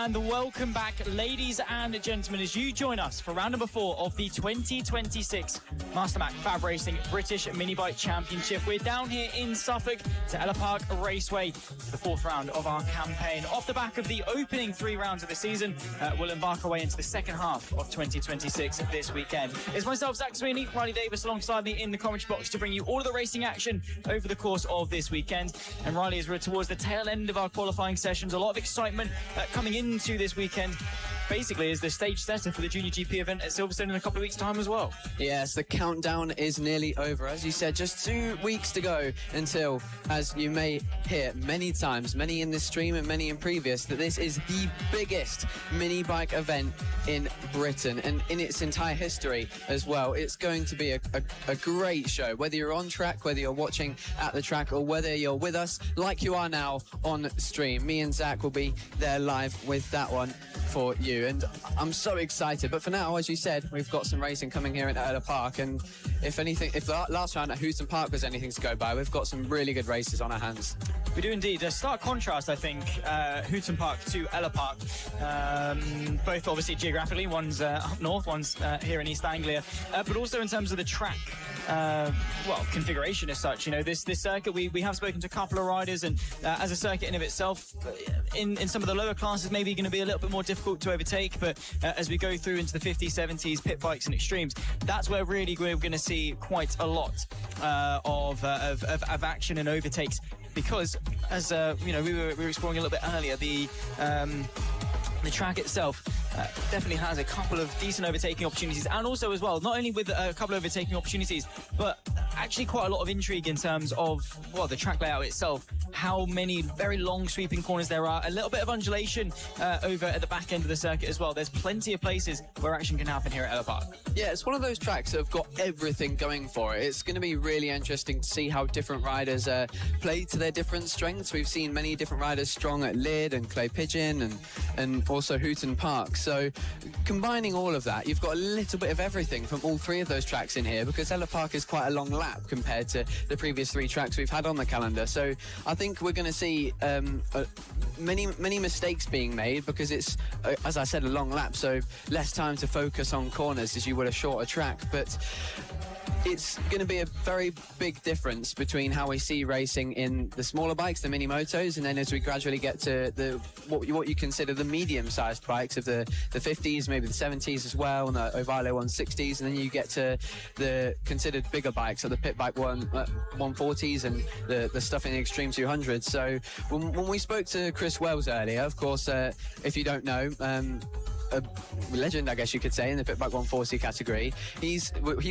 and welcome back, ladies and gentlemen, as you join us for round number 4 of the 2026 MasterMac FAB-Racing British Minibike Championship. We're down here in Suffolk to Ellough Park Raceway for the 4th round of our campaign. Off the back of the opening 3 rounds of the season, we'll embark our way into the second half of 2026 this weekend. It's myself, Zach Sweeney, Riley Davis alongside me in the commentary box to bring you all of the racing action over the course of this weekend. And Riley, as we're towards the tail end of our qualifying sessions, a lot of excitement coming into this weekend. Basically is the stage setter for the Junior GP event at Silverstone in a couple of weeks' time as well. Yes, the countdown is nearly over. As you said, just 2 weeks to go until, as you may hear many times, many in this stream and many in previous, that this is the biggest mini bike event in Britain and in its entire history as well. It's going to be a great show, whether you're on track, whether you're watching at the track, or whether you're with us like you are now on stream. Me and Zach will be there live with that one for you, and I'm so excited. But for now, as you said, we've got some racing coming here at Ellough Park, and if the last round at Hooton Park was anything to go by, we've got some really good races on our hands. We do indeed. A stark contrast, I think, Hooton Park to Ellough Park. Both obviously geographically, one's up north, one's here in East Anglia, but also in terms of the track, configuration as such. You know, this circuit, we have spoken to a couple of riders, and as a circuit in of itself, in some of the lower classes, maybe going to be a little bit more difficult to overtake, but as we go through into the 50s, 70s, pit bikes and extremes, that's where really we're going to see quite a lot of action and overtakes, because as we were exploring a little bit earlier, the track itself definitely has a couple of decent overtaking opportunities, and also as well, not only with a couple of overtaking opportunities, but actually quite a lot of intrigue in terms of, well, the track layout itself, how many very long sweeping corners there are, a little bit of undulation over at the back end of the circuit as well. There's plenty of places where action can happen here at Ellough Park. Yeah, it's one of those tracks that have got everything going for it. It's going to be really interesting to see how different riders play to their different strengths. We've seen many different riders strong at Lydd and Clay Pigeon and also Hooton Park. So combining all of that, you've got a little bit of everything from all 3 of those tracks in here, because Ellough Park is quite a long lap compared to the previous 3 tracks we've had on the calendar. So I think we're going to see many mistakes being made, because it's, as I said, a long lap, so less time to focus on corners as you would a shorter track. But it's going to be a very big difference between how we see racing in the smaller bikes, the mini motos, and then as we gradually get to what you consider the medium-sized bikes of the 50s, maybe the 70s as well, and the Ovale 160s, and then you get to the considered bigger bikes, so the pit bike 140s and the stuff in the Extreme 200s. So when we spoke to Chris Wells earlier, of course, if you don't know, a legend, I guess you could say, in the pit bike 140 category, he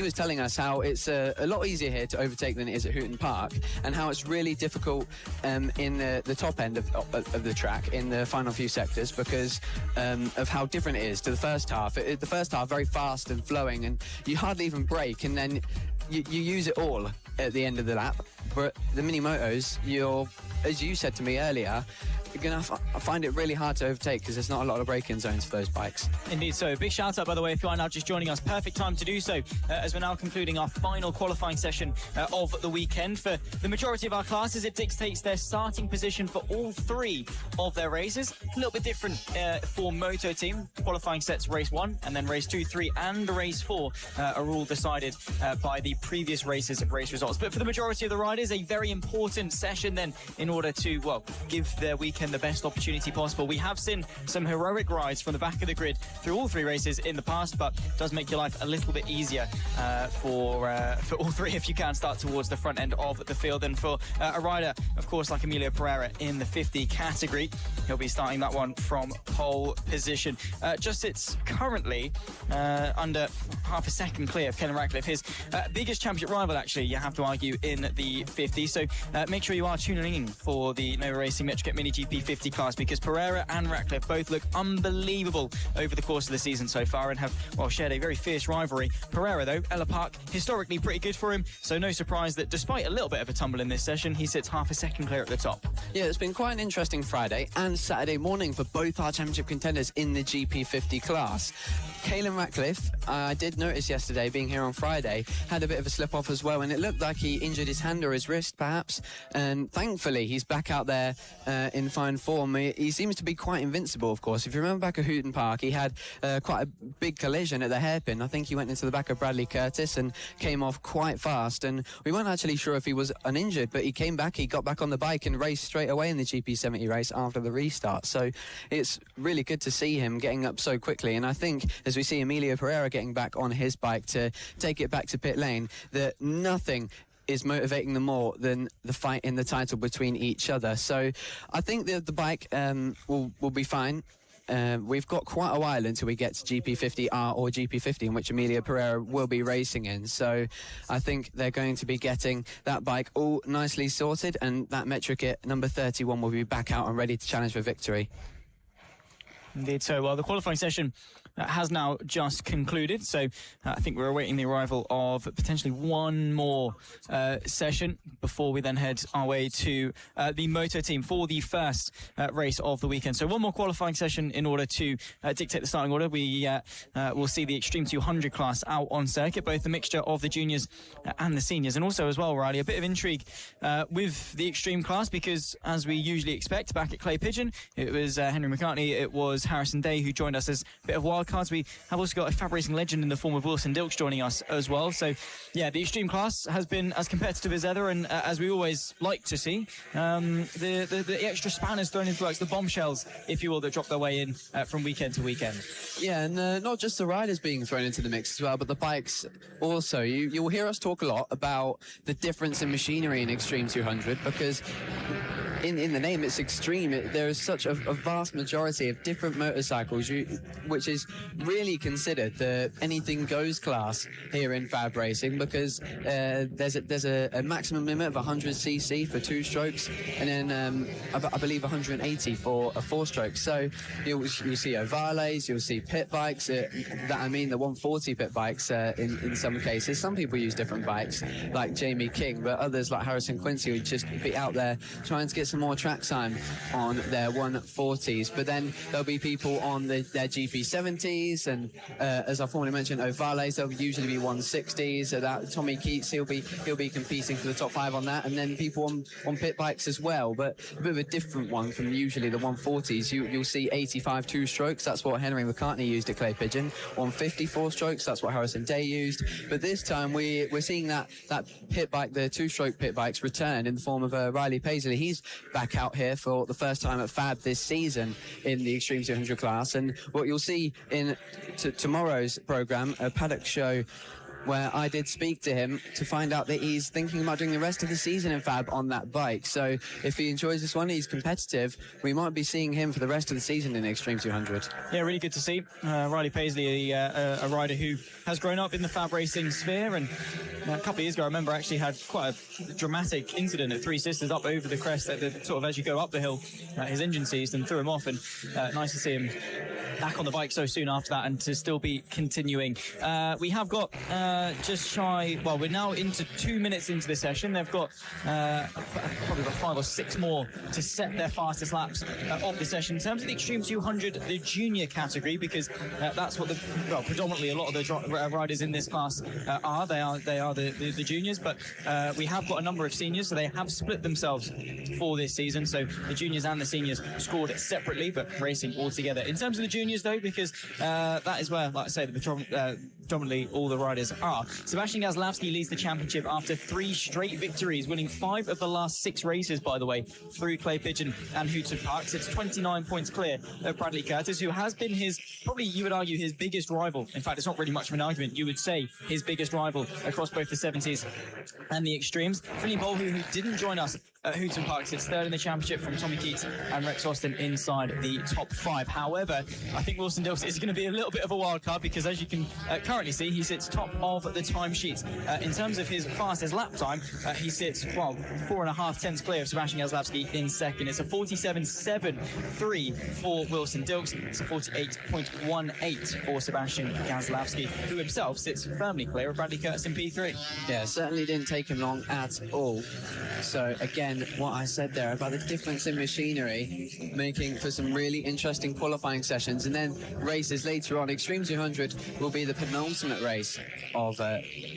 was telling us how it's a lot easier here to overtake than it is at Hooton Park, and how it's really difficult in the top end of the track in the final few sectors, because of how different it is to the first half. The first half very fast and flowing, and you hardly even brake, and then you use it all at the end of the lap. But the mini motos, as you said to me earlier, you're going to find it really hard to overtake, because there's not a lot of braking zones for those bikes. Indeed. So big shout out, by the way, if you are now just joining us, perfect time to do so, as we're now concluding our final qualifying session of the weekend. For the majority of our classes, it dictates their starting position for all 3 of their races. A little bit different for Moto Team. Qualifying sets race 1, and then race 2, 3 and race 4 are all decided by the previous races of race results. But for the majority of the riders, a very important session then, in order to, well, give their weekend the best opportunity possible. We have seen some heroic rides from the back of the grid through all 3 races in the past, but it does make your life a little bit easier for all 3 if you can start towards the front end of the field. And for a rider, of course, like Emilio Pereira in the 50 category, he'll be starting that one from pole position. Just sits currently under half a second clear of Kellen Ratcliffe, his biggest championship rival, actually, you have to argue, in the 50. So make sure you are tuning in for the Nova Racing Metrochet Mini GP 50 class, because Pereira and Ratcliffe both look unbelievable over the course of the season so far, and have, well, shared a very fierce rivalry. Pereira, though, Ellough Park, historically pretty good for him, so no surprise that despite a little bit of a tumble in this session, he sits half a second clear at the top. Yeah, it's been quite an interesting Friday and Saturday morning for both our championship contenders in the GP50 class. Kellen Ratcliffe, I did notice yesterday, being here on Friday, had a bit of a slip-off as well, and it looked like he injured his hand or his wrist, perhaps, and thankfully he's back out there in fine form. He seems to be quite invincible, of course. If you remember back at Hooton Park, he had quite a big collision at the hairpin. I think he went into the back of Bradley Curtis and came off quite fast, and we weren't actually sure if he was uninjured, but he came back, he got back on the bike and raced straight away in the GP70 race after the restart. So it's really good to see him getting up so quickly, and I think as we see Emilio Pereira getting back on his bike to take it back to pit lane, that nothing is motivating them more than the fight in the title between each other. So I think the bike will be fine. We've got quite a while until we get to GP50R or GP50, in which Emilio Pereira will be racing in. So I think they're going to be getting that bike all nicely sorted, and that metric at number 31 will be back out and ready to challenge for victory. Indeed so. Well, the qualifying session has now just concluded, so I think we're awaiting the arrival of potentially one more session before we then head our way to the moto team for the first race of the weekend. So one more qualifying session in order to dictate the starting order. We will see the Extreme 200 class out on circuit, both the mixture of the juniors and the seniors, and also as well, Riley, a bit of intrigue with the Extreme class, because as we usually expect back at Clay Pigeon, it was Henry McCartney, it was Harrison Day who joined us as a bit of wild cards. We have also got a FAB-Racing legend in the form of Wilson Dilks joining us as well. So yeah, the Extreme class has been as competitive as ever, and as we always like to see, the extra spanners thrown into works, the bombshells, if you will, that drop their way in from weekend to weekend. Yeah, and not just the riders being thrown into the mix as well, but the bikes also. You'll hear us talk a lot about the difference in machinery in Extreme 200, because in the name, it's extreme. There is such a vast majority of different motorcycles, which is really considered the anything goes class here in FAB Racing, because there's a maximum limit of 100cc for 2 strokes, and then I believe 180 for a 4-stroke. So you'll see Ovales, you'll see pit bikes. The 140 pit bikes in some cases. Some people use different bikes, like Jamie King, but others like Harrison Quincy would just be out there trying to get some more track time on their 140s. But then there'll be people on their GP70s, and as I formerly mentioned, Ovales, they'll usually be 160s. So that Tommy Keats, he'll be competing for the top 5 on that, and then people on pit bikes as well. But a bit of a different one from usually the 140s. You'll see 85 2-strokes. That's what Henry McCartney used at Clay Pigeon. 150 4-strokes. That's what Harrison Day used. But this time we're seeing that pit bike, the 2-stroke pit bikes, return in the form of Riley Paisley. He's back out here for the first time at FAB this season in the Extreme 200 class. And what you'll see in tomorrow's programme, a paddock show, where I did speak to him to find out that he's thinking about doing the rest of the season in FAB on that bike. So if he enjoys this one, he's competitive, we might be seeing him for the rest of the season in Extreme 200. Yeah, really good to see. Riley Paisley, a rider who has grown up in the FAB Racing sphere, and a couple of years ago, I remember actually had quite a dramatic incident at Three Sisters up over the crest, sort of as you go up the hill, his engine seized and threw him off, and nice to see him back on the bike so soon after that, and to still be continuing. We have got just shy, well, we're now into 2 minutes into the session. They've got probably about 5 or 6 more to set their fastest laps of the session. In terms of the Extreme 200, the junior category, because that's what predominantly a lot of the riders in this class are. They are the juniors, but we have got a number of seniors, so they have split themselves for this season. So the juniors and the seniors scored separately, but racing all together. In terms of the juniors, though, because that is where, like I say, predominantly all the riders are. Sebastian Gazlowski leads the championship after 3 straight victories, winning 5 of the last 6 races, by the way, through Clay Pigeon and Hooton Park. It's 29 points clear of Bradley Curtis, who has been probably you would argue his biggest rival. In fact, it's not really much of an argument. You would say his biggest rival across both the 70s and the Extremes. Philly Bowl, who didn't join us at Hooton Park, sits 3rd in the championship from Tommy Keats and Rex Austin inside the top 5. However, I think Wilson Dilks is going to be a little bit of a wild card, because as you can currently see, he sits top of the timesheets. In terms of his fastest lap time, he sits, 4.5 tenths clear of Sebastian Gazlowski in second. It's a 47.73 for Wilson Dilks. It's a 48.18 for Sebastian Gazlowski, who himself sits firmly clear of Bradley Curtis in P3. Yeah, certainly didn't take him long at all. So again, again what I said there about the difference in machinery, making for some really interesting qualifying sessions, and then races later on. Extreme 200 will be the penultimate race of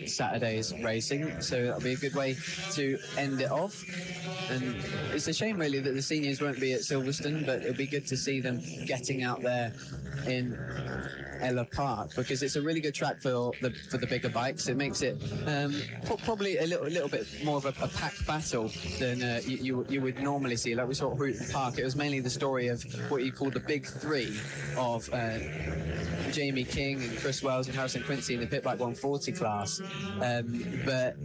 Saturday's racing, so that'll be a good way to end it off. And it's a shame really that the seniors won't be at Silverstone, but it'll be good to see them getting out there in Ellough Park, because it's a really good track for the bigger bikes. It makes it probably a little bit more of a packed battle than you would normally see. Like we saw at Hooton Park, it was mainly the story of what you call the big three of Jamie King and Chris Wells and Harrison Quincy in the Pit Bike 140 class. But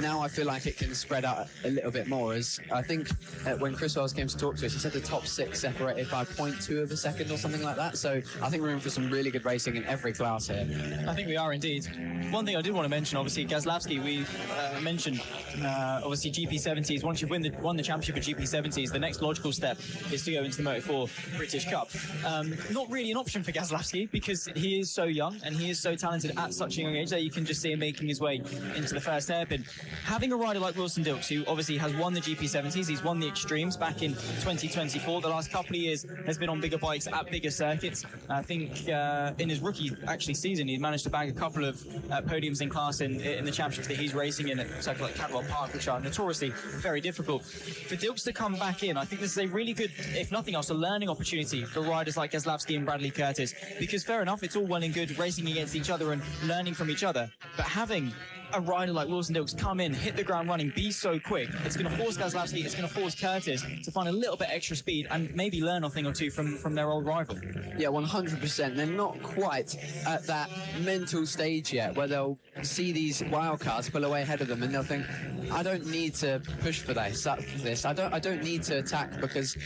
now I feel like it can spread out a little bit more, as I think when Chris Wells came to talk to us, he said the top 6 separated by 0.2 of a second or something like that. So I think we're in for some really good racing in every class here. I think we are indeed. One thing I did want to mention, obviously, Gazlavsky, we mentioned, obviously, GP70s. Once you've won the championship of GP70s, the next logical step is to go into the Moto4 British Cup. Not really an option for Gazlavsky, because he is so young and he is so talented at such a young age that you can just see him making his way into the first hairpin. Having a rider like Wilson Dilks, who obviously has won the GP70s, he's won the Extremes back in 2024. The last couple of years has been on bigger bikes at bigger circuits. I think in his rookie season, he managed to bag a couple of podiums in class in the championships that he's racing in at circuits like Cadwell Park, which are notoriously very difficult. For Dilks to come back in, I think this is a really good, if nothing else, a learning opportunity for riders like Gazlavsky and Bradley Curtis, because fair enough, it's all well and good racing against each other and learning from each other, but having a rider like Wilson Dilks come in, hit the ground running, be so quick, it's going to force Gazlavsky, it's going to force Curtis to find a little bit extra speed and maybe learn a thing or two from their old rival. Yeah, 100%. They're not quite at that mental stage yet where they'll see these wildcards pull away ahead of them and they'll think, I don't need to push for this. I don't need to attack because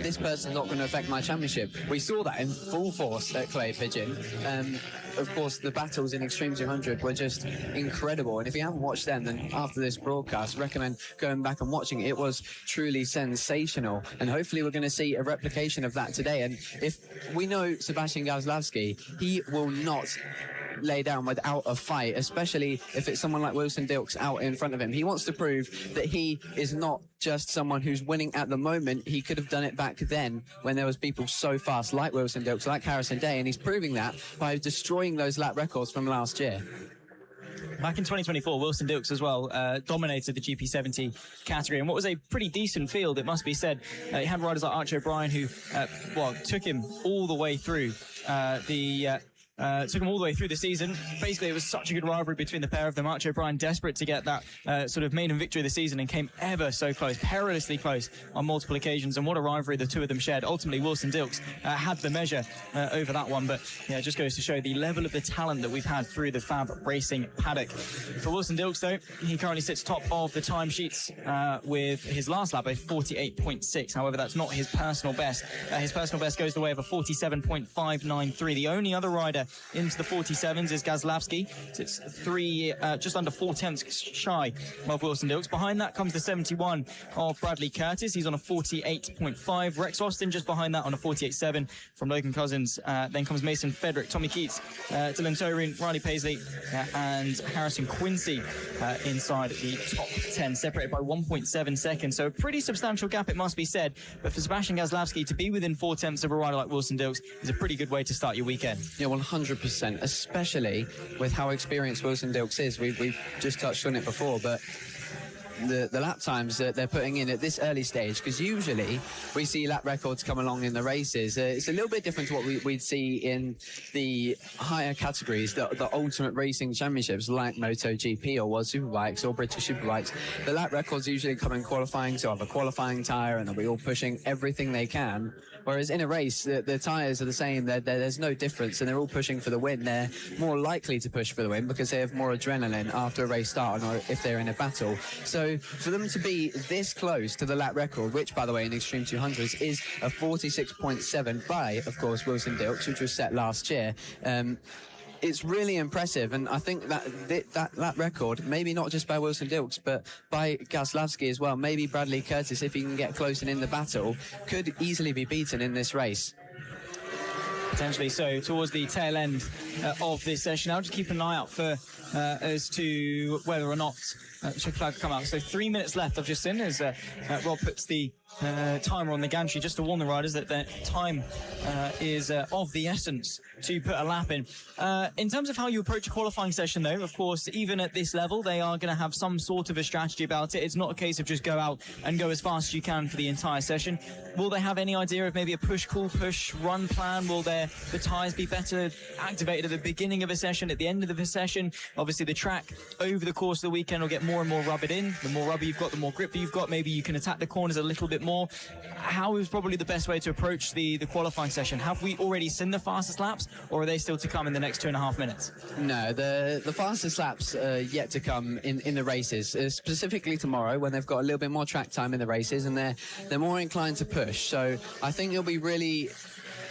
this person's not going to affect my championship. We saw that in full force at Clay Pigeon. Of course, the battles in Extreme 200 were just incredible. And if you haven't watched them, then after this broadcast, recommend going back and watching it. It was truly sensational. And hopefully we're going to see a replication of that today. And if we know Sebastian Gazlavsky, he will not lay down without a fight, especially if it's someone like Wilson Dilks out in front of him. He wants to prove that he is not just someone who's winning at the moment. He could have done it back then when there was people so fast like Wilson Dilks, like Harrison Day, and he's proving that by destroying those lap records from last year. Back in 2024, Wilson Dilks as well dominated the GP70 category, and what was a pretty decent field, it must be said. He had riders like Archie O'Brien who, took him all the way through the season. Basically, it was such a good rivalry between the pair of them. Archie O'Brien desperate to get that sort of maiden victory of the season and came ever so close, perilously close on multiple occasions. And what a rivalry the two of them shared. Ultimately, Wilson Dilks had the measure over that one. But yeah, it just goes to show the level of the talent that we've had through the FAB-Racing paddock. For Wilson Dilks, though, he currently sits top of the timesheets with his last lap, a 48.6. However, that's not his personal best. His personal best goes the way of a 47.593. The only other rider into the 47s is Gazlavsky. It's just under 4 tenths shy of Wilson Dilks. Behind that comes the 71 of Bradley Curtis. He's on a 48.5. Rex Austin just behind that on a 48.7 from Logan Cousins. Then comes Mason Fedrick, Tommy Keats, Dylan Torin, Riley Paisley, and Harrison Quincy inside the top 10, separated by 1.7 seconds. So a pretty substantial gap, it must be said. But for Sebastian Gazlavsky to be within 4 tenths of a rider like Wilson Dilks is a pretty good way to start your weekend. Yeah, 100%, especially with how experienced Wilson Dilks is. We've just touched on it before, but the lap times that they're putting in at this early stage, because usually we see lap records come along in the races. It's a little bit different to what we'd see in the higher categories, the ultimate racing championships like MotoGP or World Superbikes or British Superbikes. The lap records usually come in qualifying, so have a qualifying tyre and they'll be all pushing everything they can. Whereas in a race, the tyres are the same. There's no difference, and they're all pushing for the win. They're more likely to push for the win because they have more adrenaline after a race start, or if they're in a battle. So for them to be this close to the lap record, which, by the way, in Extreme 200s is a 46.7 by, of course, Wilson Dilks, which was set last year, it's really impressive. And I think that record, maybe not just by Wilson Dilks, but by Gazlavsky as well, maybe Bradley Curtis, if he can get close and in the battle, could easily be beaten in this race. Potentially so, towards the tail end of this session. I'll just keep an eye out for as to whether or not check flag come out. So 3 minutes left. I've just seen as Rob puts the timer on the gantry just to warn the riders that their time is of the essence to put a lap in. In terms of how you approach a qualifying session, though, of course, even at this level, they are going to have some sort of a strategy about it. It's not a case of just go out and go as fast as you can for the entire session. Will they have any idea of maybe a push run plan? Will the tyres be better activated at the beginning of a session, at the end of the session? Obviously, the track over the course of the weekend will get more and more rubbered in. The more rubber you've got, the more grip you've got. Maybe you can attack the corners a little bit more. How is probably the best way to approach the qualifying session? Have we already seen the fastest laps, or are they still to come in the next 2.5 minutes? No, the fastest laps are yet to come in the races, specifically tomorrow when they've got a little bit more track time in the races and they're more inclined to push. So I think it'll be really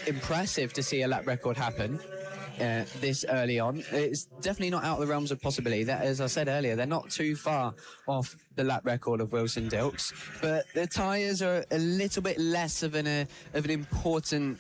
impressive to see a lap record happen this early on. It's definitely not out of the realms of possibility. That, as I said earlier, they're not too far off the lap record of Wilson Dilks, but the tyres are a little bit less of an important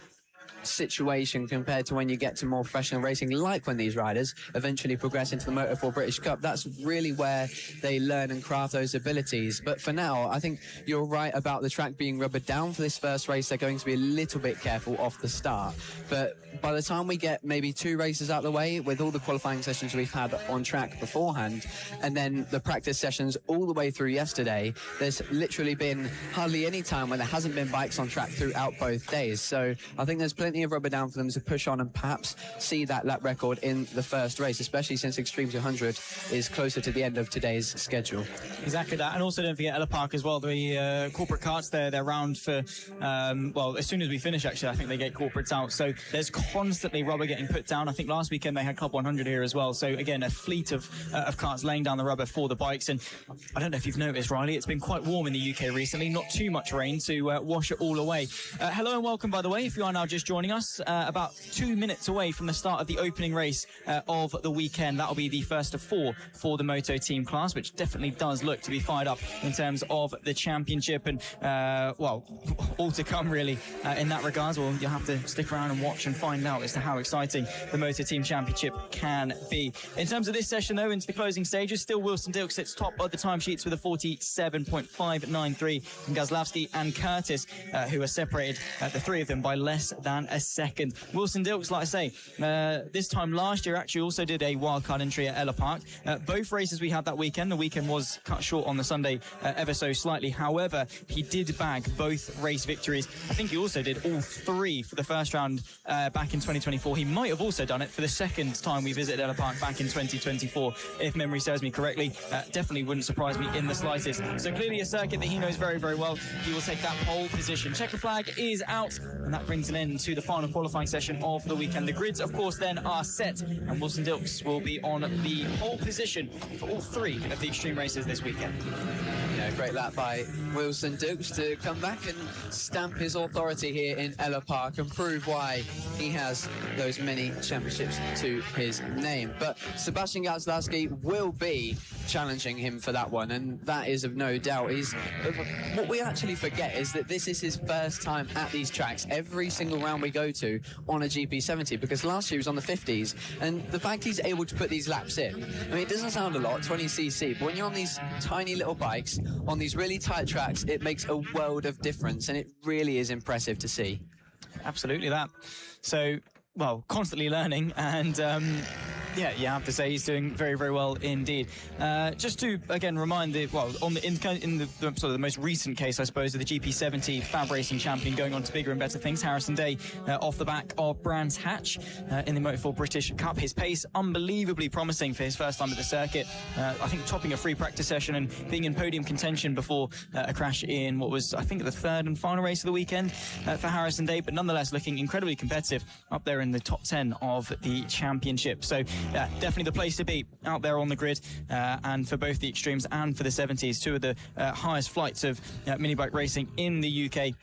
situation compared to when you get to more professional racing, like when these riders eventually progress into the Motor4 British Cup. That's really where they learn and craft those abilities. But for now, I think you're right about the track being rubbered down for this first race. They're going to be a little bit careful off the start, but by the time we get maybe 2 races out of the way, with all the qualifying sessions we've had on track beforehand and then the practice sessions all the way through yesterday, there's literally been hardly any time when there hasn't been bikes on track throughout both days. So I think there's plenty of rubber down for them to push on and perhaps see that lap record in the first race, especially since Extreme 200 is closer to the end of today's schedule. Exactly that. And also don't forget Ellough Park as well. The corporate carts, they're round for, well, as soon as we finish, actually, I think they get corporates out. So there's constantly rubber getting put down. I think last weekend they had Club 100 here as well. So again, a fleet of carts laying down the rubber for the bikes. And I don't know if you've noticed, Riley, it's been quite warm in the UK recently. Not too much rain to wash it all away. Hello and welcome, by the way, if you are now just joining us. About 2 minutes away from the start of the opening race of the weekend. That'll be the first of 4 for the Moto Team class, which definitely does look to be fired up in terms of the championship. And, well, all to come, really, in that regards. Well, you'll have to stick around and watch and find out as to how exciting the Moto Team Championship can be. In terms of this session, though, into the closing stages, still Wilson Dilks sits top of the timesheets with a 47.593 from Gazlowski and Curtis, who are separated, the 3 of them, by less than a second. Wilson Dilks, like I say, this time last year actually also did a wildcard entry at Ellough Park. Both races we had that weekend, the weekend was cut short on the Sunday ever so slightly. However, he did bag both race victories. I think he also did all 3 for the first round back in 2024. He might have also done it for the second time we visited Ellough Park back in 2024, if memory serves me correctly. Definitely wouldn't surprise me in the slightest. So clearly a circuit that he knows very, very well. He will take that pole position. Checker flag is out, and that brings an end to the final qualifying session of the weekend. The grids, of course, then are set, and Wilson Dilks will be on the pole position for all 3 of the extreme races this weekend. Yeah, great lap by Wilson Dilks to come back and stamp his authority here in Ellough Park and prove why he has those many championships to his name. But Sebastian Gazlowski will be challenging him for that one, and that is of no doubt. What we actually forget is that this is his first time at these tracks every single round we go to on a GP70, because last year he was on the 50s, and the fact he's able to put these laps in, I mean, it doesn't sound a lot, 20cc, but when you're on these tiny little bikes on these really tight tracks, it makes a world of difference, and it really is impressive to see. Absolutely that. So, well, constantly learning, and yeah, you have to say he's doing very, very well indeed. Just to again remind in the sort of the most recent case, I suppose, of the GP70 FAB-Racing champion going on to bigger and better things, Harrison Day, off the back of Brands Hatch in the Motor4 British Cup. His pace unbelievably promising for his first time at the circuit. I think topping a free practice session and being in podium contention before a crash in what was, I think, the 3rd and final race of the weekend for Harrison Day, but nonetheless looking incredibly competitive up there in the top 10 of the championship. So definitely the place to be out there on the grid, and for both the extremes and for the 70s, 2 of the highest flights of mini bike racing in the UK,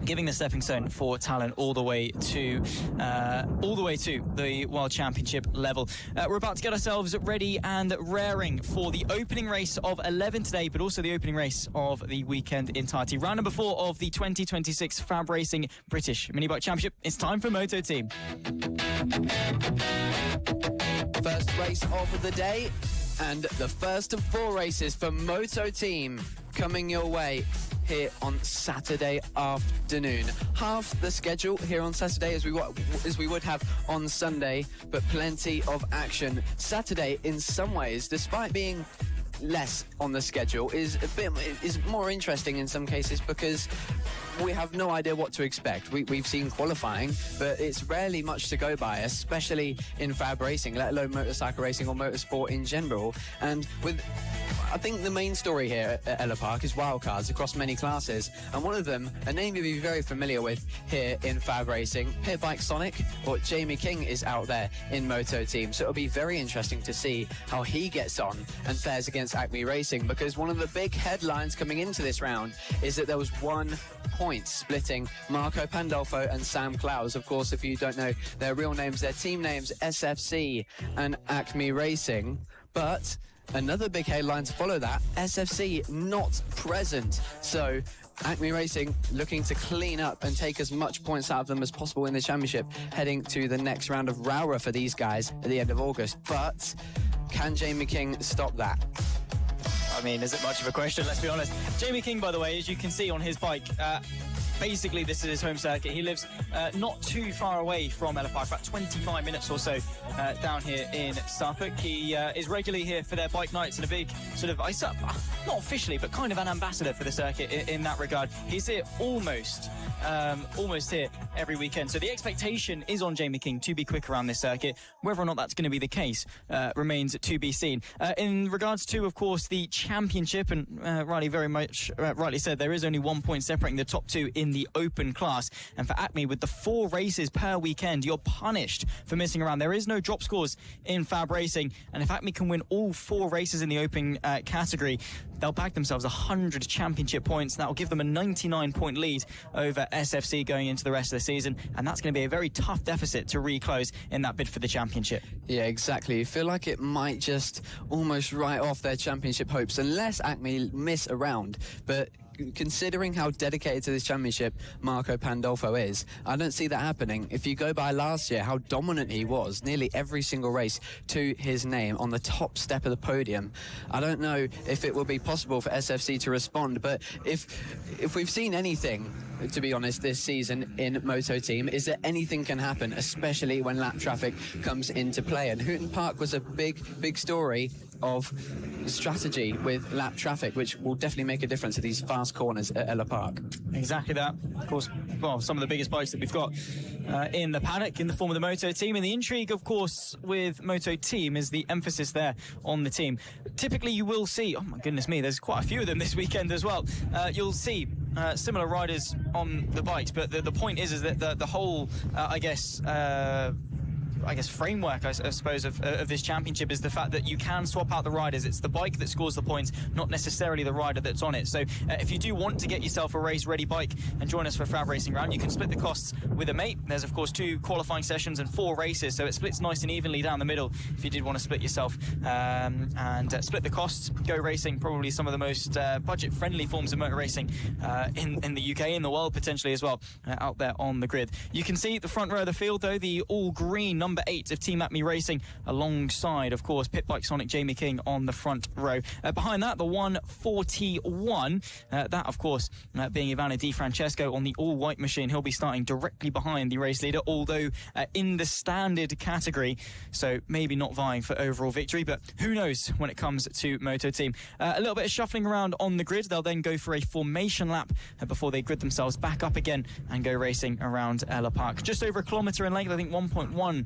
giving the stepping stone for talent all the way to the World Championship level. We're about to get ourselves ready and raring for the opening race of 11 today, but also the opening race of the weekend entirety. Round number 4 of the 2026 FAB-Racing British Mini Bike Championship. It's time for Moto Team. First race of the day, And the first of 4 races for Moto Team coming your way here on Saturday afternoon. Half the schedule here on Saturday as we would have on Sunday, but plenty of action. Saturday, in some ways, despite being less on the schedule, is more interesting in some cases because we have no idea what to expect. We've seen qualifying, but it's rarely much to go by, especially in FAB-Racing, let alone motorcycle racing or motorsport in general. And I think the main story here at Ellough Park is wildcards across many classes, and one of them, a name you'll be very familiar with here in FAB-Racing, Pit Bike Sonic, or Jamie King, is out there in Moto Team. So it'll be very interesting to see how he gets on and fares against Acme Racing, because one of the big headlines coming into this round is that there was 1 point splitting Marco Pandolfo and Sam Clowes. Of course, if you don't know their real names, their team names, SFC and Acme Racing. But another big headline to follow that, SFC not present. So Acme Racing looking to clean up and take as much points out of them as possible in the championship, heading to the next round of Rowra for these guys at the end of August. But can Jamie King stop that? I mean, is it much of a question? Let's be honest. Jamie King, by the way, as you can see on his bike, basically this is his home circuit. He lives not too far away from Ellough Park, about 25 minutes or so down here in Suffolk. He is regularly here for their bike nights and a big sort of, not officially, but kind of an ambassador for the circuit in that regard. He's here almost here every weekend. So the expectation is on Jamie King to be quick around this circuit. Whether or not that's going to be the case remains to be seen. In regards to, of course, the championship, and Riley very much rightly said, there is only 1 point separating the top 2 in the open class. And for Acme, with the 4 races per weekend, you're punished for missing around. There is no drop scores in FAB-Racing, and if Acme can win all 4 races in the open category, they'll bag themselves 100 championship points. That will give them a 99-point lead over SFC going into the rest of the season, and that's going to be a very tough deficit to reclose in that bid for the championship. Yeah, exactly. You feel like it might just almost write off their championship hopes unless Acme miss a round. But considering how dedicated to this championship Marco Pandolfo is, I don't see that happening. If you go by last year, how dominant he was, nearly every single race to his name on the top step of the podium. I don't know if it will be possible for SFC to respond, but if we've seen anything, to be honest, this season in Moto Team, is that anything can happen, especially when lap traffic comes into play. And Houghton Park was a big story of strategy with lap traffic, which will definitely make a difference at these fast corners at Ellough Park. Exactly that. Of course, well, some of the biggest bikes that we've got in the paddock in the form of the Moto Team. And the intrigue, of course, with Moto Team is the emphasis there on the team. Typically, you will see, oh my goodness me, there's quite a few of them this weekend as well. You'll see similar riders on the bikes, but the point is that the whole, I guess, framework, I suppose, of this championship is the fact that you can swap out the riders. It's the bike that scores the points, not necessarily the rider that's on it. So if you do want to get yourself a race-ready bike and join us for a FAB-Racing round, you can split the costs with a mate. There's, of course, 2 qualifying sessions and 4 races, so it splits nice and evenly down the middle if you did want to split yourself and split the costs. Go Racing, probably some of the most budget-friendly forms of motor racing in the UK, in the world potentially as well, out there on the grid. You can see the front row of the field, though, the all-green number 8 of Team Acme Racing, alongside, of course, Pit Bike Sonic Jamie King on the front row. Behind that, the 141, that, of course, being Ivana Di Francesco on the all-white machine. He'll be starting directly behind the race leader, although in the standard category, so maybe not vying for overall victory, but who knows when it comes to Moto Team. A little bit of shuffling around on the grid. They'll then go for a formation lap before they grid themselves back up again and go racing around Ellough Park. Just over a kilometre in length, I think 1.1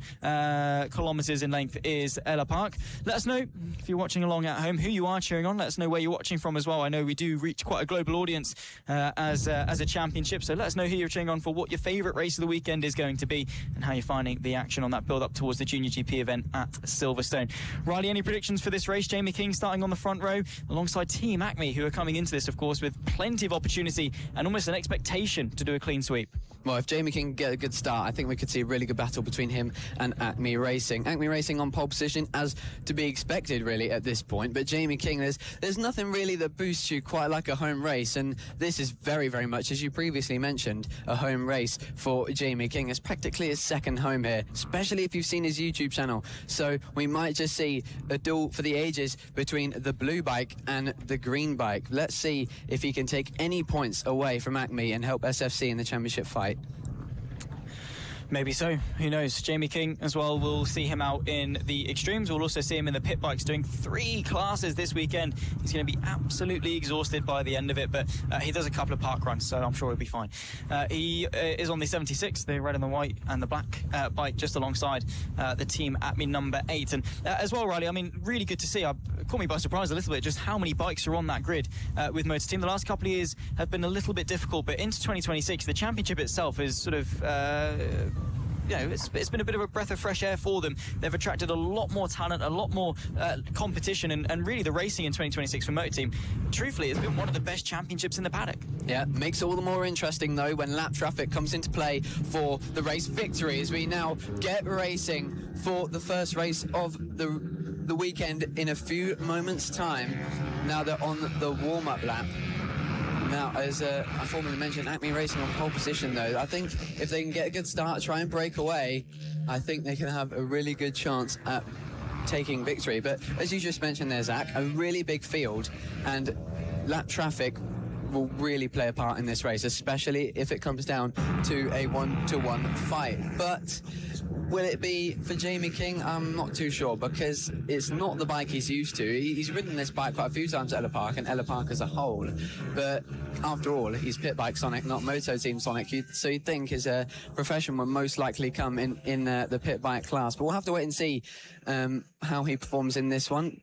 kilometres in length is Ellough Park. Let us know if you're watching along at home who you are cheering on. Let us know where you're watching from as well. I know we do reach quite a global audience as a championship, so let us know who you're cheering on for, what your favourite race of the weekend is going to be, and how you're finding the action on that build up towards the Junior GP event at Silverstone. Riley, any predictions for this race? Jamie King starting on the front row alongside Team Acme, who are coming into this, of course, with plenty of opportunity and almost an expectation to do a clean sweep. Well, if Jamie King get a good start, I think we could see a really good battle between him and Acme Racing. Acme Racing on pole position, as to be expected really at this point, but Jamie King, there's nothing really that boosts you quite like a home race, and this is very, very much, as you previously mentioned, a home race for Jamie King. It's practically his second home here, especially if you've seen his YouTube channel. So we might just see a duel for the ages between the blue bike and the green bike. Let's see if he can take any points away from Acme and help SFC in the championship fight. Maybe so. Who knows? Jamie King as well. We'll see him out in the extremes. We'll also see him in the pit bikes doing 3 classes this weekend. He's going to be absolutely exhausted by the end of it, but he does a couple of park runs, so I'm sure he'll be fine. He is on the 76, the red and the white and the black bike, just alongside the team Acme number 8. And as well, Riley, I mean, really good to see. Caught me by surprise a little bit just how many bikes are on that grid with Motor Team. The last couple of years have been a little bit difficult, but into 2026, the championship itself is sort of... it's been a bit of a breath of fresh air for them. They've attracted a lot more talent, a lot more competition, and really the racing in 2026 for Motor Team, truthfully, has been one of the best championships in the paddock. Yeah, makes it all the more interesting, though, when lap traffic comes into play for the race victory, as we now get racing for the first race of the weekend in a few moments' time. Now they're on the warm-up lap. Now, as I formerly mentioned, Acme Racing on pole position, though. I think if they can get a good start, try and break away, I think they can have a really good chance at taking victory. But as you just mentioned there, Zach, a really big field, and lap traffic will really play a part in this race, especially if it comes down to a 1-to-1 fight. But will it be for Jamie King? I'm not too sure, because it's not the bike he's used to. He's ridden this bike quite a few times at Ellough Park and Ellough Park as a whole. But after all, he's pit bike Sonic, not Moto Team Sonic. So you'd think his profession would most likely come in the pit bike class. But we'll have to wait and see how he performs in this one.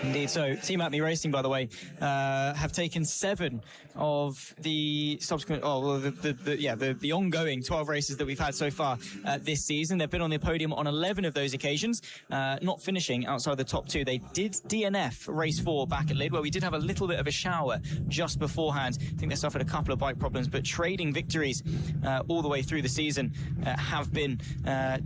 Indeed. So Team Acme Racing, by the way, have taken 7 of the subsequent, the ongoing 12 races that we've had so far this season. They've been on the podium on 11 of those occasions, not finishing outside the top 2. They did DNF race 4 back at Lid, where we did have a little bit of a shower just beforehand. I think they suffered a couple of bike problems, but trading victories all the way through the season have been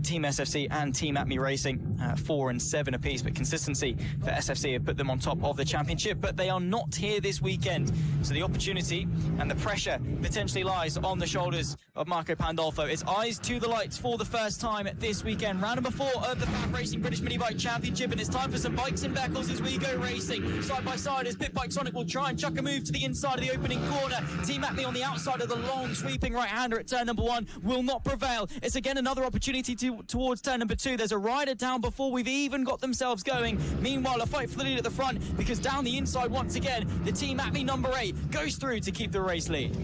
Team SFC and Team Acme Racing, 4 and 7 apiece. But consistency for SFC have put them on top of the championship, but they are not here this weekend. So the opportunity and the pressure potentially lies on the shoulders of Marco Pandolfo. It's eyes to the lights for the first time this weekend. Round number 4 of the FAB-Racing British Minibike Championship, and it's time for some bikes and beckles as we go racing side by side as Pit Bike Sonic will try and chuck a move to the inside of the opening corner. Team Acme on the outside of the long sweeping right-hander at turn number 1 will not prevail. It's again another opportunity towards turn number 2. There's a rider down before we've even got themselves going. Meanwhile, a fight for the lead at the front, because down the inside once again, the Team Acme number 8 goes through to keep the race lead.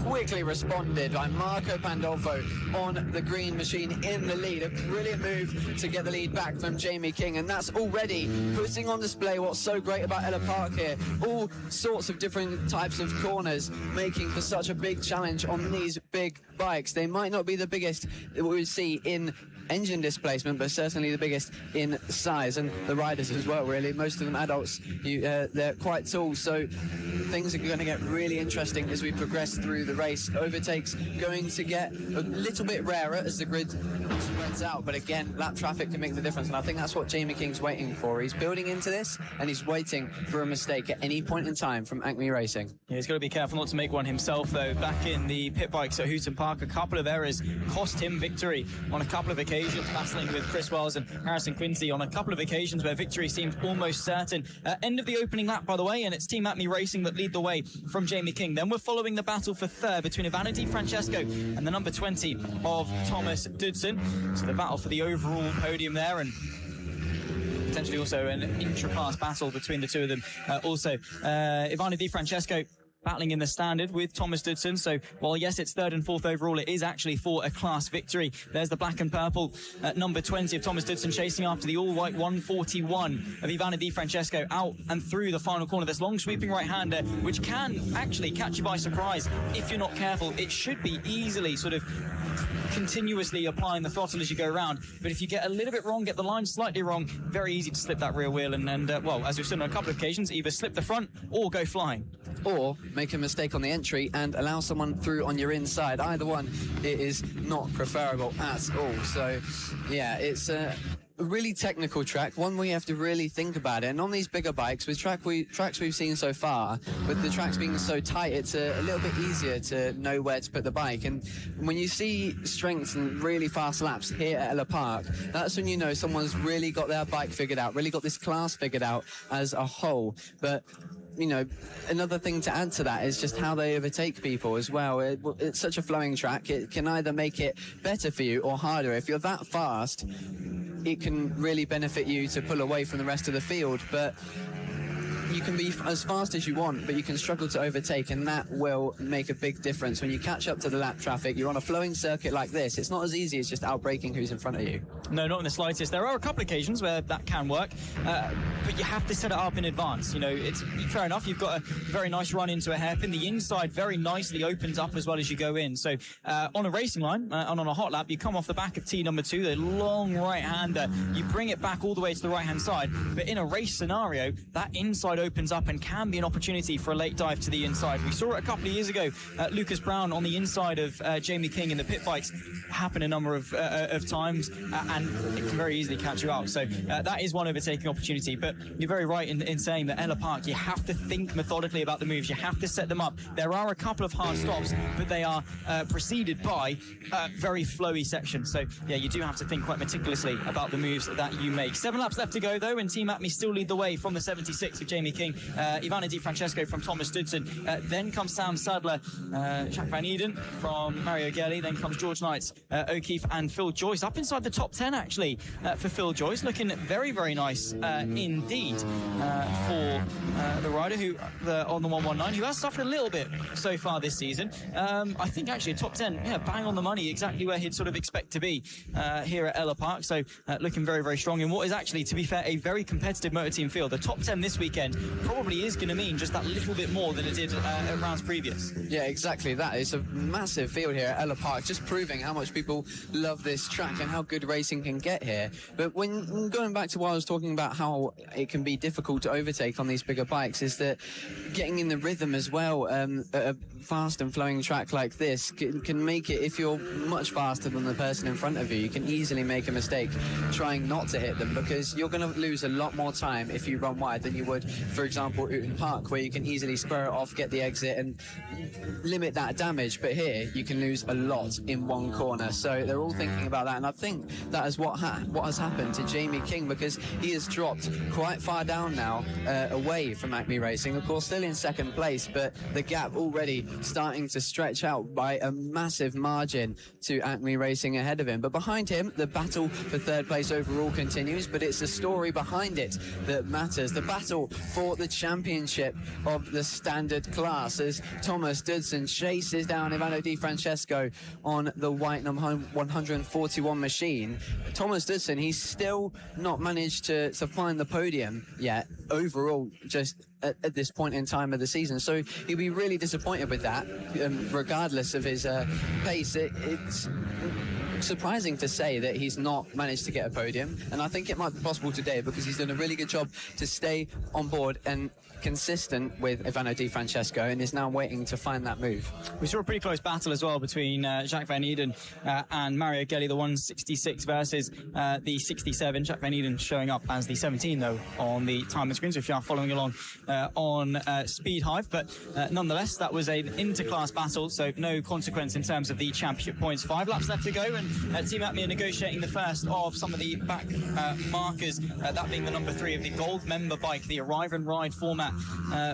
Quickly responded by Marco Pandolfo on the green machine in the lead. A brilliant move to get the lead back from Jamie King, and that's already putting on display what's so great about Ellough Park here. All sorts of different types of corners, making for such a big challenge on these big bikes. They might not be the biggest that we would see in engine displacement, but certainly the biggest in size, and the riders as well, really. Most of them adults. They're quite tall, so things are going to get really interesting as we progress through the race. Overtakes going to get a little bit rarer as the grid spreads out, but again, lap traffic can make the difference, and I think that's what Jamie King's waiting for. He's building into this, and he's waiting for a mistake at any point in time from Acme Racing. Yeah, he's got to be careful not to make one himself, though. Back in the pit bikes at Hooton Park, a couple of errors cost him victory on a couple of occasions, battling with Chris Wells and Harrison Quincy on a couple of occasions where victory seemed almost certain. End of the opening lap, by the way, and it's Team Acme Racing that lead the way from Jamie King. Then we're following the battle for third between Ivana Di Francesco and the number 20 of Thomas Dudson. So the battle for the overall podium there, and potentially also an intra-class battle between the two of them. Ivana Di Francesco battling in the standard with Thomas Dudson. So while yes, it's 3rd and 4th overall, it is actually for a class victory. There's the black and purple at number 20 of Thomas Dudson chasing after the all-white 141 of Ivana Di Francesco out and through the final corner. This long sweeping right-hander, which can actually catch you by surprise if you're not careful. It should be easily sort of continuously applying the throttle as you go around, but if you get a little bit wrong, get the line slightly wrong, very easy to slip that rear wheel and well, as we've seen on a couple of occasions, either slip the front or go flying. Or make a mistake on the entry and allow someone through on your inside. Either one, it is not preferable at all. So, yeah, it's a really technical track, one where you have to really think about it. And on these bigger bikes, with tracks we've seen so far, with the tracks being so tight, it's a little bit easier to know where to put the bike. And when you see strengths and really fast laps here at Ellough Park, that's when you know someone's really got their bike figured out, really got this class figured out as a whole. But you know, another thing to add to that is just how they overtake people as well. It's such a flowing track. It can either make it better for you or harder. If you're that fast, it can really benefit you to pull away from the rest of the field, but you can be as fast as you want, but you can struggle to overtake, and that will make a big difference. When you catch up to the lap traffic, you're on a flowing circuit like this, it's not as easy as just outbraking who's in front of you. No, not in the slightest. There are a couple of occasions where that can work, but you have to set it up in advance. You know, it's fair enough, you've got a very nice run into a hairpin. The inside very nicely opens up as well as you go in. So on a racing line and on a hot lap, you come off the back of tee number 2, the long right-hander, you bring it back all the way to the right-hand side, but in a race scenario, that inside opens up and can be an opportunity for a late dive to the inside. We saw it a couple of years ago, Lucas Brown on the inside of Jamie King in the pit bikes happen a number of times, and it can very easily catch you out. So that is one overtaking opportunity, but you're very right in saying that Ellough Park, you have to think methodically about the moves, you have to set them up. There are a couple of hard stops, but they are preceded by very flowy sections. So yeah, you do have to think quite meticulously about the moves that you make. 7 laps left to go though, and Team Acme still lead the way from the 76 of Jamie King, Ivana Di Francesco from Thomas Dudson, then comes Sam Sadler, Jack Van Eden from Mario Gelli, then comes George Knights, O'Keefe and Phil Joyce, up inside the top 10 actually for Phil Joyce, looking very, very nice indeed for the rider who on the 119, who has suffered a little bit so far this season. I think actually a top 10, yeah, bang on the money, exactly where he'd sort of expect to be here at Ellough Park. So looking very, very strong in what is actually, to be fair, a very competitive motor team field. The top 10 this weekend probably is going to mean just that little bit more than it did at rounds previous. Yeah, exactly that. It's a massive field here at Ellough Park, just proving how much people love this track and how good racing can get here. But when going back to what I was talking about, how it can be difficult to overtake on these bigger bikes, is that getting in the rhythm as well. A fast and flowing track like this can make it, if you're much faster than the person in front of you, you can easily make a mistake trying not to hit them, because you're going to lose a lot more time if you run wide than you would, for example, Oulton Park, where you can easily square it off, get the exit and limit that damage. But here you can lose a lot in one corner. So they're all thinking about that, and I think that is what has happened to Jamie King, because he has dropped quite far down now, away from Acme Racing. Of course, still in second place, but the gap already starting to stretch out by a massive margin to Acme Racing ahead of him. But behind him, the battle for third place overall continues, but it's the story behind it that matters. The battle for the championship of the standard class, as Thomas Dudson chases down Ivano Di Francesco on the white number 141 machine. Thomas Dudson, he's still not managed to find the podium yet overall, just at this point in time of the season. So he'll be really disappointed with that, regardless of his pace. It's surprising to say that he's not managed to get a podium, and I think it might be possible today, because he's done a really good job to stay on board and consistent with Ivano Di Francesco, and is now waiting to find that move. We saw a pretty close battle as well between Jack Van Eden and Mario Gelli, the 166 versus the 67. Jack Van Eden showing up as the 17 though on the timer screens, if you are following along on Speed Hive. But nonetheless, that was an inter-class battle, so no consequence in terms of the championship points. 5 laps left to go, and Team Acme are negotiating the first of some of the back markers, that being the number 3 of the gold member bike, the arrive and ride format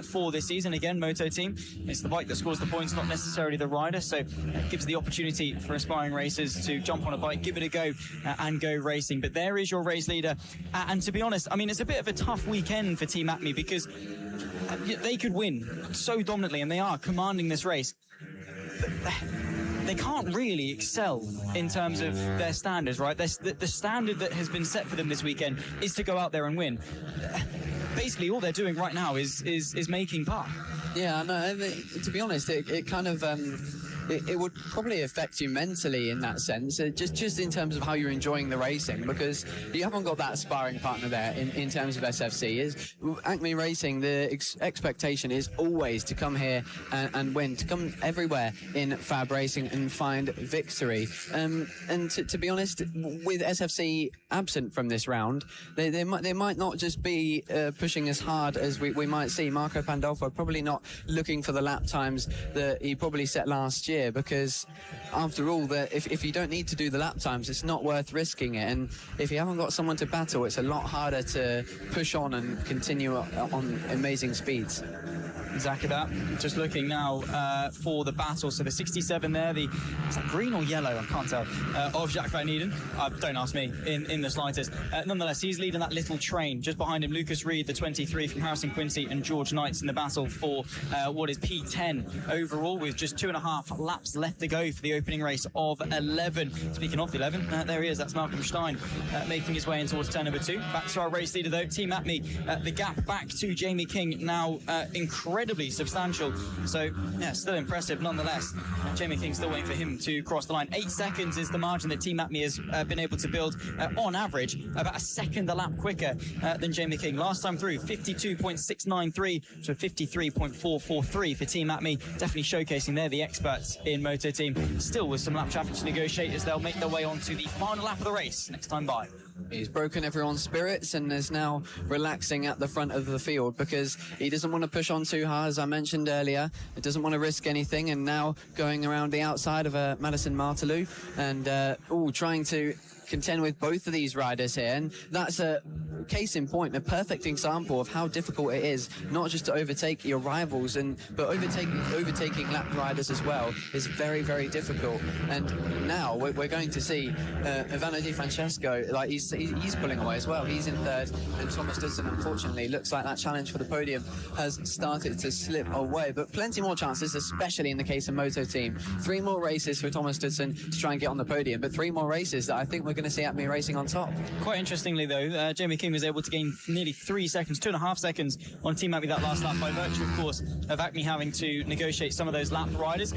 for this season. Again, Moto Team, it's the bike that scores the points, not necessarily the rider, so it gives the opportunity for aspiring racers to jump on a bike, give it a go, and go racing. But there is your race leader, and to be honest, I mean, it's a bit of a tough weekend for Team Acme, because they could win so dominantly, and they are commanding this race. They can't really excel in terms of their standards, right? The standard that has been set for them this weekend is to go out there and win. Basically, all they're doing right now is making par. Yeah, no, to be honest, it kind of it would probably affect you mentally in that sense, just in terms of how you're enjoying the racing, because you haven't got that sparring partner there in terms of SFC. Acme Racing, the expectation is always to come here and win, to come everywhere in FAB-Racing and find victory. And to be honest, with SFC absent from this round, they might not just be pushing as hard as we might see. Marco Pandolfo probably not looking for the lap times that he probably set last year, because after all, if you don't need to do the lap times, it's not worth risking it. And if you haven't got someone to battle, it's a lot harder to push on and continue on amazing speeds. Exactly that. Just looking now for the battle. So the 67 there, is that green or yellow? I can't tell. Of Jacques Van Eden. Don't ask me in the slightest. Nonetheless, he's leading that little train. Just behind him, Lucas Reed, the 23 from Harrison Quincy, and George Knights in the battle for what is P10 overall, with just 2.5 laps left to go for the opening race of 11. Speaking of the 11, there he is. That's Malcolm Stein making his way in towards turn number 2. Back to our race leader, though, Team Acme. The gap back to Jamie King now incredibly substantial. So, yeah, still impressive nonetheless. Jamie King still waiting for him to cross the line. 8 seconds is the margin that Team Acme has been able to build on average, about a second a lap quicker than Jamie King. Last time through, 52.693 to 53.443 for Team Acme. Definitely showcasing they're the experts in Moto Team. Still with some lap traffic to negotiate as they'll make their way on to the final lap of the race next time by. He's broken everyone's spirits and is now relaxing at the front of the field, because he doesn't want to push on too hard, as I mentioned earlier. He doesn't want to risk anything, and now going around the outside of Madison Martelou and trying to contend with both of these riders here. And that's a case in point, a perfect example of how difficult it is not just to overtake your rivals, but overtaking lap riders as well is very, very difficult. And now we're going to see Ivano Di Francesco, like he's pulling away as well. He's in third, and Thomas Dudson, unfortunately, looks like that challenge for the podium has started to slip away, but plenty more chances, especially in the case of Moto Team. 3 more races for Thomas Dudson to try and get on the podium, but 3 more races that I think we're going to see Acme Racing on top. Quite interestingly, though, Jamie King was able to gain nearly 3 seconds, 2.5 seconds on Team Acme that last lap, by virtue, of course, of Acme having to negotiate some of those lap riders.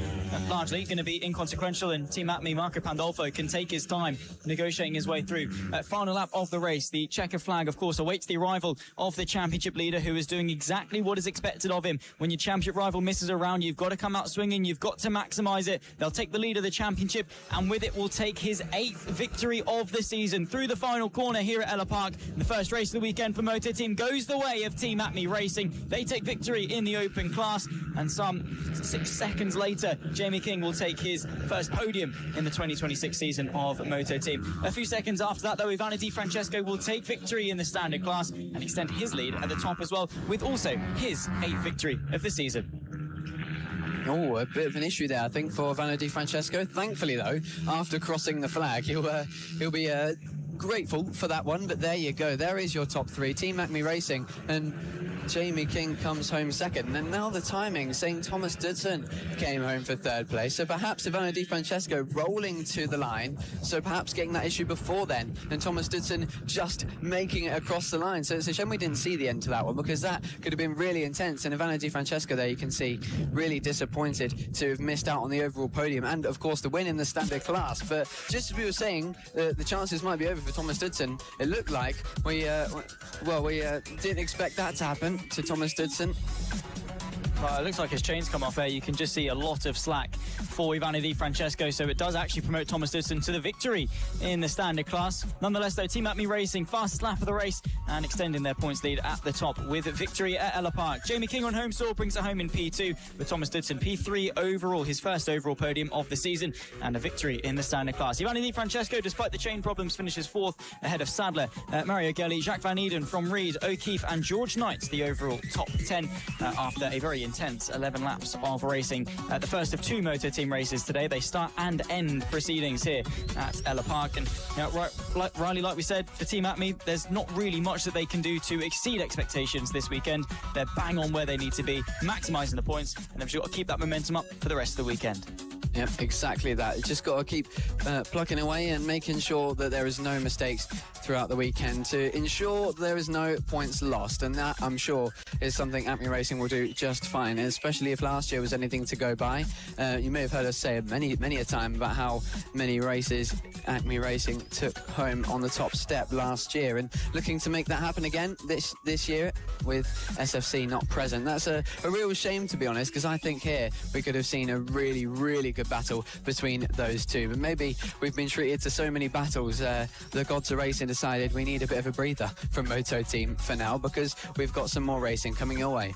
Largely going to be inconsequential, and Team Acme, Marco Pandolfo, can take his time negotiating his way through. Final lap of the race, the checker flag, of course, awaits the arrival of the championship leader, who is doing exactly what is expected of him. When your championship rival misses a round, you've got to come out swinging, you've got to maximise it. They'll take the lead of the championship, and with it will take his 8th victory of the season. Through the final corner here at Ellough Park, the first race of the weekend for Moto Team goes the way of Team Acme Racing. They take victory in the open class, and some 6 seconds later, Jamie King will take his first podium in the 2026 season of Moto Team. A few seconds after that, though, Ivano Di Francesco will take victory in the standard class and extend his lead at the top as well, with also his 8th victory of the season. Oh, a bit of an issue there, I think, for Ivano Di Francesco. Thankfully, though, after crossing the flag, he'll be grateful for that one. But there you go. There is your top 3. Team Acme Racing, and Jamie King comes home second. And now the timing saying Thomas Dudson came home for 3rd place. So perhaps Ivano Di Francesco rolling to the line, so perhaps getting that issue before then, and Thomas Dudson just making it across the line. So it's a shame we didn't see the end to that one, because that could have been really intense. And Ivano Di Francesco, there you can see, really disappointed to have missed out on the overall podium and, of course, the win in the standard class. But just as we were saying, the chances might be over for Thomas Dudson. It looked like we didn't expect that to happen to Thomas Dudson. It looks like his chains come off there. You can just see a lot of slack for Ivano Di Francesco, so it does actually promote Thomas Dudson to the victory in the standard class. Nonetheless, though, Team Acme Racing, fastest lap of the race and extending their points lead at the top with a victory at Ellough Park. Jamie King on home soil brings it home in P2, with Thomas Dudson P3 overall, his first overall podium of the season, and a victory in the standard class. Ivano Di Francesco, despite the chain problems, finishes 4th ahead of Sadler, Mario Gelli, Jacques Van Eden from Reed, O'Keefe and George Knights, the overall top 10 after a very intense 11 laps of racing. The first of 2 Moto Team races today. They start and end proceedings here at Ellough Park. And Riley, like we said, for Team Acme, there's not really much that they can do to exceed expectations this weekend. They're bang on where they need to be, maximising the points, and they've just got to keep that momentum up for the rest of the weekend. Yep, exactly that. You just got to keep plucking away and making sure that there is no mistakes throughout the weekend to ensure there is no points lost. And that, I'm sure, is something Acme Racing will do just fine, and especially if last year was anything to go by. You may have heard us say many a time about how many races Acme Racing took home on the top step last year, and looking to make that happen again this year with SFC not present. That's a real shame, to be honest, because I think here we could have seen a really, really good battle between those two. But maybe we've been treated to so many battles, the gods of racing decided we need a bit of a breather from Moto Team for now, because we've got some more racing coming your way.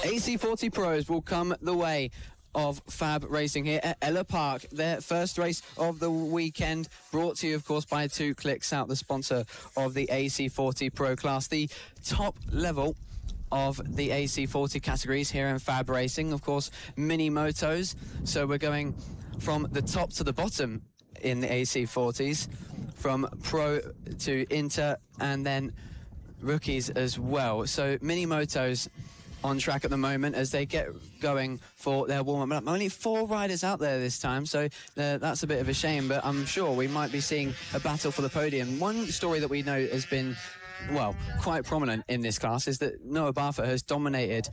AC40 Pros will come the way of Fab Racing here at Ellough Park. Their first race of the weekend, brought to you, of course, by 2 Clicks Out, the sponsor of the AC40 Pro class. The top level of the AC40 categories here in Fab Racing, of course, mini motos. So we're going from the top to the bottom in the AC40s, from Pro to Inter, and then rookies as well. So mini motos on track at the moment as they get going for their warm-up. Only 4 riders out there this time, so that's a bit of a shame, but I'm sure we might be seeing a battle for the podium. One story that we know has been, well, quite prominent in this class is that Noah Barfoot has dominated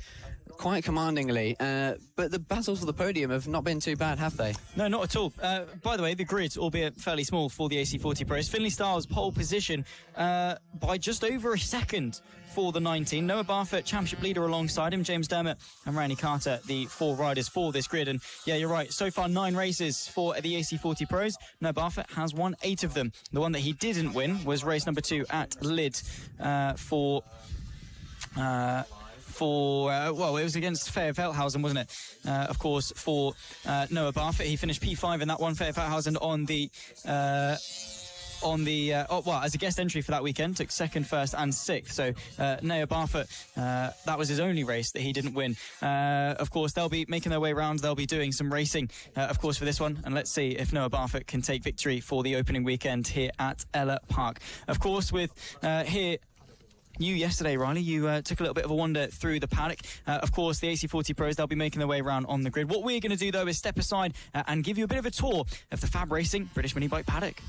quite commandingly, but the battles for the podium have not been too bad, have they? No, not at all. By the way, the grid, albeit fairly small for the AC40 Pros, Finley Styles pole position by just over a second for the 19. Noah Barfoot, championship leader alongside him, James Dermott and Randy Carter, the 4 riders for this grid. And yeah, you're right, so far 9 races for the AC40 Pros. Noah Barfoot has won 8 of them. The one that he didn't win was race number 2 at Lid well, it was against Fair Velthausen, wasn't it? Of course, for Noah Barfoot. He finished P5 in that one. Fair Velthausen as a guest entry for that weekend, took 2nd, 1st and 6th. So Noah Barfoot, that was his only race that he didn't win. Of course, they'll be making their way around. They'll be doing some racing, of course, for this one. And let's see if Noah Barfoot can take victory for the opening weekend here at Ellough Park. Of course, with here... You yesterday, Riley, you took a little bit of a wander through the paddock. Of course, the AC40 Pros, they'll be making their way around on the grid. What we're going to do, though, is step aside and give you a bit of a tour of the Fab Racing British Minibike paddock.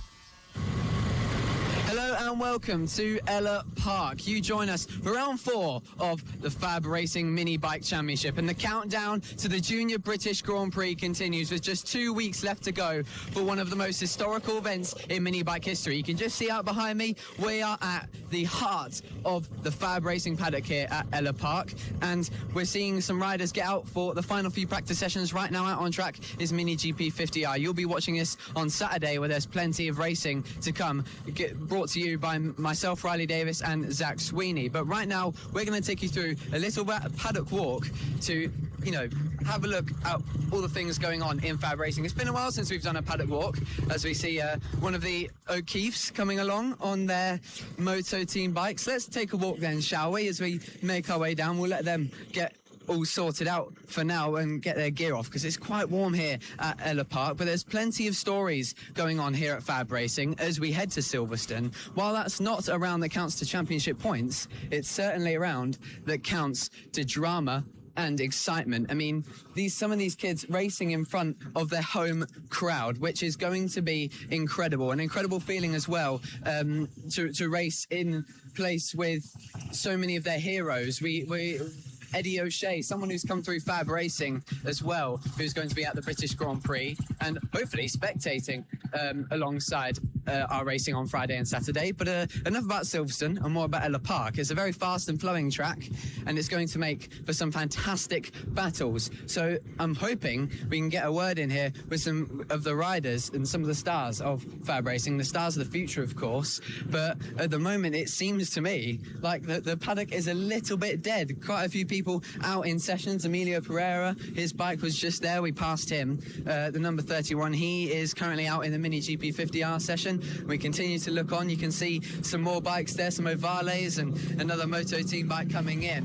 Hello and welcome to Ellough Park. You join us for round 4 of the Fab Racing Mini Bike Championship, and the countdown to the Junior British Grand Prix continues with just 2 weeks left to go for one of the most historical events in mini bike history. You can just see out behind me, we are at the heart of the Fab Racing paddock here at Ellough Park, and we're seeing some riders get out for the final few practice sessions. Right now out on track is Mini GP 50R. You'll be watching this on Saturday, where there's plenty of racing to come, brought to you by myself, Riley Davis, and Zach Sweeney. But right now, we're going to take you through a little paddock walk to, you know, have a look at all the things going on in Fab Racing. It's been a while since we've done a paddock walk, as we see one of the O'Keeffes coming along on their Moto Team bikes. Let's take a walk then, shall we, as we make our way down. We'll let them get all sorted out for now and get their gear off, because it's quite warm here at Ellough Park, but there's plenty of stories going on here at Fab Racing as we head to Silverstone. While that's not a round that counts to championship points, it's certainly a round that counts to drama and excitement. I mean, some of these kids racing in front of their home crowd, which is going to be incredible. An incredible feeling as well, to race in place with so many of their heroes. Eddie O'Shea, someone who's come through Fab Racing as well, who's going to be at the British Grand Prix and hopefully spectating alongside our racing on Friday and Saturday. But enough about Silverstone and more about Ellough Park. It's a very fast and flowing track, and it's going to make for some fantastic battles. So I'm hoping we can get a word in here with some of the riders and some of the stars of Fab Racing, the stars of the future, of course. But at the moment, it seems to me like the paddock is a little bit dead. Quite a few people out in sessions. Emilio Pereira, his bike was just there. We passed him. The number 31, he is currently out in the Mini GP 50R session. We continue to look on. You can see some more bikes there, some Ovales and another Moto Team bike coming in.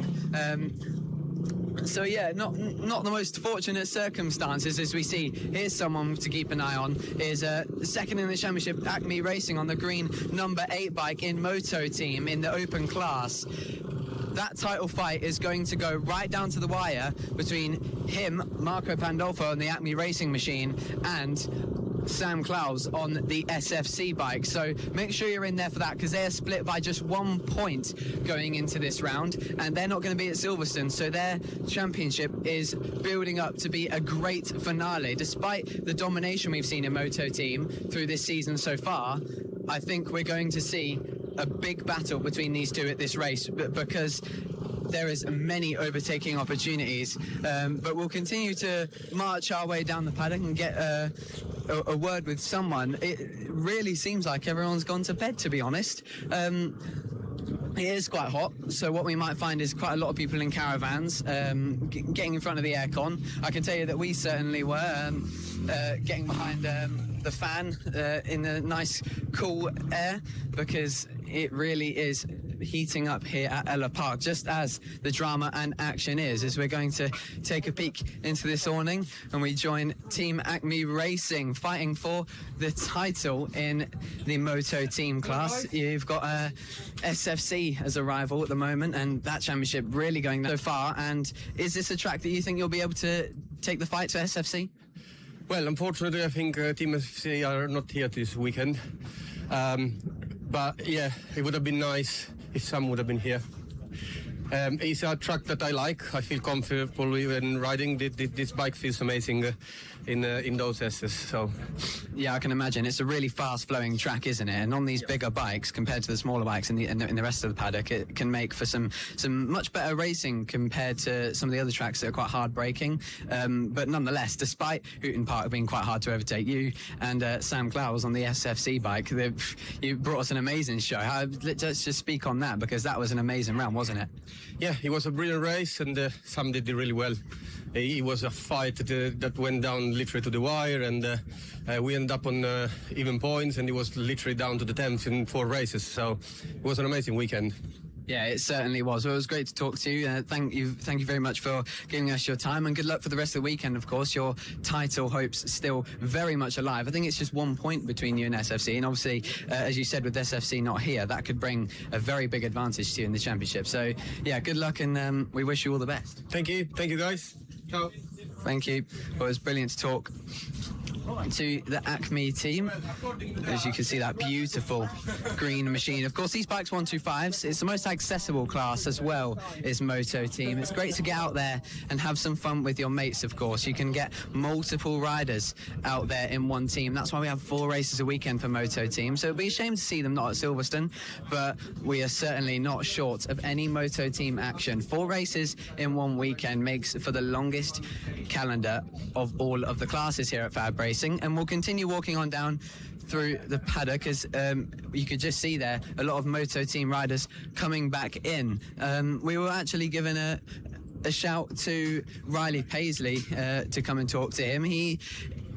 So yeah, not the most fortunate circumstances as we see. Here's someone to keep an eye on. Is second in the championship, Acme Racing on the green number 8 bike in Moto Team in the open class. that title fight is going to go right down to the wire between him, Marco Pandolfo, on the Acme Racing machine, and Sam Klaus on the SFC bike. So make sure you're in there for that, because they're split by just 1 point going into this round, and they're not going to be at Silverstone, so their championship is building up to be a great finale. Despite the domination we've seen in Moto Team through this season so far, I think we're going to see a big battle between these two at this race, because there is many overtaking opportunities, but we'll continue to march our way down the paddock and get a word with someone. It really seems like everyone's gone to bed, to be honest. It is quite hot, so what we might find is quite a lot of people in caravans getting in front of the aircon. I can tell you that we certainly were getting behind the fan in the nice cool air, because it really is heating up here at Ellough Park, just as the drama and action is, as we're going to take a peek into this awning and we join Team Acme Racing fighting for the title in the Moto Team class. You've got SFC as a rival at the moment, and that championship really going so far. And is this a track that you think you'll be able to take the fight to SFC? Well, unfortunately, I think Team SFC are not here this weekend. But yeah, it would have been nice if Sam would have been here. It's a track that I like. I feel comfortable even riding. This bike feels amazing in those S's. So yeah, I can imagine. It's a really fast-flowing track, isn't it? And on these bigger bikes, compared to the smaller bikes in the rest of the paddock, it can make for some much better racing compared to some of the other tracks that are quite hard braking. But nonetheless, despite Houghton Park being quite hard to overtake, you and Sam Klaus on the SFC bike, you brought us an amazing show. Let's just speak on that, because that was an amazing round, wasn't it? Yeah, it was a brilliant race, and Sam did it really well. It was a fight that went down literally to the wire, and we ended up on even points, and it was literally down to the 10th in 4 races. So it was an amazing weekend. Yeah, it certainly was. Well, it was great to talk to you. Thank you very much for giving us your time, and good luck for the rest of the weekend. Of course, your title hopes still very much alive. I think it's just 1 point between you and SFC, and obviously, as you said, with SFC not here, that could bring a very big advantage to you in the championship. So, yeah, good luck, and we wish you all the best. Thank you, guys. Ciao. Thank you. Well, it was brilliant to talk to the Acme team. As you can see, that beautiful green machine. Of course, these bikes 125s, it's the most accessible class as well as Moto Team. It's great to get out there and have some fun with your mates. Of course, you can get multiple riders out there in one team. That's why we have 4 races a weekend for Moto Team. So it'd be a shame to see them not at Silverstone, but we are certainly not short of any Moto Team action. 4 races in one weekend makes for the longest calendar of all of the classes here at FAB-Racing. And we'll continue walking on down through the paddock, as you could just see there a lot of Moto Team riders coming back in. We were actually given a shout to Riley Paisley to come and talk to him. He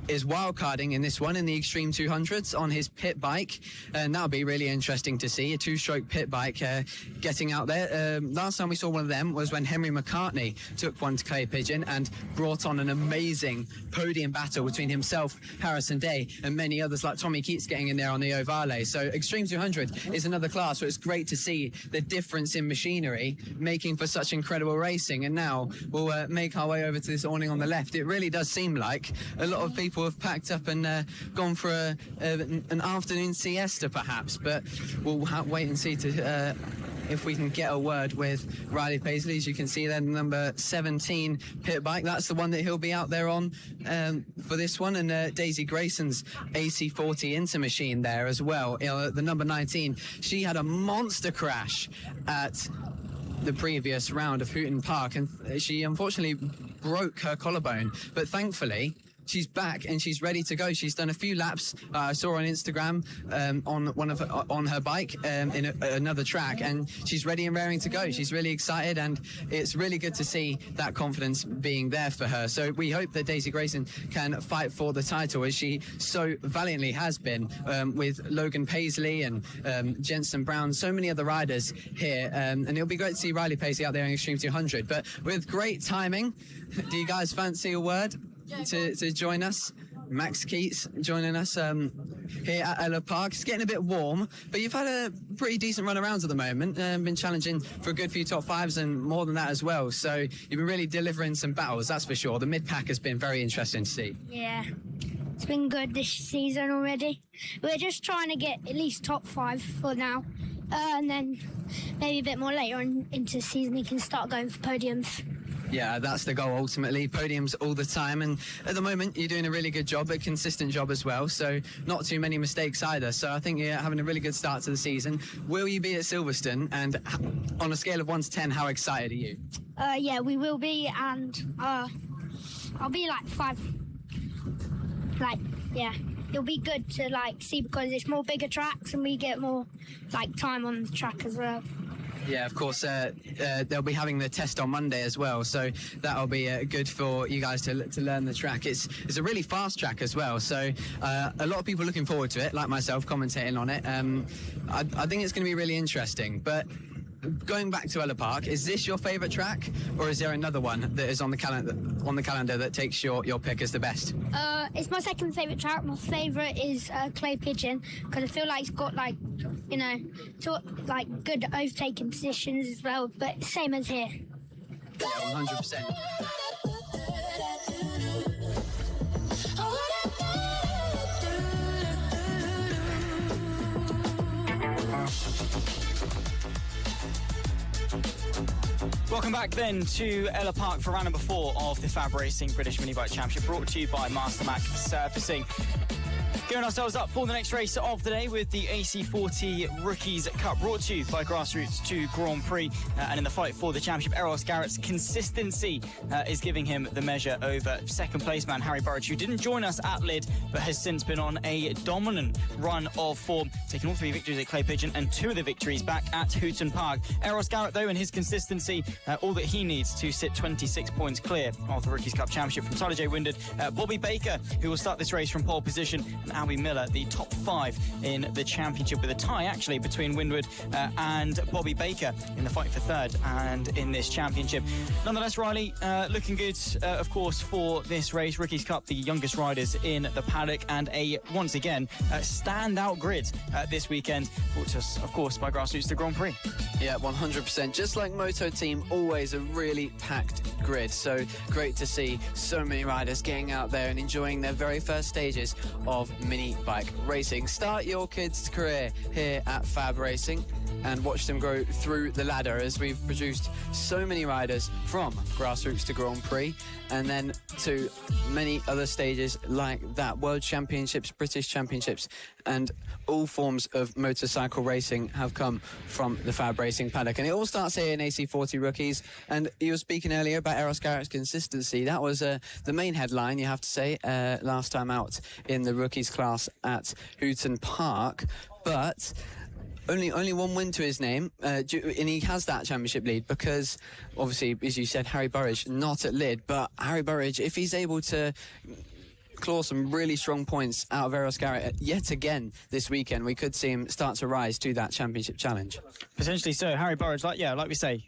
is wildcarding in this one in the Extreme 200s on his pit bike, and that'll be really interesting to see, a 2-stroke pit bike getting out there. Last time we saw one of them was when Henry McCartney took one to Clay Pigeon and brought on an amazing podium battle between himself, Harrison Day, and many others like Tommy Keats getting in there on the Ovale. So Extreme 200 is another class where it's great to see the difference in machinery making for such incredible racing. And now we'll make our way over to this awning on the left. It really does seem like a lot of people have packed up and gone for an afternoon siesta perhaps, but we'll wait and see to if we can get a word with Riley Paisley. As you can see there, number 17 pit bike, that's the one that he'll be out there on for this one, and Daisy Grayson's AC40 Inter machine there as well. The number 19, she had a monster crash at the previous round of Houghton Park, and she unfortunately broke her collarbone, but thankfully she's back and she's ready to go. She's done a few laps. I saw her on Instagram on her bike in another track, and she's ready and raring to go. She's really excited, and it's really good to see that confidence being there for her. So we hope that Daisy Grayson can fight for the title, as she so valiantly has been with Logan Paisley and Jensen Brown, so many other riders here, and it'll be great to see Riley Paisley out there in Extreme 200. But with great timing, do you guys fancy a word to join us? Max Keats joining us here at Ellough Park. It's getting a bit warm, but you've had a pretty decent run around at the moment, been challenging for a good few top fives and more than that as well. So you've been really delivering some battles, that's for sure. The mid-pack has been very interesting to see. Yeah, it's been good this season already. We're just trying to get at least top 5 for now, and then maybe a bit more later on into the season we can start going for podiums. Yeah, that's the goal ultimately, podiums all the time, and at the moment you're doing a really good job, a consistent job as well, so not too many mistakes either, so I think you're having a really good start to the season. Will you be at Silverstone, and on a scale of 1 to 10, how excited are you? Yeah, we will be, and I'll be like 5. Like, yeah, it'll be good to like see because it's more bigger tracks and we get more like time on the track as well. Yeah, of course, they'll be having the test on Monday as well, so that'll be good for you guys to learn the track. It's a really fast track as well, so a lot of people looking forward to it, like myself, commentating on it. I think it's going to be really interesting, but going back to Ellough Park, is this your favourite track, or is there another one that is on the calendar that takes your pick as the best? It's my second favourite track. My favourite is Clay Pigeon because I feel like it's got like, you know, like good overtaking positions as well, but same as here. Yeah, 100%. Welcome back then to Ellough Park for round number 4 of the FAB-Racing British Minibike Championship, brought to you by MasterMac Surfacing. Gearing ourselves up for the next race of the day with the AC40 Rookies Cup, brought to you by Grassroots to Grand Prix. And in the fight for the championship, Eros Garrett's consistency is giving him the measure over second place man Harry Burridge, who didn't join us at Lydd, but has since been on a dominant run of form, taking all 3 victories at Clay Pigeon and 2 of the victories back at Hooton Park. Eros Garrett, though, and his consistency, all that he needs to sit 26 points clear of the Rookies Cup Championship. From Tyler J. Windard, Bobby Baker, who will start this race from pole position, and Albie Miller, the top 5 in the championship, with a tie actually between Windward and Bobby Baker in the fight for third and in this championship. Nonetheless, Riley, looking good, of course, for this race. Rookies Cup, the youngest riders in the paddock, and once again, standout grid this weekend, brought to us, of course, by Grassroots to Grand Prix. Yeah, 100%. Just like Moto Team, always a really packed grid. So great to see so many riders getting out there and enjoying their very first stages of mini bike racing. Start your kids' career here at FAB-Racing and watch them grow through the ladder, as we've produced so many riders from Grassroots to Grand Prix and then to many other stages like that. World Championships, British Championships, and all forms of motorcycle racing have come from the FAB-Racing paddock. And it all starts here in AC40 Rookies. And you were speaking earlier about Eros Garrett's consistency. That was the main headline, you have to say, last time out in the Rookies class at Hooton Park. But only one win to his name, and he has that championship lead because, obviously, as you said, Harry Burridge not at Lydd, but Harry Burridge, if he's able to claw some really strong points out of Eros Garrett yet again this weekend, we could see him start to rise to that championship challenge. Potentially so. Harry Burridge, like we say,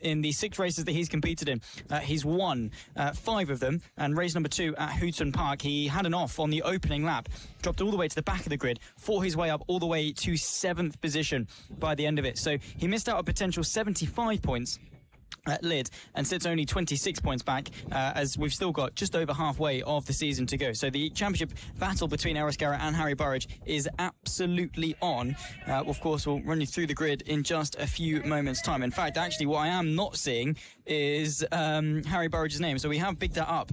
in the 6 races that he's competed in, he's won 5 of them, and race number 2 at Hooton Park, he had an off on the opening lap, dropped all the way to the back of the grid, fought his way up all the way to 7th position by the end of it. So he missed out a potential 75 points at Lydd and sits only 26 points back, as we've still got just over halfway of the season to go. So the championship battle between Eros Garrett and Harry Burridge is absolutely on. Of course, we'll run you through the grid in just a few moments' time. In fact, actually, what I am not seeing is Harry Burridge's name. So we have picked that up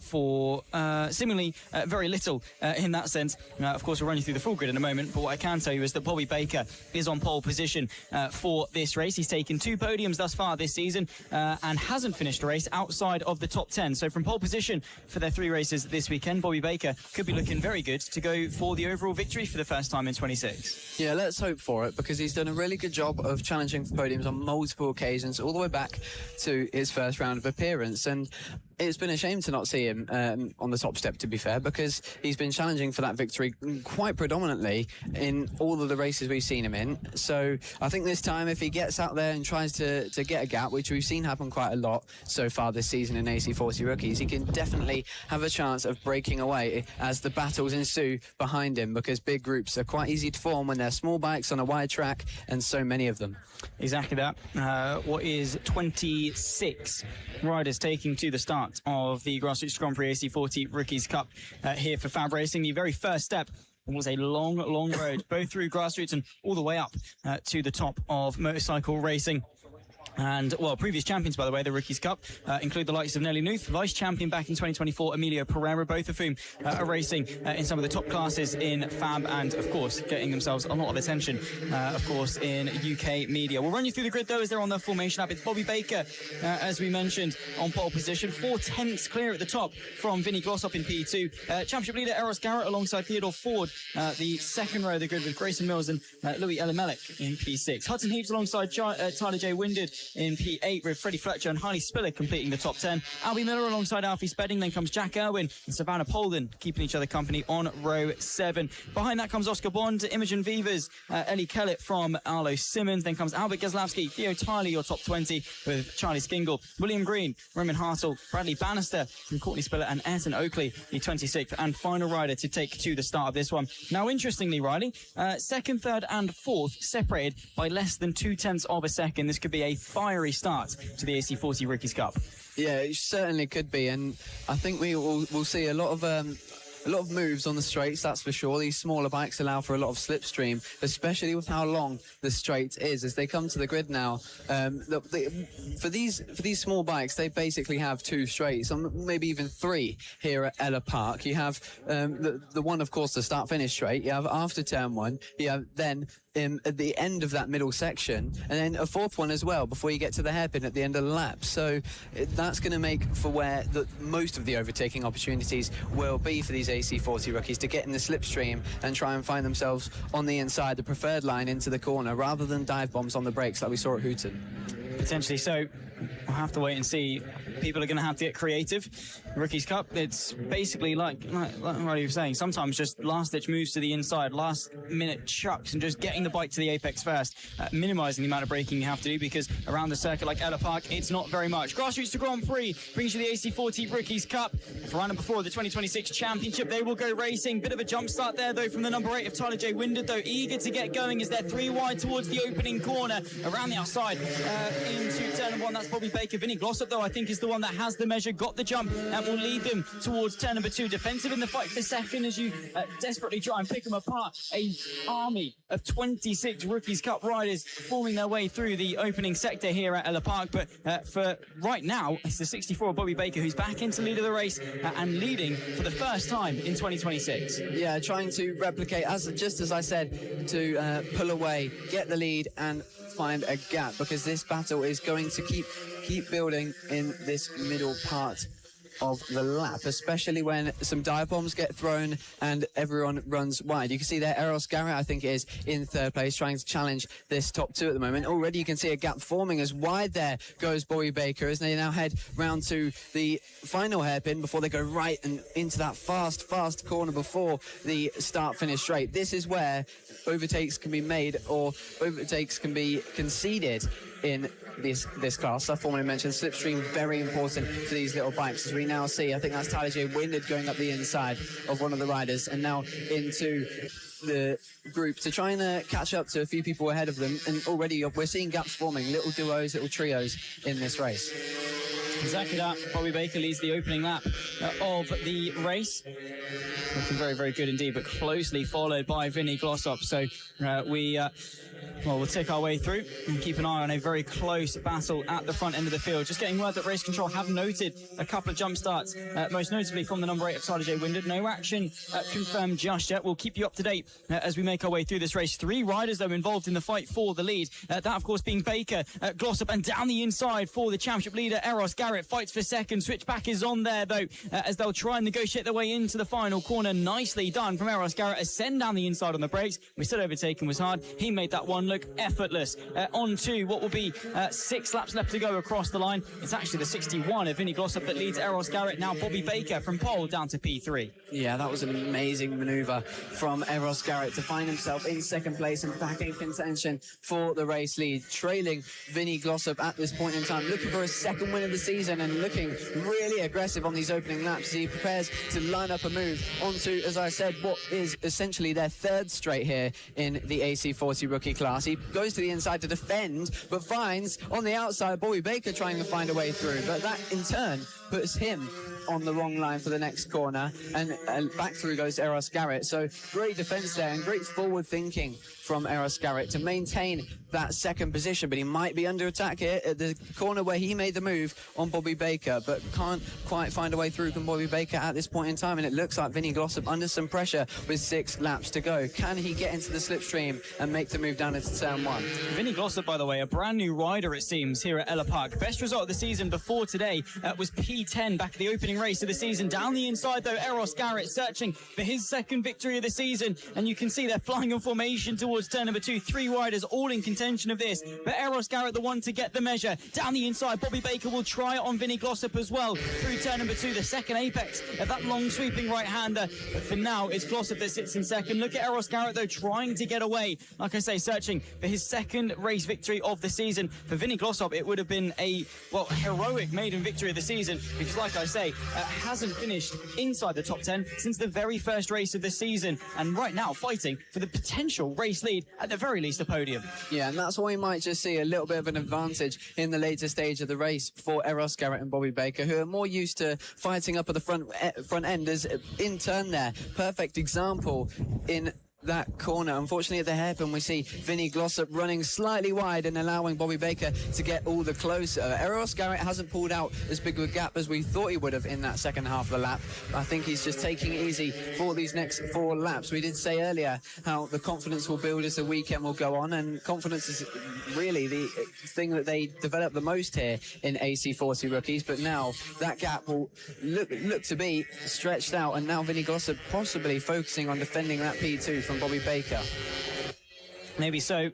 for seemingly very little in that sense. Of course, we'll run you through the full grid in a moment, but what I can tell you is that Bobby Baker is on pole position for this race. He's taken 2 podiums thus far this season and hasn't finished a race outside of the top 10. So from pole position for their 3 races this weekend, Bobby Baker could be looking very good to go for the overall victory for the first time in 26. Yeah, let's hope for it, because he's done a really good job of challenging for podiums on multiple occasions, all the way back to his first round of appearance. And it's been a shame to not see him on the top step, to be fair, because he's been challenging for that victory quite predominantly in all of the races we've seen him in. So I think this time, if he gets out there and tries to get a gap, which we've seen happen quite a lot so far this season in AC40 rookies, he can definitely have a chance of breaking away as the battles ensue behind him, because big groups are quite easy to form when they're small bikes on a wide track, and so many of them. Exactly that. What is 26 riders taking to the start of the Grassroots Grand Prix AC40 Rookies Cup here for FAB-Racing. The very first step was a long road, both through grassroots and all the way up to the top of motorcycle racing. And, well, previous champions, by the way, the Rookies Cup, include the likes of Nelly Nuth, vice champion back in 2024, Emilio Pereira, both of whom are racing in some of the top classes in FAB and, of course, getting themselves a lot of attention, of course, in UK media. We'll run you through the grid, though, as they're on their formation app. It's Bobby Baker, as we mentioned, on pole position. 4/10 clear at the top from Vinny Glossop in P2. Championship leader Eros Garrett alongside Theodore Ford, the second row of the grid with Grayson Mills and Louis Elimelech in P6. Hudson Heaps alongside Tyler J. Winded in P8 with Freddie Fletcher and Harley Spiller completing the top 10. Albie Miller alongside Alfie Spedding. Then comes Jack Irwin and Savannah Polden keeping each other company on row 7. Behind that comes Oscar Bond, Imogen Vivers, Ellie Kellett from Arlo Simmons. Then comes Albert Gazlowski, Theo Tyler, your top 20 with Charlie Skingle, William Green, Roman Hartle, Bradley Bannister from Courtney Spiller and Ayrton Oakley, the 26th and final rider to take to the start of this one. Now, interestingly, Riley, second, third and fourth separated by less than 0.2 of a second. This could be a fiery start to the AC40 Rookies Cup. Yeah, it certainly could be, and I think we'll see a lot of moves on the straights, that's for sure. These smaller bikes allow for a lot of slipstream, especially with how long the straight is. As they come to the grid now, for these small bikes, they basically have 2 straights, maybe even 3 here at Ellough Park. You have the one, of course, the start-finish straight. You have after turn 1. You have then at the end of that middle section, and then a 4th one as well before you get to the hairpin at the end of the lap. So that's going to make for where most of the overtaking opportunities will be for these AC40 rookies, to get in the slipstream and try and find themselves on the inside, the preferred line into the corner, rather than dive bombs on the brakes like we saw at Hooton. Potentially so. We'll have to wait and see. People are going to have to get creative. Rookies Cup, it's basically like what you were saying, sometimes just last-ditch moves to the inside, last-minute chucks, and just getting the bike to the apex first, minimising the amount of braking you have to do, because around the circuit like Ellough Park, it's not very much. Grassroots to Grand Prix brings you the AC40 Rookies Cup. For round number 4 of the 2026 Championship, they will go racing. Bit of a jump start there, though, from the number 8 of Tyler J. Winded, though, eager to get going as they're 3 wide towards the opening corner. Around the outside into turn 1, that's Bobby Baker. Vinny Glossop, though, I think is the one that has the measure, got the jump, and will lead them towards turn number 2. Defensive in the fight for second as you desperately try and pick them apart. A army of 26 Rookies Cup riders forming their way through the opening sector here at Ellough Park. But for right now, it's the 64 Bobby Baker who's back into lead of the race and leading for the first time in 2026. Yeah, trying to replicate, just as I said, to pull away, get the lead and find a gap, because this battle is going to keep building in this middle part of the lap, especially when some dive bombs get thrown and everyone runs wide. You can see there Eros Garrett, I think, is in 3rd place, trying to challenge this top 2 at the moment. Already you can see a gap forming as wide there goes Bobby Baker as they now head round to the final hairpin before they go right and into that fast corner before the start-finish straight. This is where overtakes can be made or overtakes can be conceded in this class. I formally mentioned slipstream, very important for these little bikes, as we now see. I think that's Tyler J. Winded going up the inside of one of the riders and now into the group to try and catch up to a few people ahead of them. And already we're seeing gaps forming, little duos, little trios in this race. Exactly that. Bobby Baker leads the opening lap of the race. Looking very, very good indeed, but closely followed by Vinny Glossop. So we'll take our way through and keep an eye on a very close battle at the front end of the field. Just getting word that Race Control have noted a couple of jump starts, most notably from the number 8 of Tyler J. Winded. No action confirmed just yet. We'll keep you up to date as we make our way through this race. 3 riders, though, involved in the fight for the lead. That, of course, being Baker, Glossop, and down the inside for the championship leader, Eros Garrett. Fights for second. Switchback is on there, though, as they'll try and negotiate their way into the final corner. Nicely done from Eros Garrett. Ascend down the inside on the brakes. We said overtaking was hard. He made that one look effortless. On to what will be 6 laps left to go across the line. It's actually the 61 of Vinny Glossop that leads Eros Garrett. Now Bobby Baker from pole down to P3. Yeah, that was an amazing manoeuvre from Eros Garrett to find himself in second place and back in contention for the race lead, trailing Vinny Glossop at this point in time, looking for a second win of the season and looking really aggressive on these opening laps as he prepares to line up a move onto, as I said, what is essentially their third straight here in the AC40 rookie class. He goes to the inside to defend, but finds on the outside Bobby Baker trying to find a way through, but that in turn puts him on the wrong line for the next corner, and back through goes Eros Garrett. So great defence there and great forward thinking from Eros Garrett to maintain that second position, but he might be under attack here at the corner where he made the move on Bobby Baker, but can't quite find a way through from Bobby Baker at this point in time, and it looks like Vinny Glossop under some pressure with 6 laps to go. Can he get into the slipstream and make the move down into turn 1? Vinny Glossop, by the way, a brand new rider, it seems, here at Ellough Park. Best result of the season before today was P10 back at the opening race of the season. Down the inside, though, Eros Garrett searching for his second victory of the season, and you can see they're flying in formation towards turn number 2. 3 riders all in contention of this, but Eros Garrett the one to get the measure. Down the inside, Bobby Baker will try it on Vinny Glossop as well through turn number 2, the second apex of that long sweeping right-hander. But for now, it's Glossop that sits in second. Look at Eros Garrett, though, trying to get away. Like I say, searching for his second race victory of the season. For Vinny Glossop, it would have been a, well, heroic maiden victory of the season, because, like I say, hasn't finished inside the top 10 since the very first race of the season, and right now fighting for the potential race lead, at the very least a podium. Yeah, and that's why we might just see a little bit of an advantage in the later stage of the race for Eros Garrett and Bobby Baker, who are more used to fighting up at the front end as in turn there. Perfect example in that corner. Unfortunately, at the hairpin, we see Vinny Glossop running slightly wide and allowing Bobby Baker to get all the closer. Eros Garrett hasn't pulled out as big of a gap as we thought he would have in that second half of the lap. I think he's just taking it easy for these next 4 laps. We did say earlier how the confidence will build as the weekend will go on, and confidence is really the thing that they develop the most here in AC40 rookies, but now that gap will look to be stretched out, and now Vinny Glossop possibly focusing on defending that P2 from Bobby Baker. Maybe so.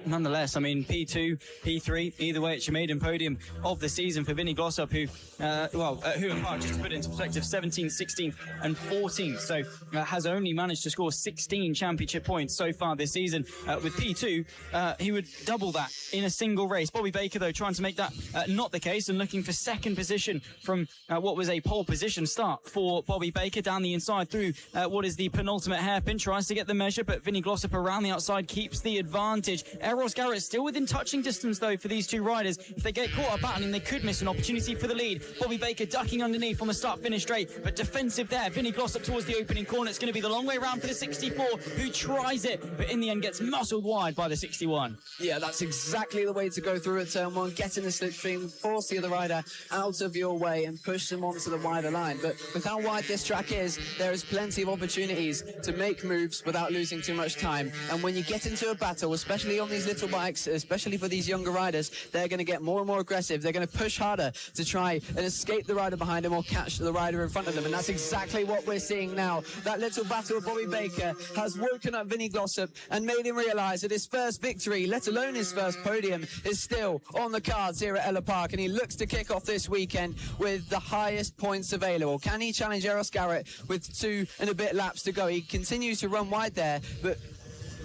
Nonetheless, I mean, P2, P3, either way, it's your maiden podium of the season for Vinny Glossop, who in part, just to put it into perspective, 17th, 16th and 14th, so has only managed to score 16 championship points so far this season. With P2, he would double that in a single race. Bobby Baker, though, trying to make that not the case and looking for second position from what was a pole position start for Bobby Baker down the inside through what is the penultimate hairpin, tries to get the measure, but Vinny Glossop around the outside keeps the advantage. Eros Garrett still within touching distance, though, for these 2 riders. If they get caught up battling, they could miss an opportunity for the lead. Bobby Baker ducking underneath on the start-finish straight, but defensive there. Vinny Glossop towards the opening corner. It's going to be the long way around for the 64, who tries it, but in the end gets muscled wide by the 61. Yeah, that's exactly the way to go through at turn 1. Get in the slipstream, force the other rider out of your way and push them onto the wider line. But with how wide this track is, there is plenty of opportunities to make moves without losing too much time. And when you get into a battle, especially on these little bikes, especially for these younger riders, they're going to get more and more aggressive. They're going to push harder to try and escape the rider behind them or catch the rider in front of them, and that's exactly what we're seeing now. That little battle of Bobby Baker has woken up Vinny Glossop and made him realise that his first victory, let alone his first podium, is still on the cards here at Ellough Park, and he looks to kick off this weekend with the highest points available. Can he challenge Eros Garrett with 2 and a bit laps to go? He continues to run wide there, but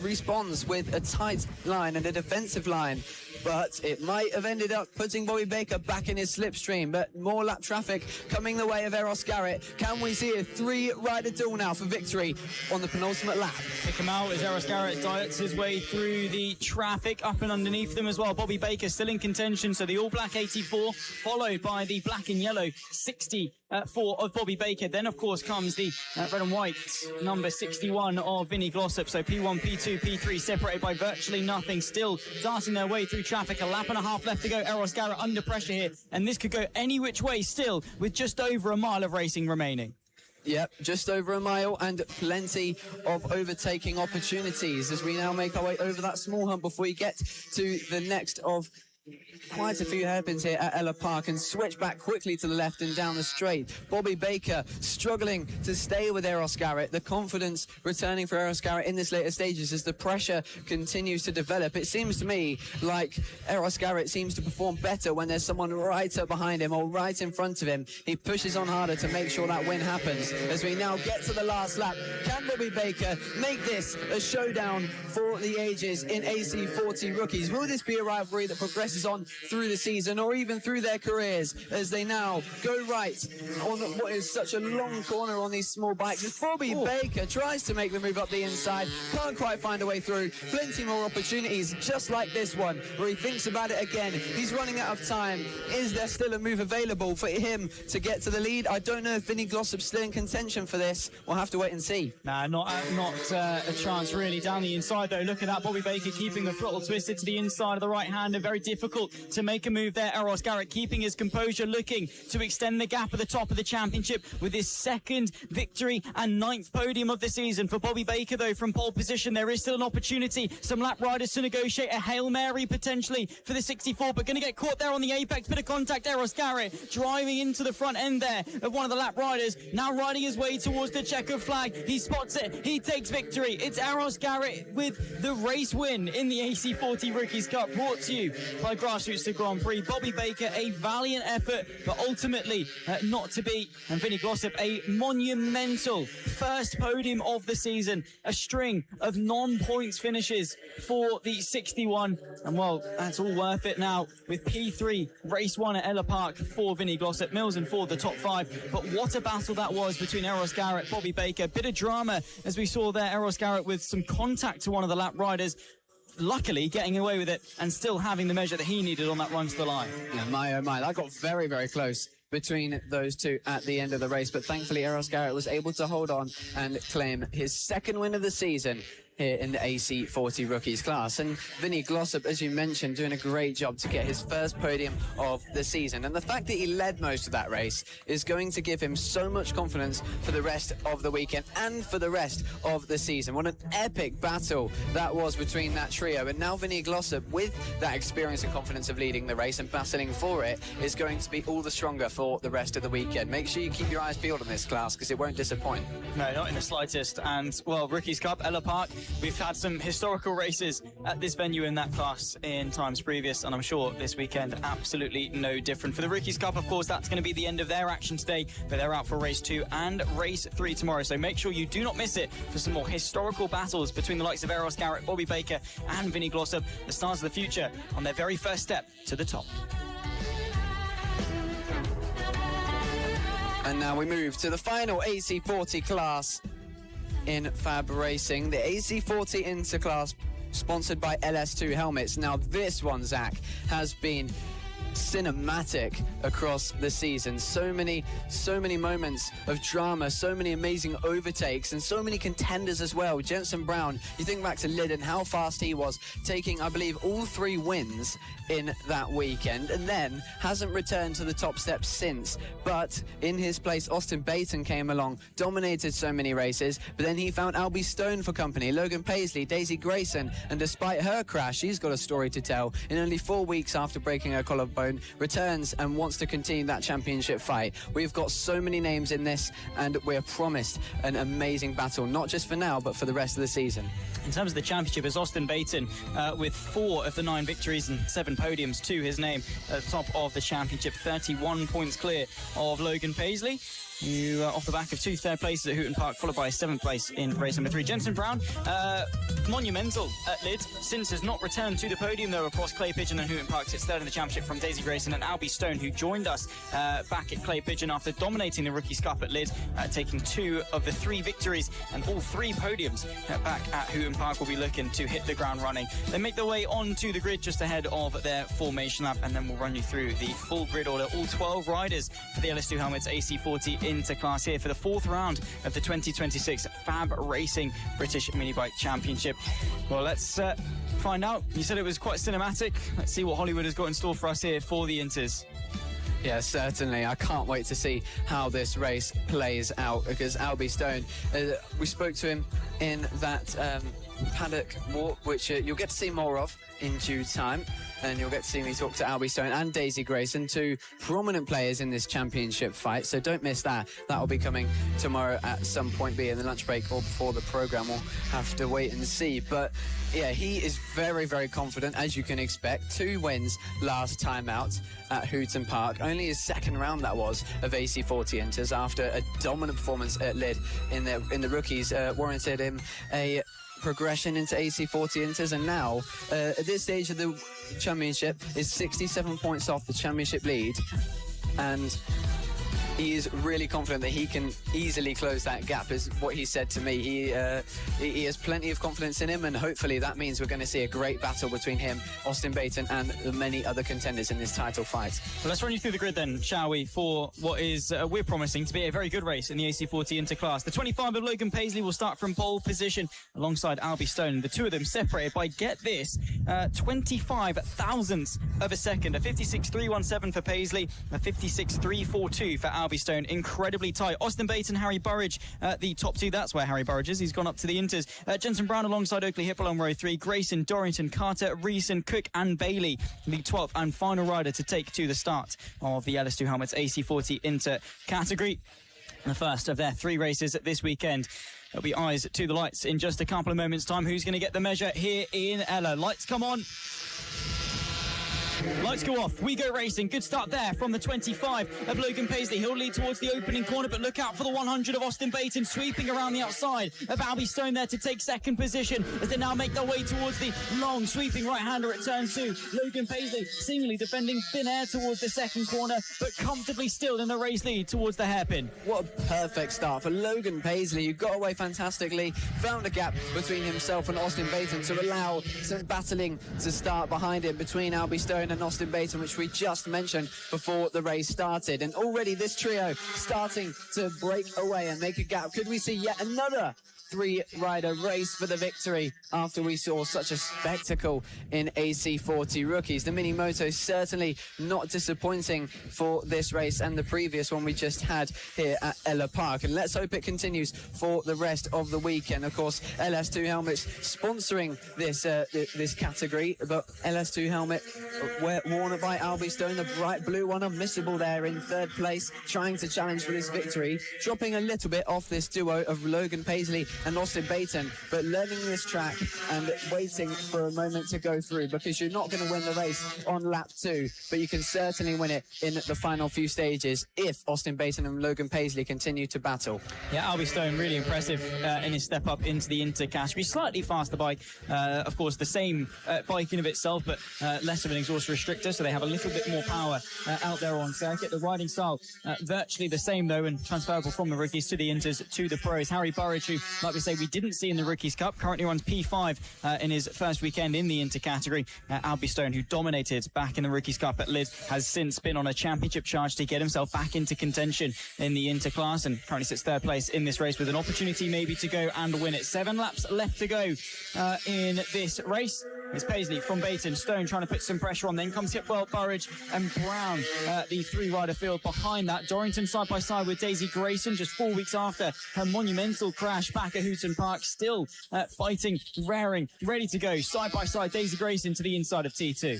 responds with a tight line and a defensive line, but it might have ended up putting Bobby Baker back in his slipstream. But more lap traffic coming the way of Eros Garrett. Can we see a 3-rider duel now for victory on the penultimate lap? Pick him out as Eros Garrett diets his way through the traffic up and underneath them as well. Bobby Baker still in contention, so the all-black 84 followed by the black and yellow 64 of Bobby Baker. Then, of course, comes the red and white number 61 of Vinny Glossop. So P1, P2, P3 separated by virtually nothing, still darting their way through traffic. A lap and a half left to go. Eros Garrett under pressure here, and this could go any which way still with just over a mile of racing remaining. Yep, just over a mile and plenty of overtaking opportunities as we now make our way over that small hump before we get to the next of quite a few hairpins here at Ellough Park and switch back quickly to the left and down the straight. Bobby Baker struggling to stay with Eros Garrett. The confidence returning for Eros Garrett in this later stages as the pressure continues to develop. It seems to me like Eros Garrett seems to perform better when there's someone right up behind him or right in front of him. He pushes on harder to make sure that win happens. As we now get to the last lap, can Bobby Baker make this a showdown for the ages in AC40 rookies? Will this be a rivalry that progresses on through the season or even through their careers as they now go right on what is such a long corner on these small bikes? As Bobby Baker tries to make the move up the inside, can't quite find a way through. Plenty more opportunities just like this one where he thinks about it again. He's running out of time. Is there still a move available for him to get to the lead? I don't know if Vinny Glossop's still in contention for this. We'll have to wait and see. Nah, not a chance really down the inside though. Look at that, Bobby Baker keeping the throttle twisted to the inside of the right hand, and very difficult to make a move there. Eros Garrett keeping his composure, looking to extend the gap at the top of the championship with his second victory and 9th podium of the season. For Bobby Baker though, from pole position, there is still an opportunity. Some lap riders to negotiate a Hail Mary potentially for the 64, but going to get caught there on the apex. Bit of contact. Eros Garrett driving into the front end there of one of the lap riders, now riding his way towards the checkered flag. He spots it, he takes victory. It's Eros Garrett with the race win in the AC40 Rookies Cup, brought to you by Grassroots to Grand Prix. Bobby Baker, a valiant effort, but ultimately not to beat. And Vinny Glossop, a monumental first podium of the season. A string of non-points finishes for the 61. And well, that's all worth it now with P3 race 1 at Ellough Park for Vinny Glossop. Mills and Ford the top 5. But what a battle that was between Eros Garrett, Bobby Baker. Bit of drama as we saw there. Eros Garrett with some contact to one of the lap riders, luckily getting away with it and still having the measure that he needed on that run to the line. Yeah, my oh my, that got very, very close between those two at the end of the race, but thankfully Eros Garrett was able to hold on and claim his second win of the season here in the AC40 Rookies class. And Vinny Glossop, as you mentioned, doing a great job to get his first podium of the season. And the fact that he led most of that race is going to give him so much confidence for the rest of the weekend and for the rest of the season. What an epic battle that was between that trio. And now Vinny Glossop, with that experience and confidence of leading the race and battling for it, is going to be all the stronger for the rest of the weekend. Make sure you keep your eyes peeled on this class because it won't disappoint. No, not in the slightest. And, well, Rookies Cup, Ellough Park, we've had some historical races at this venue in that class in times previous, and I'm sure this weekend absolutely no different. For the Rookies Cup, of course, that's going to be the end of their action today, but they're out for race 2 and race 3 tomorrow, so make sure you do not miss it for some more historical battles between the likes of Eros Garrett, Bobby Baker and Vinny Glossop, the stars of the future, on their very first step to the top. And now we move to the final AC40 class in FAB-Racing, the AC40 Interclass, sponsored by LS2 helmets. Now this one, Zach, has been cinematic across the season. So many moments of drama, so many amazing overtakes, and so many contenders as well. Jensen Brown, you think back to Lydon, how fast he was, taking, I believe, all 3 wins in that weekend, and then hasn't returned to the top step since. But in his place, Austin Baton came along, dominated so many races, but then he found Albie Stone for company, Logan Paisley, Daisy Grayson, and despite her crash, she's got a story to tell. In only 4 weeks after breaking her collarbone, returns and wants to continue that championship fight. We've got so many names in this, and we're promised an amazing battle, not just for now, but for the rest of the season. In terms of the championship, it's Austin Baton with 4 of the 9 victories and 7 podiums to his name at the top of the championship, 31 points clear of Logan Paisley, who off the back of 2 third places at Houghton Park, followed by a 7th place in race number 3. Jensen Brown, monumental at Lyd, since has not returned to the podium though across Clay Pigeon and Houghton Park. Sits 3rd in the championship from Daisy Grayson and Albie Stone, who joined us back at Clay Pigeon after dominating the Rookies Cup at Lyd, taking 2 of the 3 victories and all 3 podiums back at Houghton Park. Will be looking to hit the ground running. They make their way onto the grid just ahead of their formation lap, and then we'll run you through the full grid order. All 12 riders for the LS2 Helmets AC40 Interclass here for the 4th round of the 2026 FAB-Racing British Minibike Championship. Well, let's find out. You said it was quite cinematic. Let's see what Hollywood has got in store for us here for the Inters. Yeah, certainly. I can't wait to see how this race plays out, because Albie Stone, we spoke to him in that paddock walk, which you'll get to see more of in due time. and you'll get to see me talk to Albie Stone and Daisy Grayson, two prominent players in this championship fight, so don't miss that. That will be coming tomorrow at some point, be in the lunch break or before the programme. We'll have to wait and see, but yeah, he is very, very confident, as you can expect. 2 wins last time out at Hooton Park. Only his second round, that was, of AC40 Inters after a dominant performance at Lid in the rookies warranted him a progression into AC40 Inters, and now at this stage of the championship is 67 points off the championship lead, and he is really confident that he can easily close that gap, is what he said to me. He has plenty of confidence in him, and hopefully that means we're going to see a great battle between him, Austin Baton, and the many other contenders in this title fight. Well, let's run you through the grid then, shall we, for what is, we're promising to be a very good race in the AC40 Interclass. The 25 of Logan Paisley will start from pole position alongside Albie Stone. The two of them separated by, get this, 25 thousandths of a second. A 56.317 for Paisley, a 56.342 for Albie Stone. Incredibly tight. Austin Baton, Harry Burridge, the top two. That's where Harry Burridge is. He's gone up to the Inters. Jensen Brown alongside Oakley Hipple on row 3. Grayson, Dorrington, Carter, Reeson, Cook and Bailey, the 12th and final rider to take to the start of the LS2 Helmets AC40 Inter category. The first of their 3 races this weekend. There'll be eyes to the lights in just a couple of moments' time. Who's going to get the measure here in Ellough? Lights come on. Lights go off. We go racing. Good start there from the 25 of Logan Paisley. He'll lead towards the opening corner, but look out for the 100 of Austin Baton sweeping around the outside of Albie Stone there to take second position as they now make their way towards the long sweeping right-hander at turn 2. Logan Paisley seemingly defending thin air towards the second corner, but comfortably still in the race lead towards the hairpin. What a perfect start for Logan Paisley, who got away fantastically, found a gap between himself and Austin Baton to allow some battling to start behind him between Albie Stone and Austin Baton, which we just mentioned before the race started. And already this trio starting to break away and make a gap. Could we see yet another 3-rider race for the victory after we saw such a spectacle in AC40 rookies? The Mini Moto certainly not disappointing for this race and the previous one we just had here at Ellough Park, and let's hope it continues for the rest of the weekend. Of course, LS2 Helmets sponsoring this category, but LS2 helmet worn by Albie Stone, the bright blue one, unmissable there in 3rd place, trying to challenge for this victory, dropping a little bit off this duo of Logan Paisley and Austin Baton, but learning this track and waiting for a moment to go through, because you're not going to win the race on lap 2, but you can certainly win it in the final few stages if Austin Baton and Logan Paisley continue to battle. Yeah, Albie Stone really impressive in his step up into the Inter category. Slightly faster bike, of course the same bike in of itself, but less of an exhaust restrictor, so they have a little bit more power out there on circuit. The riding style virtually the same though, and transferable from the rookies to the Inters to the pros. Harry Burridge, who, like we say, we didn't see in the Rookies Cup, currently runs P5 in his first weekend in the Inter category. Albie Stone, who dominated back in the Rookies Cup at Lid, has since been on a championship charge to get himself back into contention in the Inter class, and currently sits 3rd place in this race with an opportunity maybe to go and win it. 7 laps left to go in this race. It's Paisley from Baton, Stone trying to put some pressure on, then comes Hipwell, Burridge and Brown, the 3-rider field behind that. Dorrington side by side with Daisy Grayson, just 4 weeks after her monumental crash back at Hooton Park, still fighting, raring, ready to go side by side. Daisy Grayson to the inside of T2.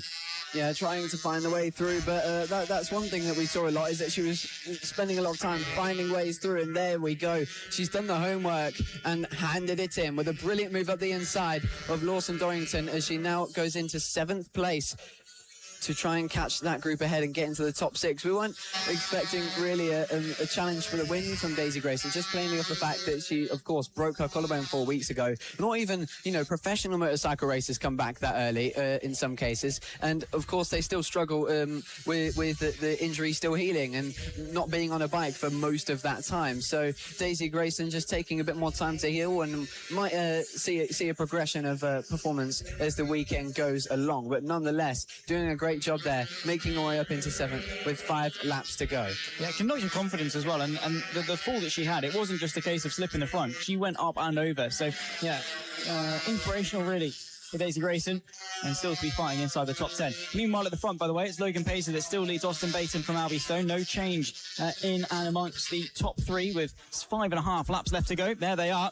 Yeah, trying to find the way through, but that's one thing that we saw a lot, is that she was spending a lot of time finding ways through, and there we go. She's done the homework and handed it in with a brilliant move up the inside of Lawson Dorrington as she now goes into 7th place to try and catch that group ahead and get into the top 6. We weren't expecting really a challenge for the win from Daisy Grayson, just plainly off the fact that she, of course, broke her collarbone 4 weeks ago. Not even, professional motorcycle racers come back that early in some cases, and of course they still struggle with the injury still healing and not being on a bike for most of that time. So Daisy Grayson just taking a bit more time to heal, and might see a progression of performance as the weekend goes along, but nonetheless doing a great job there, making her way up into 7th with 5 laps to go. Yeah, it can knock your confidence as well, and the fall that she had, it wasn't just a case of slipping the front, she went up and over, so yeah, inspirational really for Daisy Grayson, and still to be fighting inside the top 10. Meanwhile at the front, by the way, it's Logan Paisley that still leads Austin Baton from Albie Stone. No change in and amongst the top 3 with 5.5 laps left to go. There they are.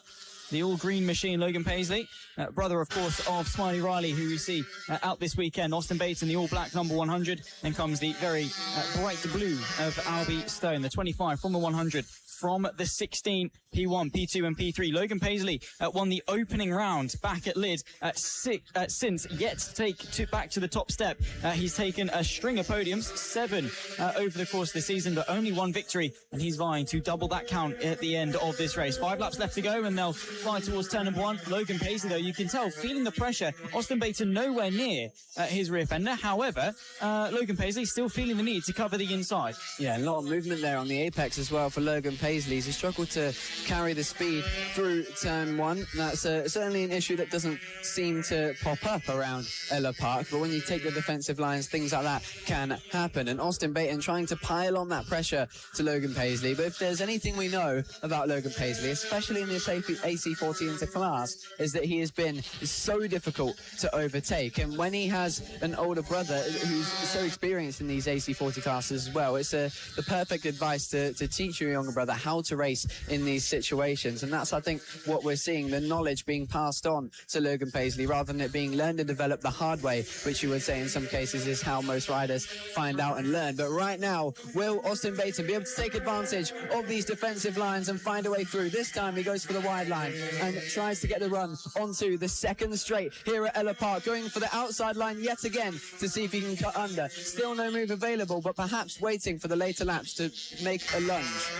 the all-green machine, Logan Paisley, brother, of course, of Smiley Riley, who we see out this weekend. Austin Bates in the all-black number 100. Then comes the very bright blue of Albie Stone, the 25 from the 100. From the 16, P1, P2 and P3. Logan Paisley won the opening round back at Lid since yet to take back to the top step. He's taken a string of podiums, 7 over the course of the season, but only 1 victory, and he's vying to double that count at the end of this race. 5 laps left to go, and they'll fly towards turn number 1. Logan Paisley, though, you can tell, feeling the pressure. Austin Baton nowhere near his rear fender. However, Logan Paisley still feeling the need to cover the inside. Yeah, a lot of movement there on the apex as well for Logan Paisley. He's struggled to carry the speed through turn 1. That's certainly an issue that doesn't seem to pop up around Ellough Park, but when you take the defensive lines, things like that can happen. And Austin Baton trying to pile on that pressure to Logan Paisley. But if there's anything we know about Logan Paisley, especially in this AC40 Interclass, is that he has been so difficult to overtake. And when he has an older brother who's so experienced in these AC40 classes as well, it's the perfect advice to teach your younger brother how to race in these situations. And that's, I think, what we're seeing, the knowledge being passed on to Logan Paisley rather than it being learned and developed the hard way, which you would say in some cases is how most riders find out and learn. But right now, will Austin Baton be able to take advantage of these defensive lines and find a way through? This time he goes for the wide line and tries to get the run onto the second straight here at Ellough Park, going for the outside line yet again to see if he can cut under. Still no move available, but perhaps waiting for the later laps to make a lunge.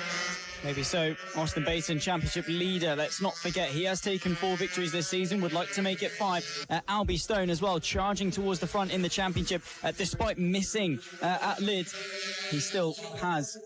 Maybe so. Austin Baton, championship leader. Let's not forget, he has taken 4 victories this season, would like to make it 5. Albie Stone as well, charging towards the front in the championship. Despite missing at Lid, he still has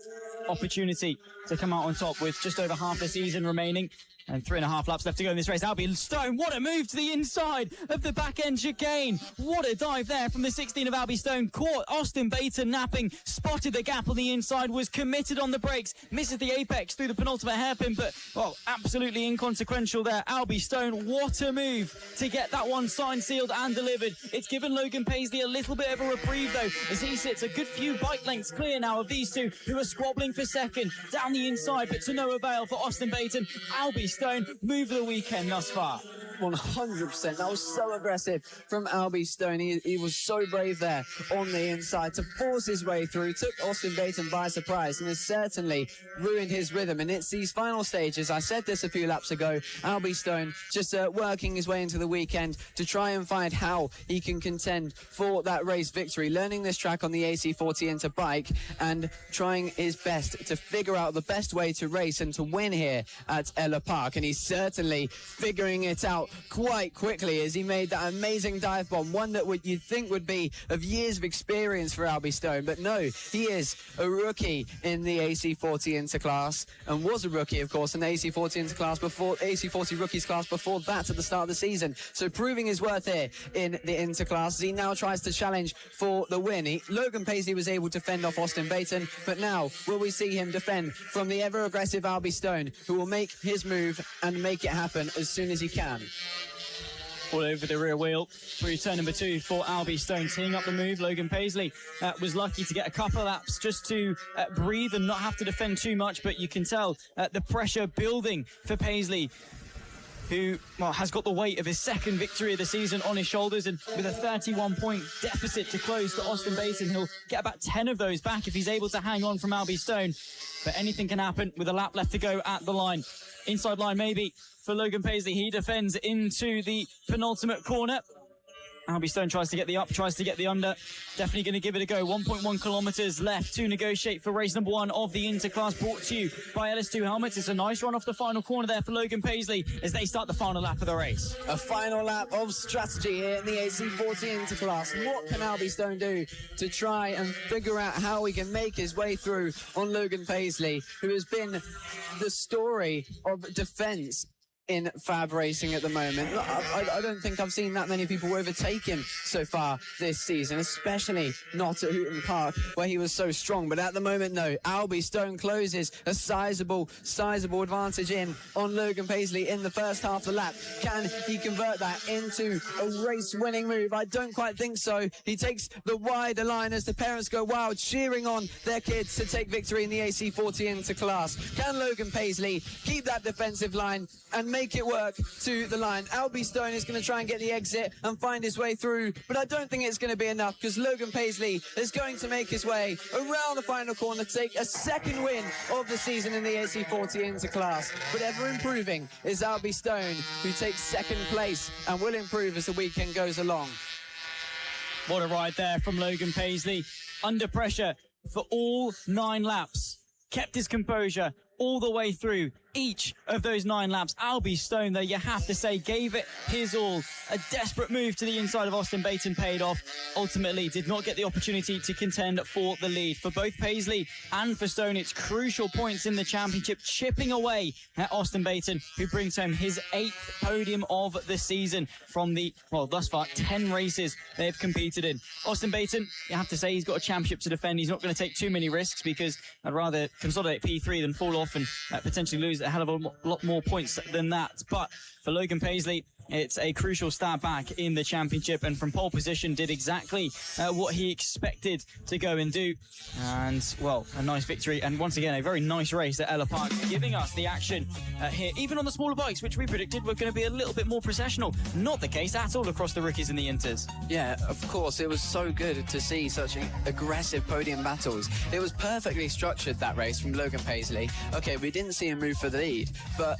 opportunity to come out on top with just over half the season remaining. And 3.5 laps left to go in this race. Albie Stone, what a move to the inside of the back end chicane. What a dive there from the 16 of Albie Stone. Caught Austin Baton napping, spotted the gap on the inside, was committed on the brakes, misses the apex through the penultimate hairpin, but, well, absolutely inconsequential there. Albie Stone, what a move to get that one signed, sealed and delivered. It's given Logan Paisley a little bit of a reprieve, though, as he sits a good few bike lengths clear now of these two who are squabbling for second down the inside, but to no avail for Austin Baton. Albie Stone, move of the weekend thus far. 100%. That was so aggressive from Albie Stone. He was so brave there on the inside to force his way through. Took Austin Baton by surprise and has certainly ruined his rhythm. And it's these final stages. I said this a few laps ago. Albie Stone just working his way into the weekend to try and find how he can contend for that race victory. Learning this track on the AC40 Inter bike and trying his best to figure out the best way to race and to win here at Ellough Park. And he's certainly figuring it out quite quickly as he made that amazing dive bomb, one that you'd think would be of years of experience for Albie Stone. But no, he is a rookie in the AC40 Interclass and was a rookie, of course, in the AC40 Interclass before, AC40 Rookies class before that at the start of the season. So proving his worth here in the Interclass as he now tries to challenge for the win. Logan Paisley was able to fend off Austin Baton, but now will we see him defend from the ever-aggressive Albie Stone, who will make his move and make it happen as soon as he can. All over the rear wheel through turn number 2 for Albie Stone, teeing up the move. Logan Paisley was lucky to get a couple of laps just to breathe and not have to defend too much, but you can tell the pressure building for Paisley, who, well, has got the weight of his second victory of the season on his shoulders, and with a 31-point deficit to close to Austin Baton, he'll get about 10 of those back if he's able to hang on from Albie Stone. But anything can happen with a lap left to go at the line. Inside line maybe for Logan Paisley. He defends into the penultimate corner. Albie Stone tries to get the up, tries to get the under. Definitely going to give it a go. 1.1 kilometres left to negotiate for race number 1 of the Interclass, brought to you by LS2 Helmets. It's a nice run off the final corner there for Logan Paisley as they start the final lap of the race. A final lap of strategy here in the AC40 Interclass. What can Albie Stone do to try and figure out how he can make his way through on Logan Paisley, who has been the story of defence in FAB-Racing at the moment? I don't think I've seen that many people overtake him so far this season, especially not at Hooton Park where he was so strong. But at the moment, no. Albie Stone closes a sizable advantage in on Logan Paisley in the first half of the lap. Can he convert that into a race-winning move? I don't quite think so. He takes the wider line as the parents go wild, cheering on their kids to take victory in the AC40 Interclass. Can Logan Paisley keep that defensive line and make it work to the line. Albie Stone is going to try and get the exit and find his way through, but I don't think it's going to be enough because Logan Paisley is going to make his way around the final corner to take a second win of the season in the AC40 Interclass. But ever improving is Albie Stone, who takes second place and will improve as the weekend goes along. What a ride there from Logan Paisley. Under pressure for all 9 laps. Kept his composure all the way through each of those 9 laps. Albie Stone, though, you have to say, gave it his all. A desperate move to the inside of Austin Baton paid off. Ultimately, did not get the opportunity to contend for the lead. For both Paisley and for Stone, it's crucial points in the championship, chipping away at Austin Baton, who brings home his 8th podium of the season from the, well, thus far, 10 races they've competed in. Austin Baton, you have to say, he's got a championship to defend. He's not going to take too many risks because I'd rather consolidate P3 than fall off and potentially lose a hell of a lot more points than that. But for Logan Paisley, it's a crucial start back in the championship, and from pole position did exactly what he expected to go and do. And, well, a nice victory, and once again, a very nice race at Ellough Park, giving us the action here, even on the smaller bikes, which we predicted were going to be a little bit more processional. Not the case at all across the rookies and the Inters. Yeah, of course, it was so good to see such aggressive podium battles. It was perfectly structured, that race, from Logan Paisley. Okay, we didn't see him move for the lead, but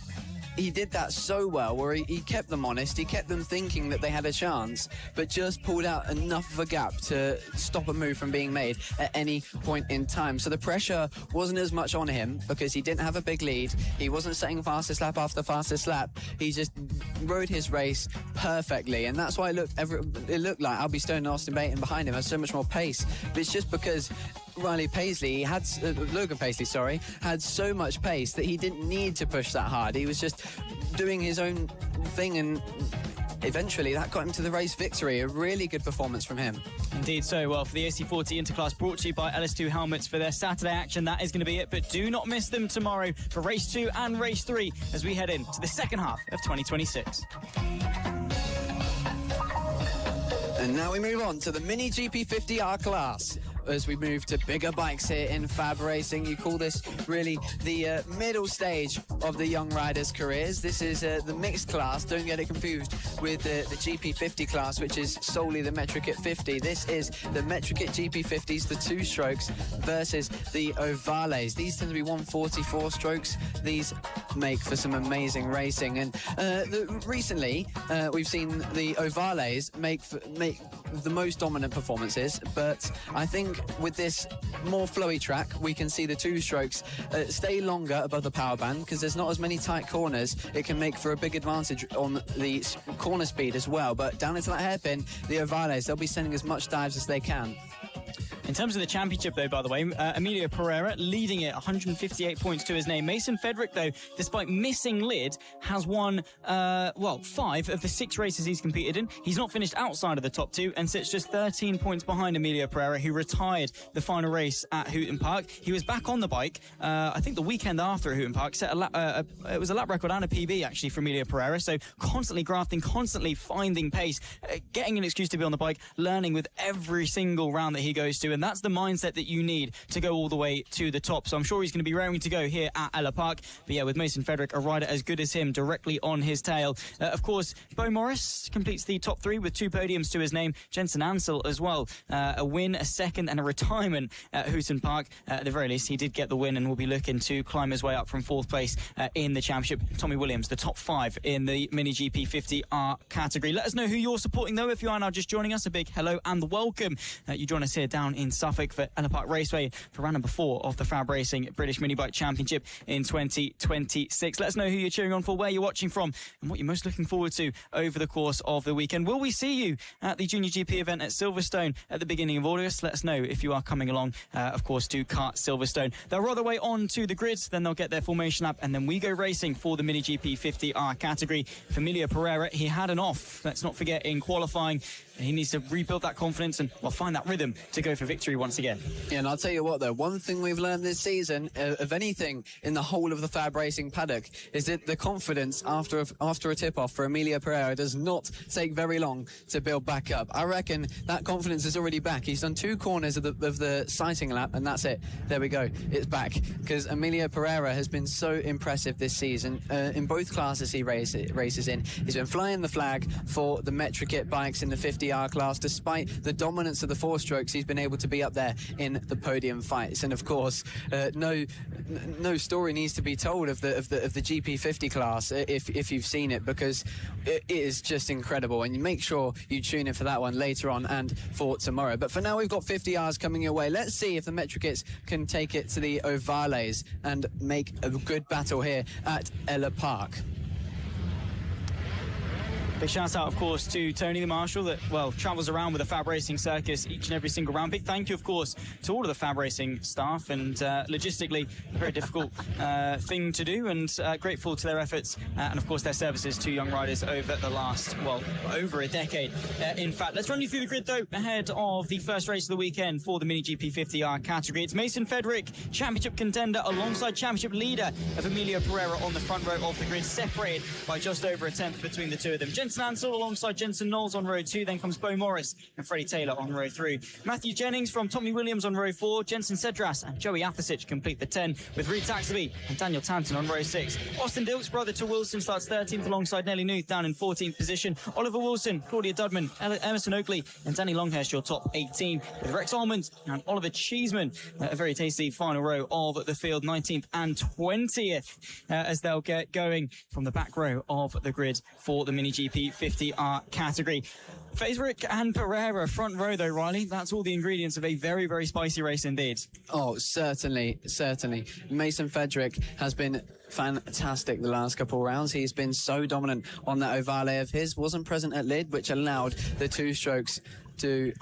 he did that so well, where he kept them honest, he kept them thinking that they had a chance, but just pulled out enough of a gap to stop a move from being made at any point in time. So the pressure wasn't as much on him because he didn't have a big lead. He wasn't setting fastest lap after fastest lap. He just rode his race perfectly, and that's why it looked like Albie Stone and Austin Baton behind him had so much more pace. But it's just because Logan Paisley, had so much pace that he didn't need to push that hard. He was just doing his own thing, and eventually that got him to the race victory. A really good performance from him. Indeed so. Well, for the AC40 Interclass, brought to you by LS2 Helmets for their Saturday action, that is going to be it. But do not miss them tomorrow for race 2 and race 3 as we head into the second half of 2026. And now we move on to the Mini GP50R class. As we move to bigger bikes here in FAB-Racing, you call this really the middle stage of the young riders' careers. This is the mixed class. Don't get it confused with the GP50 class, which is solely the Metrikit 50. This is the Metrikit GP50s, the 2 strokes, versus the Ovales. These tend to be 144 strokes. These make for some amazing racing. And recently, we've seen the Ovales make the most dominant performances, but I think with this more flowy track, we can see the 2 strokes stay longer above the power band because there's not as many tight corners. It can make for a big advantage on the corner speed as well. But down into that hairpin, the Ovales, they'll be sending as much dives as they can. In terms of the championship, though, by the way, Emilio Pereira leading it, 158 points to his name. Mason Fedrick, though, despite missing lid, has won, 5 of the 6 races he's competed in. He's not finished outside of the top 2 and sits just 13 points behind Emilio Pereira, who retired the final race at Hooton Park. He was back on the bike, I think the weekend after at Hooton Park, set it was a lap record and a PB, actually, for Emilio Pereira. So constantly grafting, constantly finding pace, getting an excuse to be on the bike, learning with every single round that he goes to. And that's the mindset that you need to go all the way to the top. So I'm sure he's going to be raring to go here at Ellough Park. But yeah, with Mason Fedrick, a rider as good as him directly on his tail. Of course, Bo Morris completes the top 3 with 2 podiums to his name. Jensen Ansel as well. A win, a second, and a retirement at Hooton Park. At the very least, he did get the win and will be looking to climb his way up from 4th place in the championship. Tommy Williams, the top 5 in the Mini GP50R category. Let us know who you're supporting, though. If you are now just joining us, a big hello and welcome. You join us here down in Suffolk for Ellough Park Raceway for round number 4 of the FAB-Racing British Minibike Championship in 2026. Let us know who you're cheering on for, where you're watching from, and what you're most looking forward to over the course of the weekend. Will we see you at the Junior GP event at Silverstone at the beginning of August? Let us know if you are coming along, of course, to Kart Silverstone. They'll roll their way on to the grid, then they'll get their formation lap, and then we go racing for the Mini GP50R category. For Emilio Pereira, he had an off, let's not forget, in qualifying. he needs to rebuild that confidence and, well, find that rhythm to go for victory once again. Yeah, and I'll tell you what, though, one thing we've learned this season, of anything in the whole of the FAB-Racing paddock, is that the confidence after a tip-off for Emilio Pereira does not take very long to build back up. I reckon that confidence is already back. He's done 2 corners of the sighting lap, and that's it. There we go. It's back. Because Emilio Pereira has been so impressive this season in both classes he races in. He's been flying the flag for the Metrokit bikes in the 50R class. Despite the dominance of the 4-strokes, he's been able to be up there in the podium fights. And of course, no story needs to be told of the GP50 class if you've seen it, because it is just incredible. And you make sure you tune in for that one later on and for tomorrow. But for now, we've got 50Rs coming your way. Let's see if the Metrokits can take it to the Ovales and make a good battle here at Ellough Park. Big shout out, of course, to Tony the Marshal that, well, travels around with the FAB-Racing circus each and every single round. Big thank you, of course, to all of the FAB-Racing staff, and logistically a very difficult thing to do, and grateful to their efforts and, of course, their services to young riders over the last, well, over a decade. In fact, let's run you through the grid, though, ahead of the first race of the weekend for the Mini GP 50R category. It's Mason Frederick, championship contender, alongside championship leader of Emilio Pereira on the front row of the grid, separated by just over a tenth between the two of them. Jensen Ansell alongside Jensen Knowles on row 2, then comes Bo Morris and Freddie Taylor on row 3. Matthew Jennings from Tommy Williams on row 4, Jensen Cedras and Joey Athasich complete the 10, with Reed Taxaby and Daniel Tanton on row 6. Austin Dilks, brother to Wilson, starts 13th alongside Nelly Nuth, down in 14th position. Oliver Wilson, Claudia Dudman, Emerson Oakley and Danny Longhurst your top 18, with Rex Almond and Oliver Cheeseman a very tasty final row of the field, 19th and 20th, as they'll get going from the back row of the grid for the Mini GP 50R category. Frederick and Pereira front row, though, Riley. That's all the ingredients of a very, very spicy race indeed. Oh, certainly. Mason Frederick has been fantastic the last couple of rounds. He's been so dominant on that ovale of his. Wasn't present at Lid, which allowed the 2 strokes to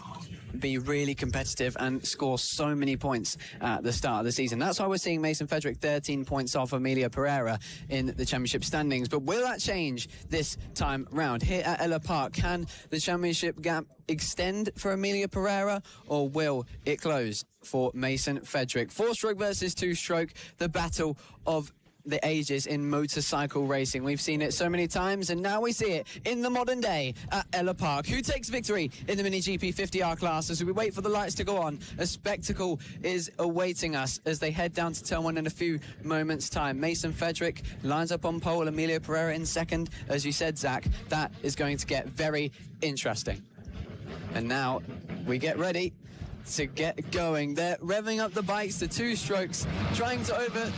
be really competitive and score so many points at the start of the season. That's why we're seeing Mason Frederick 13 points off Emilio Pereira in the championship standings. But will that change this time round? Here at Ellough Park, can the championship gap extend for Emilio Pereira, or will it close for Mason Frederick? 4-stroke versus 2-stroke, the battle of the ages in motorcycle racing. We've seen it so many times, and now we see it in the modern day at Ellough Park. Who takes victory in the Mini GP 50R class? As we wait for the lights to go on, a spectacle is awaiting us as they head down to turn 1 in a few moments' time. Mason Frederick lines up on pole, Emilio Pereira in second. As you said, Zach, that is going to get very interesting. And now we get ready to get going. They're revving up the bikes, the 2 strokes, trying to overcome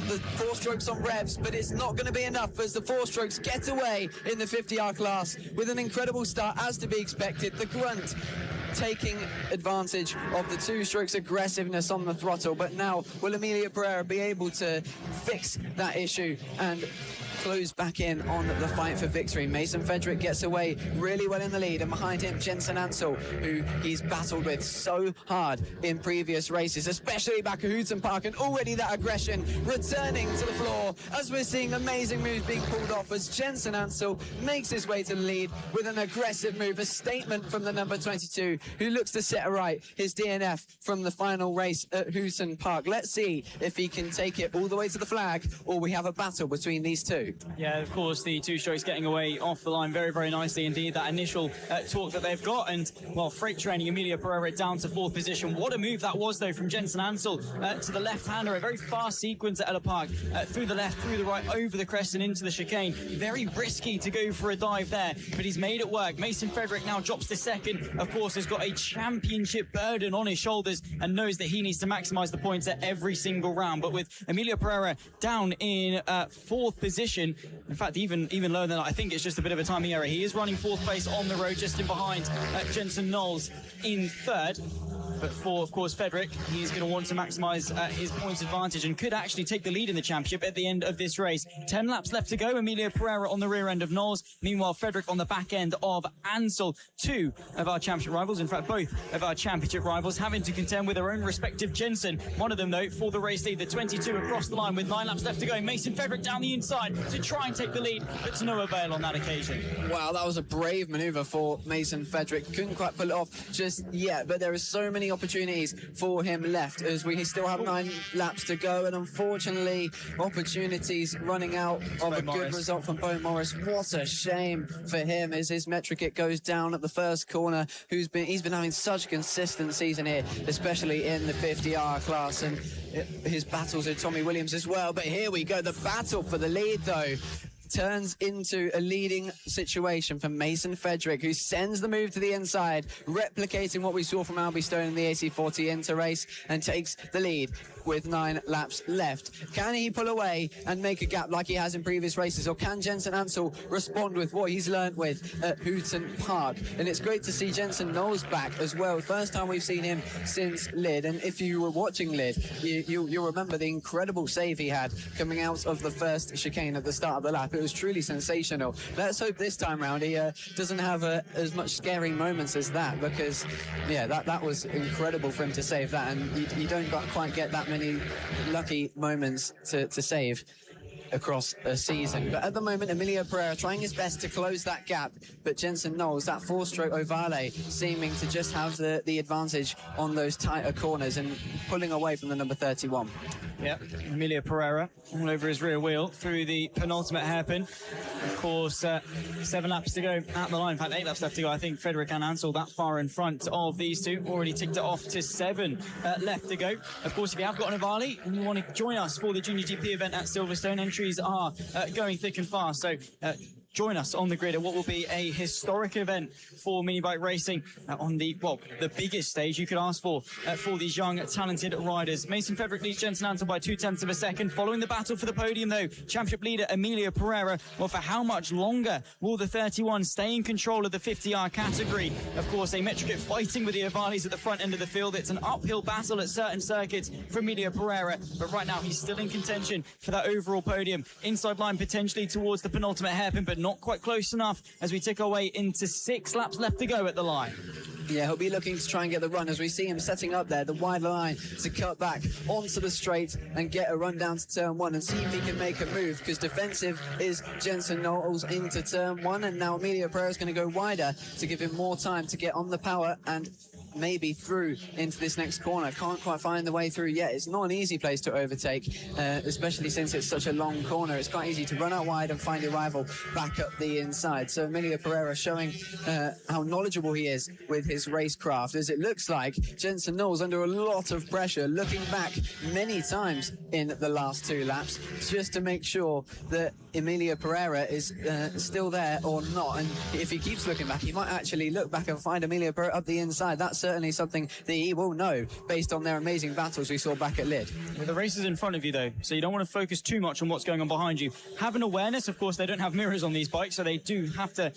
the 4 strokes on revs, but it's not going to be enough as the 4 strokes get away in the 50R class with an incredible start, as to be expected. The grunt taking advantage of the 2 strokes aggressiveness on the throttle, but now will Emilio Pereira be able to fix that issue and close back in on the fight for victory? Mason Frederick gets away really well in the lead, and behind him Jensen Ansell, who he's battled with so hard in previous races, especially back at Hooton Park, and already that aggression returning to the floor as we're seeing amazing moves being pulled off as Jensen Ansell makes his way to the lead with an aggressive move, a statement from the number 22, who looks to set right his DNF from the final race at Hooton Park. Let's see if he can take it all the way to the flag, or we have a battle between these two. Yeah, of course, the 2 strokes getting away off the line very, very nicely indeed. That initial talk that they've got, and, well, freight training Emilio Pereira down to 4th position. What a move that was, though, from Jensen Ansell to the left-hander. A very fast sequence at Ellough Park, through the left, through the right, over the crest and into the chicane. Very risky to go for a dive there, but he's made it work. Mason Frederick now drops to 2nd. Of course, has got a championship burden on his shoulders and knows that he needs to maximise the points at every single round. But with Emilio Pereira down in 4th position, in fact, even lower than that, I think it's just a bit of a timing error. He is running 4th place on the road, just in behind Jensen Knowles in 3rd. But for, of course, Frederick, he's going to want to maximise his points advantage and could actually take the lead in the championship at the end of this race. 10 laps left to go. Emilio Pereira on the rear end of Knowles. Meanwhile, Frederick on the back end of Ansel. Two of our championship rivals, in fact, both of our championship rivals, having to contend with their own respective Jensen. One of them, though, for the race lead, the 22 across the line with 9 laps left to go. Mason Frederick down the inside to try and take the lead, but to no avail on that occasion. Wow, that was a brave manoeuvre for Mason Frederick. Couldn't quite pull it off just yet, but there are so many opportunities for him left as we still have 9 laps to go, and unfortunately, opportunities running out of a good result from Bo Morris. What a shame for him as his metric kit goes down at the first corner. He's been having such a consistent season here, especially in the 50R class, and his battles with Tommy Williams as well. But here we go, the battle for the lead though turns into a leading situation for Mason Frederick, who sends the move to the inside, replicating what we saw from Albie Stone in the AC40 Inter race, and takes the lead with 9 laps left. Can he pull away and make a gap like he has in previous races, or can Jensen Ansel respond with what he's learnt with at Hooton Park? And it's great to see Jensen Knowles back as well. First time we've seen him since Lid, and if you were watching Lid, you'll remember the incredible save he had coming out of the first chicane at the start of the lap. It was truly sensational. Let's hope this time round he doesn't have as much scary moments as that, because yeah, that was incredible for him to save that, and you don't quite get that many lucky moments to save across a season. But at the moment, Emilio Pereira trying his best to close that gap, but Jensen Knowles, that 4-stroke Ovale, seeming to just have the advantage on those tighter corners and pulling away from the number 31. Yep, Emilio Pereira all over his rear wheel through the penultimate hairpin. Of course, 7 laps to go at the line. In fact, 8 laps left to go. I think Frederick and Ansel that far in front of these two. Already ticked it off to 7 left to go. Of course, if you have got an Avali and you want to join us for the Junior GP event at Silverstone, entries are going thick and fast. So join us on the grid at what will be a historic event for mini bike racing on the biggest stage you could ask for these young, talented riders. Mason Frederick leads Jensen Ansel by 0.2 of a second. Following the battle for the podium, though, championship leader Emilio Pereira. Well, for how much longer will the 31 stay in control of the 50R category? Of course, a Metrikit fighting with the Avalis at the front end of the field. It's an uphill battle at certain circuits for Emilio Pereira, but right now he's still in contention for that overall podium. Inside line potentially towards the penultimate hairpin, but not quite close enough as we tick our way into 6 laps left to go at the line. Yeah, he'll be looking to try and get the run as we see him setting up there, the wide line to cut back onto the straight and get a run down to turn 1 and see if he can make a move, because defensive is Jensen Knowles into turn 1, and now Emilio Pereira is going to go wider to give him more time to get on the power and maybe through into this next corner. Can't quite find the way through yet. It's not an easy place to overtake, especially since it's such a long corner. It's quite easy to run out wide and find your rival back up the inside. So Emilio Pereira showing how knowledgeable he is with his racecraft, as it looks like Jensen Knowles under a lot of pressure, looking back many times in the last 2 laps just to make sure that Emilio Pereira is still there or not. And if he keeps looking back, he might actually look back and find Emilio Pereira up the inside. That's certainly something that he will know based on their amazing battles we saw back at Lid. Well, the race is in front of you, though, so you don't want to focus too much on what's going on behind you. Have an awareness. Of course, they don't have mirrors on these bikes, so they do have to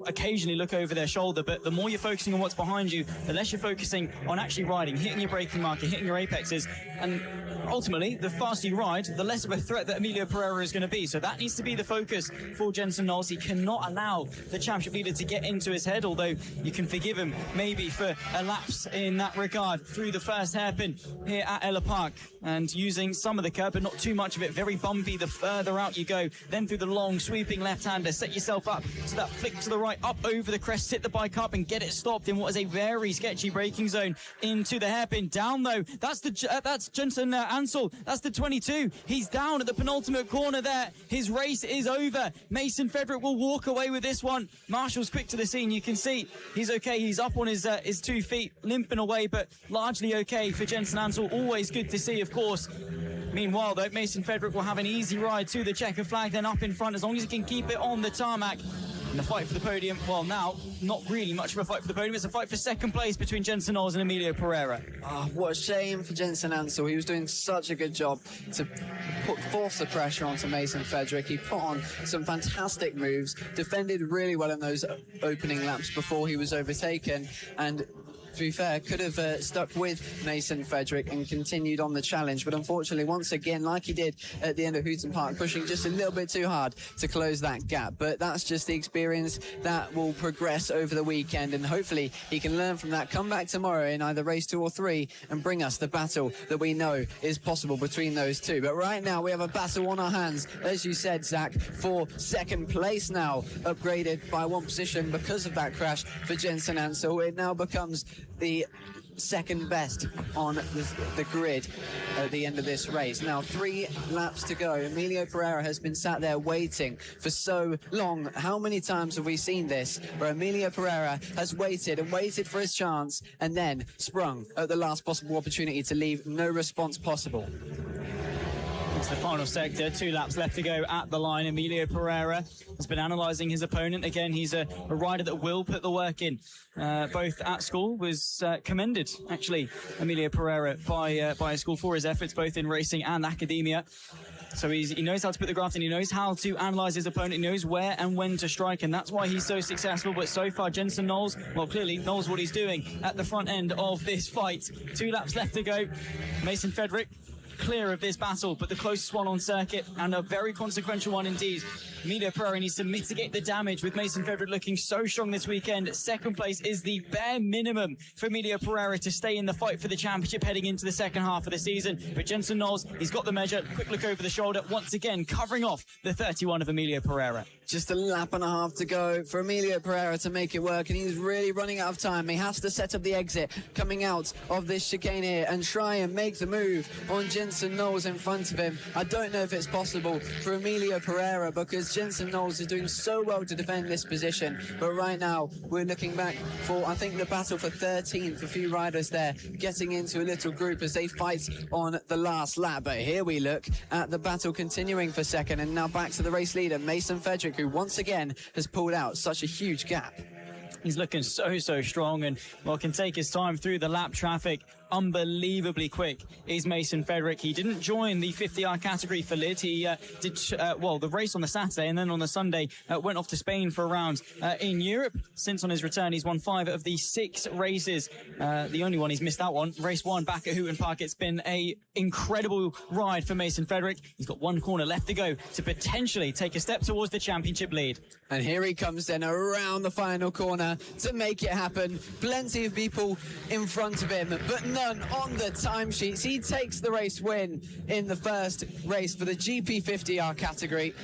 occasionally look over their shoulder, but the more you're focusing on what's behind you, the less you're focusing on actually riding, hitting your braking marker, hitting your apexes, and ultimately, the faster you ride, the less of a threat that Emilio Pereira is going to be. So that needs to be the focus for Jensen Knowles. He cannot allow the championship leader to get into his head, although you can forgive him maybe for a lapse in that regard through the first hairpin here at Ellough Park, and using some of the curb, but not too much of it. Very bumpy the further out you go. Then through the long sweeping left-hander, set yourself up to that flick to the right, up over the crest, sit the bike up and get it stopped in what is a very sketchy braking zone into the hairpin. Down though, that's Jensen Ansel. That's the 22. He's down at the penultimate corner there. His race is over. Mason Frederick will walk away with this one. Marshall's quick to the scene. You can see he's okay. He's up on his 2 feet, limping away, but largely okay for Jensen Ansel. Always good to see, of course. Meanwhile, though, Mason Frederick will have an easy ride to the checker flag, then up in front, as long as he can keep it on the tarmac. And the fight for the podium, well, now, not really much of a fight for the podium. It's a fight for second place between Jensen Knowles and Emilio Pereira. Oh, what a shame for Jensen Ansel. He was doing such a good job to force the pressure onto Mason Frederick. He put on some fantastic moves, defended really well in those opening laps before he was overtaken, and to be fair, could have stuck with Mason Frederick and continued on the challenge. But unfortunately, once again, like he did at the end of Hooton Park, pushing just a little bit too hard to close that gap. But that's just the experience that will progress over the weekend. And hopefully he can learn from that, come back tomorrow in either race 2 or 3 and bring us the battle that we know is possible between those two. But right now, we have a battle on our hands, as you said, Zach, for second place now, upgraded by 1 position because of that crash for Jensen Ansel. It now becomes the second best on the grid at the end of this race. Now 3 laps to go. Emilio Pereira has been sat there waiting for so long. How many times have we seen this where Emilio Pereira has waited and waited for his chance and then sprung at the last possible opportunity to leave no response possible? It's the final sector, 2 laps left to go at the line. Emilio Pereira has been analysing his opponent. Again, he's a rider that will put the work in. Both at school was commended, actually, Emilio Pereira by his school for his efforts, both in racing and academia. So he knows how to put the graft in, he knows how to analyse his opponent, he knows where and when to strike, and that's why he's so successful. But so far, Jensen Knowles, well, clearly knows what he's doing at the front end of this fight. 2 laps left to go. Mason Frederick clear of this battle, but the closest one on circuit, and a very consequential one indeed. Emilio Pereira needs to mitigate the damage with Mason Frederick looking so strong this weekend. Second place is the bare minimum for Emilio Pereira to stay in the fight for the championship heading into the second half of the season. But Jensen Knowles, he's got the measure. Quick look over the shoulder, once again covering off the 31 of Emilio Pereira. Just a lap and a half to go for Emilio Pereira to make it work, and he's really running out of time. He has to set up the exit coming out of this chicane here and try and make the move on Jensen Knowles in front of him. I don't know if it's possible for Emilio Pereira because Jensen Knowles is doing so well to defend this position. But right now, we're looking back for, I think, the battle for 13th. A few riders there getting into a little group as they fight on the last lap. But here we look at the battle continuing for second, and now back to the race leader, Mason Frederick, who once again has pulled out such a huge gap. He's looking so strong and, well, can take his time through the lap traffic. Unbelievably quick is Mason Frederick. He didn't join the 50R category for Lid. He did, the race on the Saturday, and then on the Sunday went off to Spain for a round in Europe. Since on his return, he's won 5 of the 6 races. The only one he's missed out on, race 1 back at Hooton Park. It's been a incredible ride for Mason Frederick. He's got 1 corner left to go to potentially take a step towards the championship lead. And here he comes then around the final corner to make it happen. Plenty of people in front of him, but none on the timesheets. He takes the race win in the first race for the GP50R category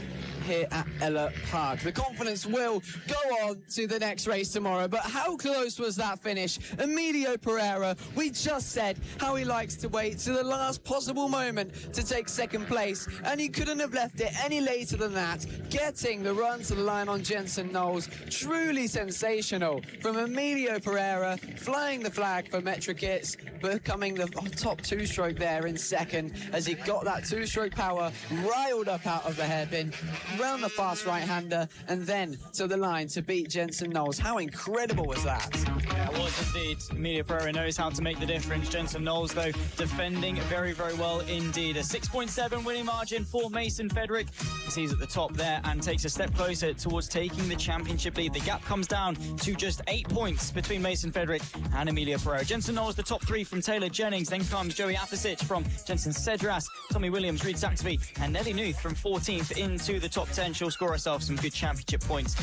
here at Ellough Park. The confidence will go on to the next race tomorrow, but how close was that finish? Emilio Pereira, we just said how he likes to wait to the last possible moment to take second place, and he couldn't have left it any later than that. Getting the run to the line on Jensen Knowles, truly sensational from Emilio Pereira, flying the flag for Metrikits, becoming the top 2-stroke there in second as he got that 2-stroke power riled up out of the hairpin, round the fast right-hander, and then to the line to beat Jensen Knowles. How incredible was that? Yeah, it was indeed. Emilio Pereira knows how to make the difference. Jensen Knowles, though, defending very well indeed. A 6.7 winning margin for Mason Frederick as he's at the top there and takes a step closer towards taking the championship lead. The gap comes down to just 8 points between Mason Frederick and Emilio Pereira. Jensen Knowles, the top 3 from Taylor Jennings. Then comes Joey Apisic from Jensen Cedras, Tommy Williams, Reed Saxby, and Nelly Nuth from 14th into the top 10. She'll score herself some good championship points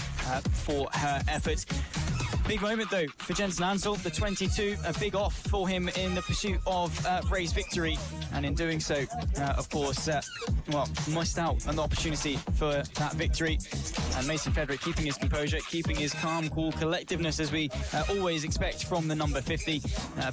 for her efforts. Big moment, though, for Jensen Ansel, the 22, a big off for him in the pursuit of race victory. And in doing so, of course, missed out on the opportunity for that victory. And Mason Frederick keeping his composure, keeping his calm, cool collectiveness, as we always expect from the number 50.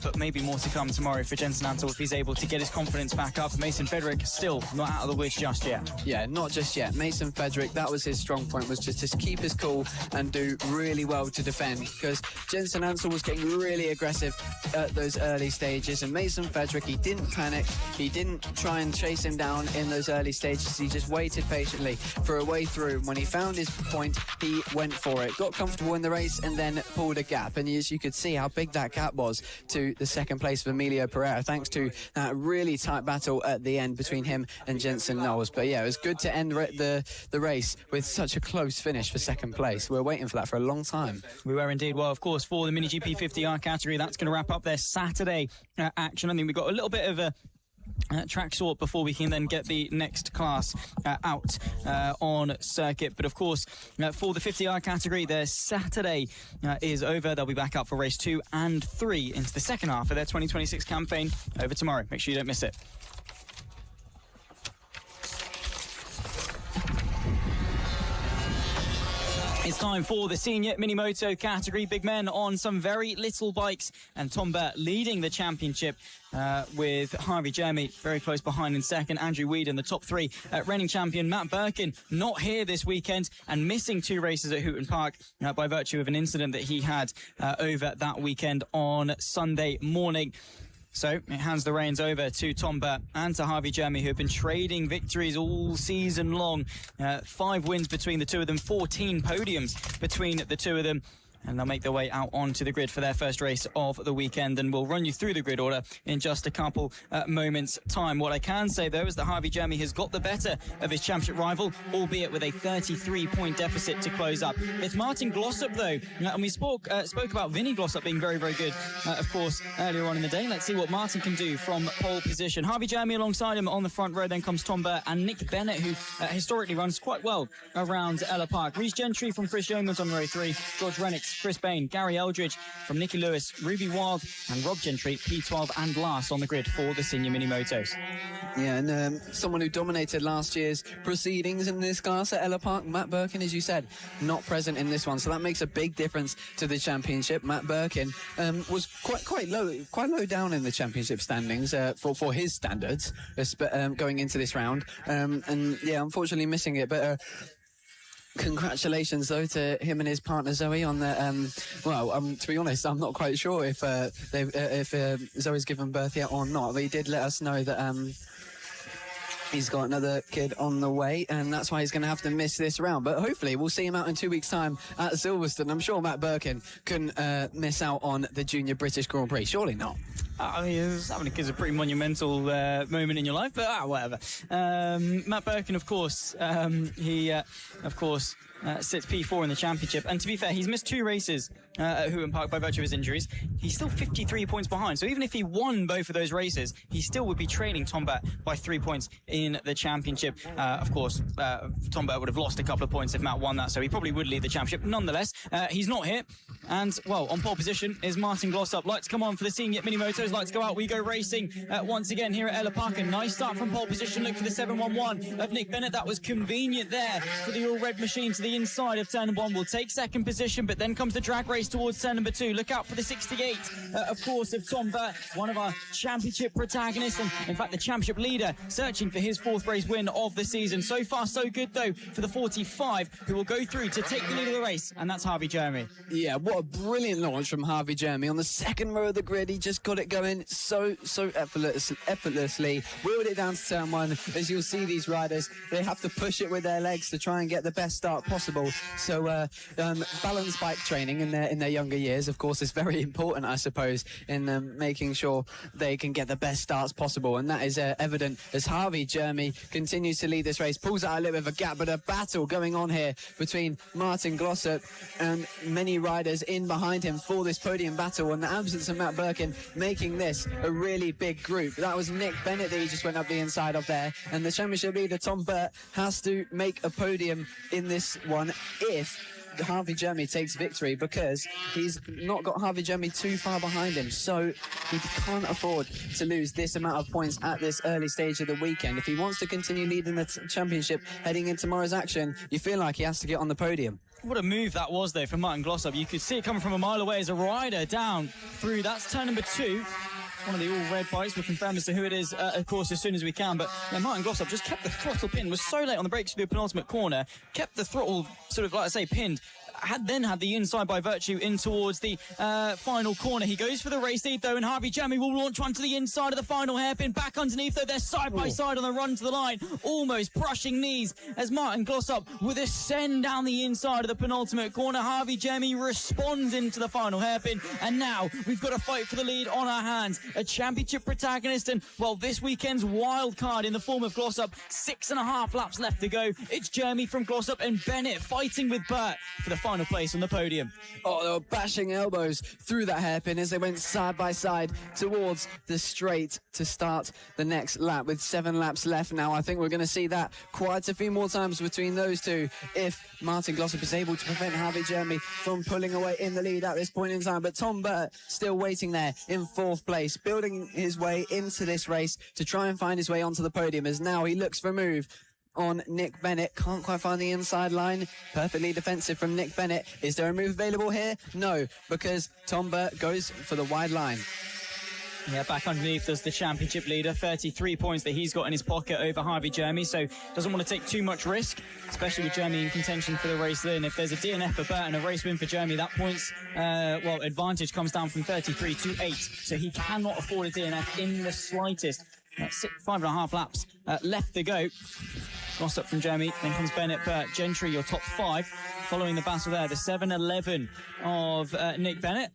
But maybe more to come tomorrow for Jensen Ansel if he's able to get his confidence back up. Mason Frederick still not out of the woods just yet. Yeah, not just yet. Mason Frederick, that was his strong point, was just to keep his cool and do really well to defend, because Jensen Ansel was getting really aggressive at those early stages, and Mason Frederick, he didn't panic, he didn't try and chase him down in those early stages, he just waited patiently for a way through. When he found his point, he went for it, got comfortable in the race, and then pulled a gap. And as you could see how big that gap was to the second place of Emilio Pereira, thanks to that really tight battle at the end between him and Jensen Knowles. But yeah, it was good to end the race with such a close finish for second place. We were waiting for that for a long time. We were indeed. indeed. Well, of course, for the Mini GP 50R category, that's going to wrap up their Saturday action. I think we've got a little bit of a track sort before we can then get the next class out on circuit. But of course, for the 50R category, their Saturday is over. They'll be back up for race 2 and 3 into the second half of their 2026 campaign over tomorrow. Make sure you don't miss it. It's time for the senior mini moto category. Big men on some very little bikes, and Tom Burt leading the championship with Harvey Jeremy very close behind in second. Andrew Weed in the top 3. Reigning champion Matt Birkin not here this weekend and missing 2 races at Houghton Park by virtue of an incident that he had over that weekend on Sunday morning. So it hands the reins over to Tom Burt and to Harvey Jeremy, who have been trading victories all season long. 5 wins between the two of them, 14 podiums between the two of them. And they'll make their way out onto the grid for their first race of the weekend. And we'll run you through the grid order in just a couple moments' time. What I can say, though, is that Harvey Jeremy has got the better of his championship rival, albeit with a 33-point deficit to close up. It's Martin Glossop, though. And we spoke about Vinnie Glossop being very, very good, of course, earlier on in the day. Let's see what Martin can do from pole position. Harvey Jeremy alongside him on the front row. Then comes Tom Burt and Nick Bennett, who historically runs quite well around Ellough Park. Rhys Gentry from Chris Yeomans on row 3. George Rennicks, Chris Bain, Gary Eldridge from Nicky Lewis, Ruby Wild and Rob Gentry, P12 and last on the grid for the senior mini motos. Yeah, and someone who dominated last year's proceedings in this class at Ellough Park, Matt Birkin, as you said, not present in this one, so that makes a big difference to the championship. Matt Birkin was quite low down in the championship standings for his standards going into this round, and yeah, unfortunately missing it, but congratulations, though, to him and his partner Zoe on the. To be honest, I'm not quite sure if Zoe's given birth yet or not. But he did let us know that he's got another kid on the way, and that's why he's going to have to miss this round. But hopefully, we'll see him out in 2 weeks' time at Silverstone. I'm sure Matt Birkin couldn't miss out on the Junior British Grand Prix. Surely not. I mean, having a kid's a pretty monumental moment in your life, but whatever. Matt Birkin, of course, sits P4 in the championship. And to be fair, he's missed 2 races at Houghton Park by virtue of his injuries. He's still 53 points behind. So even if he won both of those races, he still would be trailing Tom Burt by 3 points in the championship. Of course, Tom Burt would have lost a couple of points if Matt won that, so he probably would lead the championship. Nonetheless, he's not here. And, well, on pole position is Martin Glossop. Lights come on for the senior mini motos. Lights go out. We go racing once again here at Ellough Park. A nice start from pole position. Look for the 711 of Nick Bennett. That was convenient there for the all red machine to the inside of turn number 1. Will take second position, but then comes the drag race towards turn number 2. Look out for the 68, of course, of Tom Burt, one of our championship protagonists, and in fact the championship leader, searching for his 4th race win of the season. So far, so good, though, for the 45, who will go through to take the lead of the race, and that's Harvey Jeremy. Yeah, what a brilliant launch from Harvey Jeremy. On the second row of the grid, he just got it going so effortlessly. Wheeled it down to turn 1. As you'll see, these riders, they have to push it with their legs to try and get the best start possible. So balanced bike training in their younger years, of course, is very important, I suppose, in making sure they can get the best starts possible. And that is evident as Harvey Jeremy continues to lead this race, pulls out a little bit of a gap, but a battle going on here between Martin Glossop and many riders in behind him for this podium battle. And the absence of Matt Birkin making this a really big group. That was Nick Bennett that he just went up the inside of there. And the championship leader, Tom Burt, has to make a podium in this one if Harvey Jeremy takes victory, because he's not got Harvey Jeremy too far behind him, so he can't afford to lose this amount of points at this early stage of the weekend. If he wants to continue leading the championship heading into tomorrow's action, you feel like he has to get on the podium. What a move that was, though, from Martin Glossop. You could see it coming from a mile away as a rider down through. That's turn number 2. One of the all-red bikes. We'll confirm as to who it is, of course, as soon as we can. But Martin Glossop just kept the throttle pinned, was so late on the brakes for the penultimate corner, kept the throttle sort of, like I say, pinned. Had the inside by virtue in towards the final corner. He goes for the race lead, though, and Harvey Jeremy will launch one to the inside of the final hairpin. Back underneath, though, they're side by side on the run to the line, almost brushing knees as Martin Glossop will ascend down the inside of the penultimate corner. Harvey Jeremy responds into the final hairpin, and now we've got a fight for the lead on our hands. A championship protagonist, and, well, this weekend's wild card in the form of Glossop. 6.5 laps left to go. It's Jeremy from Glossop and Bennett fighting with Burt for the final final place on the podium. Oh, they were bashing elbows through that hairpin as they went side by side towards the straight to start the next lap. With 7 laps left now, I think we're going to see that quite a few more times between those two if Martin Glossop is able to prevent Harvey Jeremy from pulling away in the lead at this point in time. But Tom Burt still waiting there in 4th place, building his way into this race to try and find his way onto the podium, as now he looks for a move on Nick Bennett. Can't quite find the inside line. Perfectly defensive from Nick Bennett. Is there a move available here? No, because Tom Burt goes for the wide line. Yeah, back underneath as the championship leader, 33 points that he's got in his pocket over Harvey Jeremy, so doesn't want to take too much risk, especially with Jeremy in contention for the race then. If there's a DNF for Burt and a race win for Jeremy, that points, advantage comes down from 33 to 8, so he cannot afford a DNF in the slightest. 5.5 laps left to go. Glossop from Jeremy, then comes Bennett, Burt, Gentry, your top 5. Following the battle there, the 7-11 of Nick Bennett.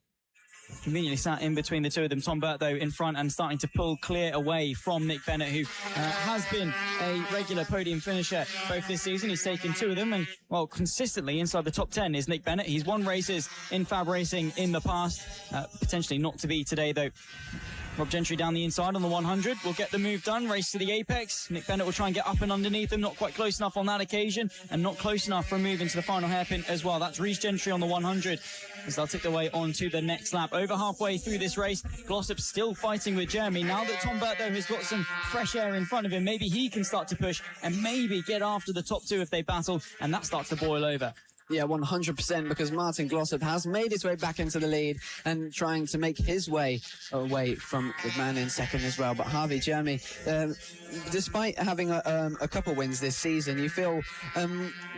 Conveniently sat in between the two of them. Tom Burt, though, in front and starting to pull clear away from Nick Bennett, who has been a regular podium finisher both this season. He's taken 2 of them, and, well, consistently inside the top 10 is Nick Bennett. He's won races in FAB-Racing in the past. Potentially not to be today, though. Rob Gentry down the inside on the 100 will get the move done, race to the apex. Nick Bennett will try and get up and underneath him, not quite close enough on that occasion, and not close enough for a move into the final hairpin as well. That's Rhys Gentry on the 100 as they'll take their way on to the next lap. Over halfway through this race, Glossop still fighting with Jeremy. Now that Tom Burt, though, has got some fresh air in front of him, maybe he can start to push and maybe get after the top 2 if they battle, and that starts to boil over. Yeah, 100%, because Martin Glossop has made his way back into the lead and trying to make his way away from the man in second as well. But Harvey Jeremy, despite having a couple wins this season, you feel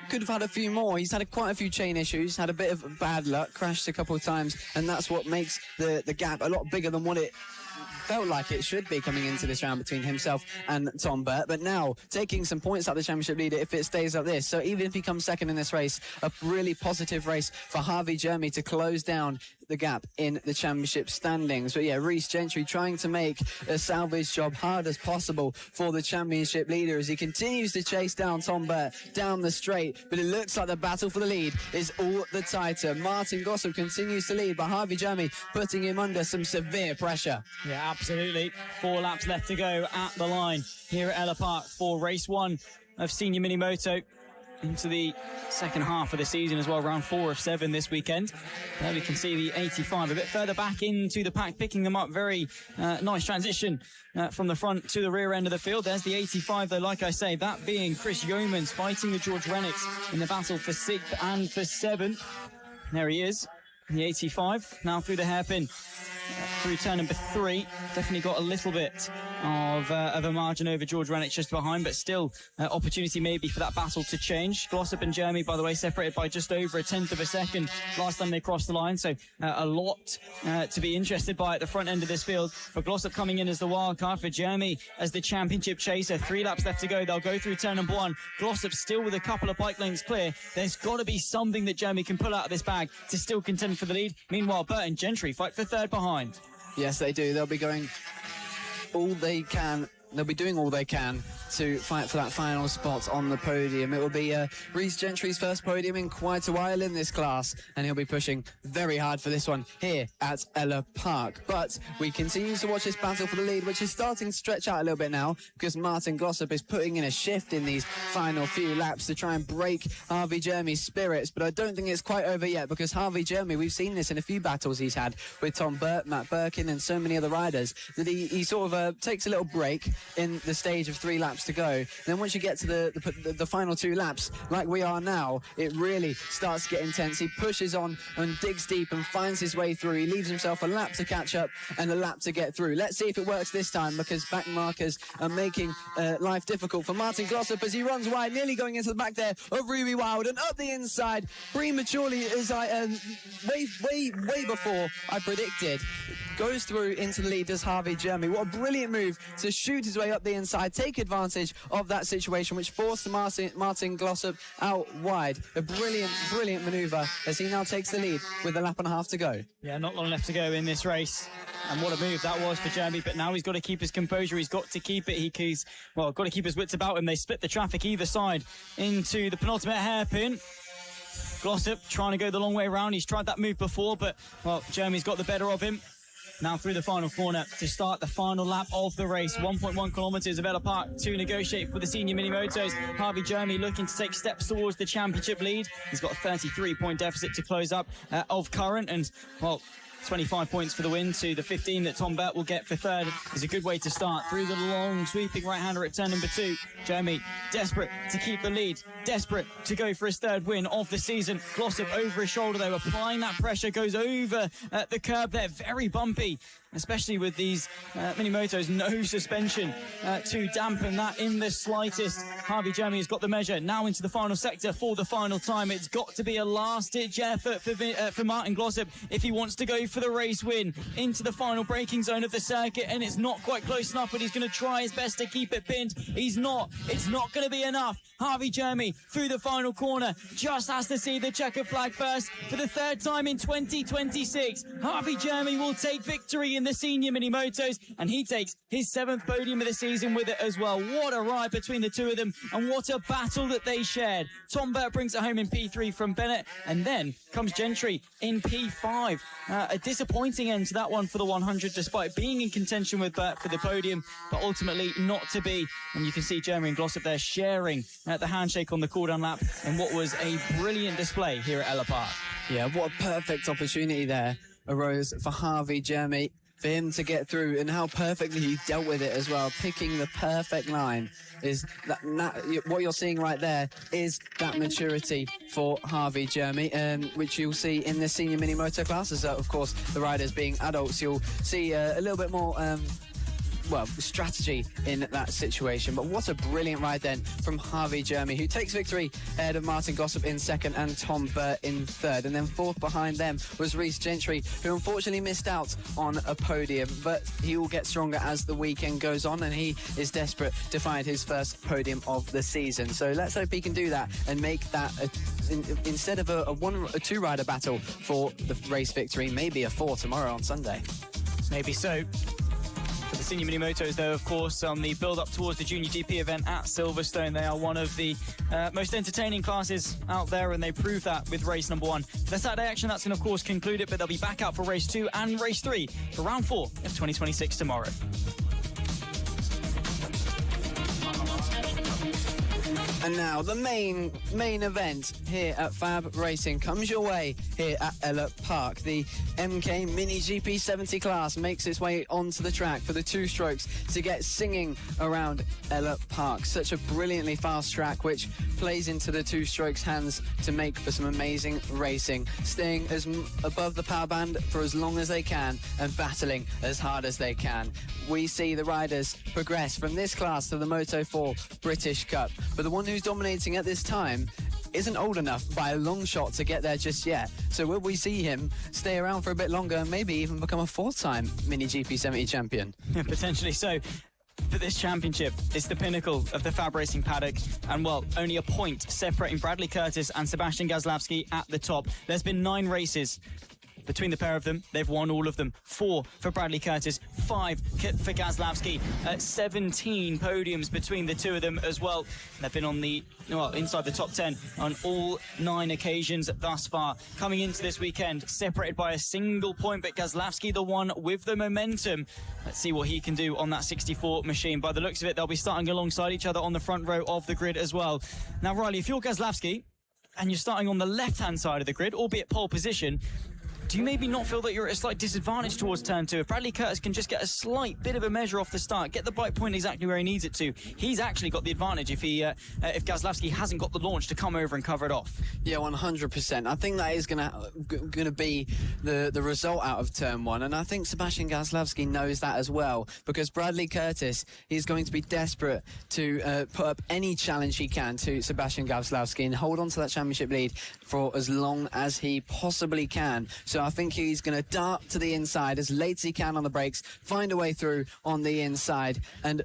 could have had a few more. He's had quite a few chain issues, had a bit of bad luck, crashed a couple of times, and that's what makes the gap a lot bigger than what it felt like it should be coming into this round between himself and Tom Burt. But now taking some points out the championship leader if it stays like this. So even if he comes second in this race, a really positive race for Harvey Jeremy to close down the gap in the championship standings. But yeah, Rhys Gentry trying to make a salvage job hard as possible for the championship leader as he continues to chase down Tom Burt down the straight. But it looks like the battle for the lead is all the tighter. Martin Glossop continues to lead, but Harvey Jeremy putting him under some severe pressure. Yeah, absolutely. 4 laps left to go at the line here at Ellough Park for race 1 of Senior Mini Moto into the second half of the season as well. Round 4 of 7 this weekend. There we can see the 85 a bit further back into the pack, picking them up. Very nice transition from the front to the rear end of the field. There's the 85, though, like I say, that being Chris Yeomans fighting with George Rennicks in the battle for 6th and for 7th. There he is, the 85, now through the hairpin. Through turn number 3, definitely got a little bit of a margin over George Rennick just behind, but still opportunity maybe for that battle to change. Glossop and Jeremy, by the way, separated by just over a 1/10 of a second last time they crossed the line, so a lot to be interested by at the front end of this field. For Glossop coming in as the wild card, for Jeremy as the championship chaser. 3 laps left to go. They'll go through turn number 1. Glossop still with a couple of bike lanes clear. There's got to be something that Jeremy can pull out of this bag to still contend for the lead. Meanwhile, Burt and Gentry fight for 3rd behind. Yes, they do. They'll be going all they can. They'll be doing all they can to fight for that final spot on the podium. It will be Rhys Gentry's first podium in quite a while in this class, and he'll be pushing very hard for this one here at Ellough Park. But we continue to watch this battle for the lead, which is starting to stretch out a little bit now, because Martin Glossop is putting in a shift in these final few laps to try and break Harvey Jeremy's spirits. But I don't think it's quite over yet, because Harvey Jeremy, we've seen this in a few battles he's had with Tom Burt, Matt Birkin, and so many other riders, that he sort of takes a little break in the stage of 3 laps to go. Then once you get to the final 2 laps, like we are now, it really starts to get intense. He pushes on and digs deep and finds his way through. He leaves himself a lap to catch up and a lap to get through. Let's see if it works this time, because back markers are making life difficult for Martin Glossop as he runs wide, nearly going into the back there of Ruby Wild, and up the inside prematurely, as I way before I predicted. Goes through into the lead, does Harvey Jeremy. What a brilliant move to shoot his way up the inside, take advantage of that situation, which forced Martin Glossop out wide. A brilliant manoeuvre as he now takes the lead with a lap and a half to go. Yeah, not long left to go in this race. And what a move that was for Jeremy, but now he's got to keep his composure. He's got to keep it. He's got to keep his wits about him. They split the traffic either side into the penultimate hairpin. Glossop trying to go the long way around. He's tried that move before, but, well, Jeremy's got the better of him. Now through the final corner to start the final lap of the race. 1.1 kilometres of Ellough Park to negotiate for the senior mini-motos. Harvey Jeremy looking to take steps towards the championship lead. He's got a 33-point deficit to close up of current, and, well, 25 points for the win to the 15 that Tom Burt will get for third is a good way to start through the long sweeping right-hander at turn number 2. Jeremy desperate to keep the lead, desperate to go for his third win of the season. Glossop over his shoulder though, applying that pressure, goes over the curb there, very bumpy, especially with these mini-motos, no suspension to dampen that in the slightest. Harvey Jeremy has got the measure now into the final sector for the final time. It's got to be a last-ditch effort for Martin Glossop if he wants to go for the race win into the final braking zone of the circuit, and it's not quite close enough, but he's going to try his best to keep it pinned. He's not. It's not going to be enough. Harvey Jeremy through the final corner just has to see the checkered flag first for the third time in 2026. Harvey Jeremy will take victory in the senior mini-motos, and he takes his 7th podium of the season with it as well. What a ride between the two of them, and what a battle that they shared. Tom Burt brings it home in P3 from Bennett, and then comes Gentry in P5. A disappointing end to that one for the 100, despite being in contention with Burt for the podium, but ultimately not to be. And you can see Jeremy and Glossop there sharing the handshake on the cooldown lap in what was a brilliant display here at Ellough Park. Yeah, what a perfect opportunity there arose for Harvey Jeremy, for him to get through, and how perfectly he dealt with it as well, picking the perfect line. Is that what you're seeing right there is that maturity for Harvey Jeremy, which you'll see in the senior mini moto classes. Of course, the riders being adults, you'll see a little bit more strategy in that situation. But what a brilliant ride then from Harvey Jeremy, who takes victory ahead of Martin Glossop in second and Tom Burt in third. And then fourth behind them was Rhys Gentry, who unfortunately missed out on a podium, but he will get stronger as the weekend goes on, and he is desperate to find his first podium of the season. So let's hope he can do that and make that instead of a two-rider battle for the race victory, maybe a 4 tomorrow on Sunday. Maybe so. For the senior mini-motos, though, of course, on the build-up towards the Junior GP event at Silverstone, they are one of the most entertaining classes out there, and they prove that with race number 1. For the Saturday action, that's going to, of course, conclude it, but they'll be back out for race 2 and race 3 for round 4 of 2026 tomorrow. And now the main event here at FAB-Racing comes your way here at Ellough Park. The MK Mini GP 70 class makes its way onto the track for the 2 strokes to get singing around Ellough Park. Such a brilliantly fast track which plays into the 2 strokes hands to make for some amazing racing, staying as above the power band for as long as they can and battling as hard as they can. We see the riders progress from this class to the Moto4 British Cup, but the one who's dominating at this time isn't old enough by a long shot to get there just yet. So will we see him stay around for a bit longer and maybe even become a 4th-time Mini GP 70 champion? Potentially so. For this championship, it's the pinnacle of the FAB-Racing paddock, and, well, only a point separating Bradley Curtis and Sebastian Gazlowski at the top. There's been 9 races between the pair of them. They've won all of them. 4 for Bradley Curtis, 5 for Gazlowski. 17 podiums between the two of them as well. They've been on the inside the top 10 on all 9 occasions thus far. Coming into this weekend, separated by a single point, but Gazlowski the one with the momentum. Let's see what he can do on that 64 machine. By the looks of it, they'll be starting alongside each other on the front row of the grid as well. Now, Riley, if you're Gazlowski and you're starting on the left-hand side of the grid, albeit pole position, do you maybe not feel that you're at a slight disadvantage towards turn 2? If Bradley Curtis can just get a slight bit of a measure off the start, get the bike point exactly where he needs it to, he's actually got the advantage if Gazlowski hasn't got the launch to come over and cover it off. Yeah, 100%. I think that is gonna be the result out of turn 1, and I think Sebastian Gazlowski knows that as well, because Bradley Curtis, he's going to be desperate to put up any challenge he can to Sebastian Gazlowski and hold on to that championship lead for as long as he possibly can. So I think he's going to dart to the inside as late as he can on the brakes, find a way through on the inside, and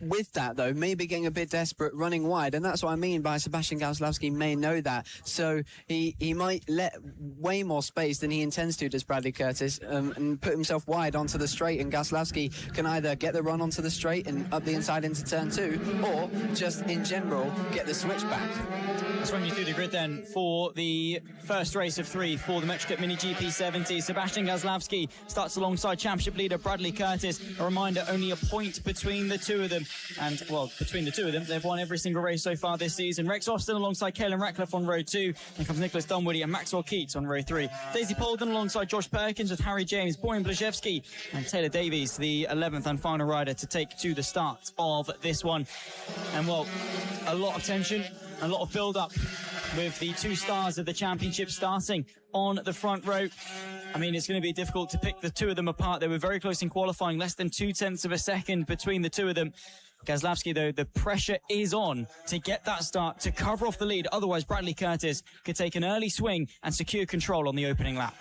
with that, though, maybe getting a bit desperate, running wide, and that's what I mean by Sebastian Gazlowski may know that. So he might let way more space than he intends to, does Bradley Curtis, and put himself wide onto the straight, and Gazlowski can either get the run onto the straight and up the inside into turn 2, or just in general get the switch back. Let's run you through the grid then for the first race of 3 for the Metric Mini GP70. Sebastian Gazlowski starts alongside championship leader Bradley Curtis. A reminder, only a point between the two of them. And, well, between the two of them, they've won every single race so far this season. Rex Austin alongside Caelan Ratcliffe on row 2. Then comes Nicholas Dunwoody and Maxwell Keats on row 3. Daisy Polden alongside Josh Perkins with Harry James, Boyan Blazewski and Taylor Davies, the 11th and final rider to take to the start of this one. And, well, a lot of tension, a lot of build-up with the 2 stars of the championship starting on the front row. I mean, it's going to be difficult to pick the two of them apart. They were very close in qualifying, less than 0.2 of a second between the two of them. Gazlowski, though, the pressure is on to get that start, to cover off the lead. Otherwise, Bradley Curtis could take an early swing and secure control on the opening lap.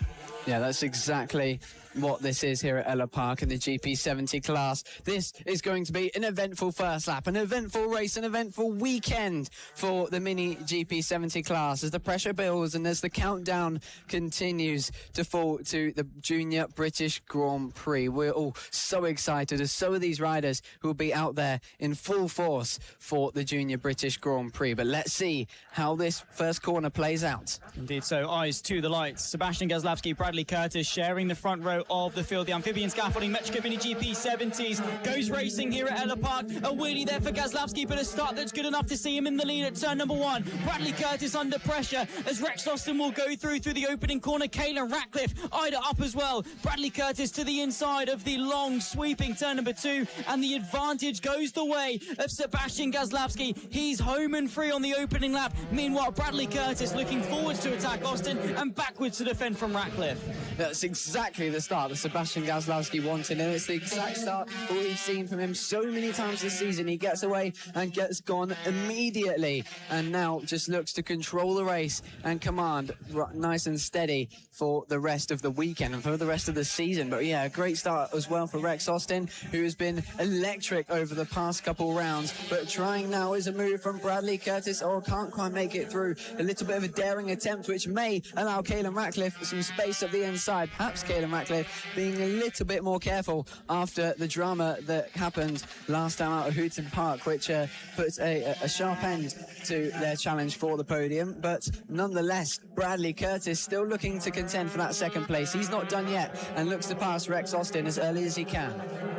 Yeah, that's exactly what this is here at Ellough Park in the GP70 class. This is going to be an eventful first lap, an eventful race, an eventful weekend for the Mini GP70 class as the pressure builds and as the countdown continues to fall to the Junior British Grand Prix. We're all so excited, as so are these riders who will be out there in full force for the Junior British Grand Prix. But let's see how this first corner plays out. Indeed, so eyes to the lights. Sebastian Gazlowski, Bradley Curtis sharing the front row of the field. The amphibian scaffolding Metric Mini GP70s goes racing here at Ellough Park. A wheelie there for Gazlowski, but a start that's good enough to see him in the lead at turn number 1. Bradley Curtis under pressure as Rex Austin will go through the opening corner. Caelan Ratcliffe eyed up as well. Bradley Curtis to the inside of the long sweeping turn number 2, and the advantage goes the way of Sebastian Gazlowski. He's home and free on the opening lap. Meanwhile, Bradley Curtis looking forwards to attack Austin and backwards to defend from Ratcliffe. That's exactly the start that Sebastian Gazlowski wanted, and it's the exact start that we've seen from him so many times this season. He gets away and gets gone immediately, and now just looks to control the race and command nice and steady for the rest of the weekend and for the rest of the season. But yeah, a great start as well for Rex Austin, who has been electric over the past couple rounds, but trying now is a move from Bradley Curtis. Can't quite make it through. A little bit of a daring attempt, which may allow Caelan Ratcliffe some space at the inside. Perhaps Caelan Ratcliffe being a little bit more careful after the drama that happened last time out of Hooton Park, which puts a sharp end to their challenge for the podium. But nonetheless, Bradley Curtis still looking to contend for that second place. He's not done yet and looks to pass Rex Austin as early as he can.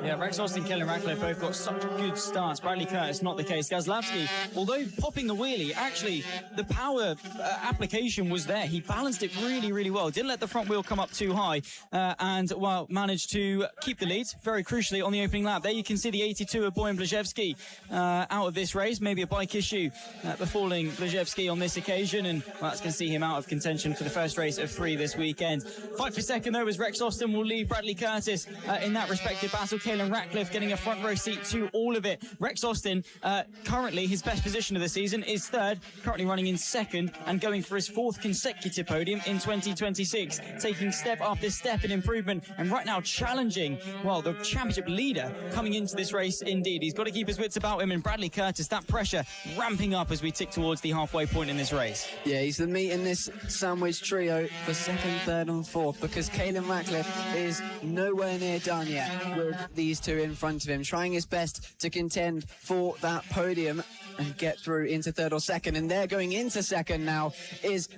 Yeah, Rex Austin and Caelan Ratcliffe both got such good starts. Bradley Curtis, not the case. Gazlowski, although popping the wheelie, actually, the power application was there. He balanced it really, really well. Didn't let the front wheel come up too high, and, well, managed to keep the lead, very crucially, on the opening lap. There you can see the 82 of Boyan Blazewski out of this race. Maybe a bike issue befalling Blazewski on this occasion, and well, that's going to see him out of contention for the first race of 3 this weekend. Fight for second, though, as Rex Austin will lead Bradley Curtis in that respective battle. Caelan Ratcliffe getting a front row seat to all of it. Rex Austin, currently his best position of the season, is 3rd, currently running in 2nd and going for his 4th consecutive podium in 2026, taking step after step in improvement and right now challenging, well, the championship leader coming into this race. Indeed, he's got to keep his wits about him, and Bradley Curtis, that pressure ramping up as we tick towards the halfway point in this race. Yeah, he's the meat in this sandwich trio for 2nd, 3rd and 4th, because Caelan Ratcliffe is nowhere near done yet with these two in front of him, trying his best to contend for that podium and get through into 3rd or 2nd. And they're going into 2nd now is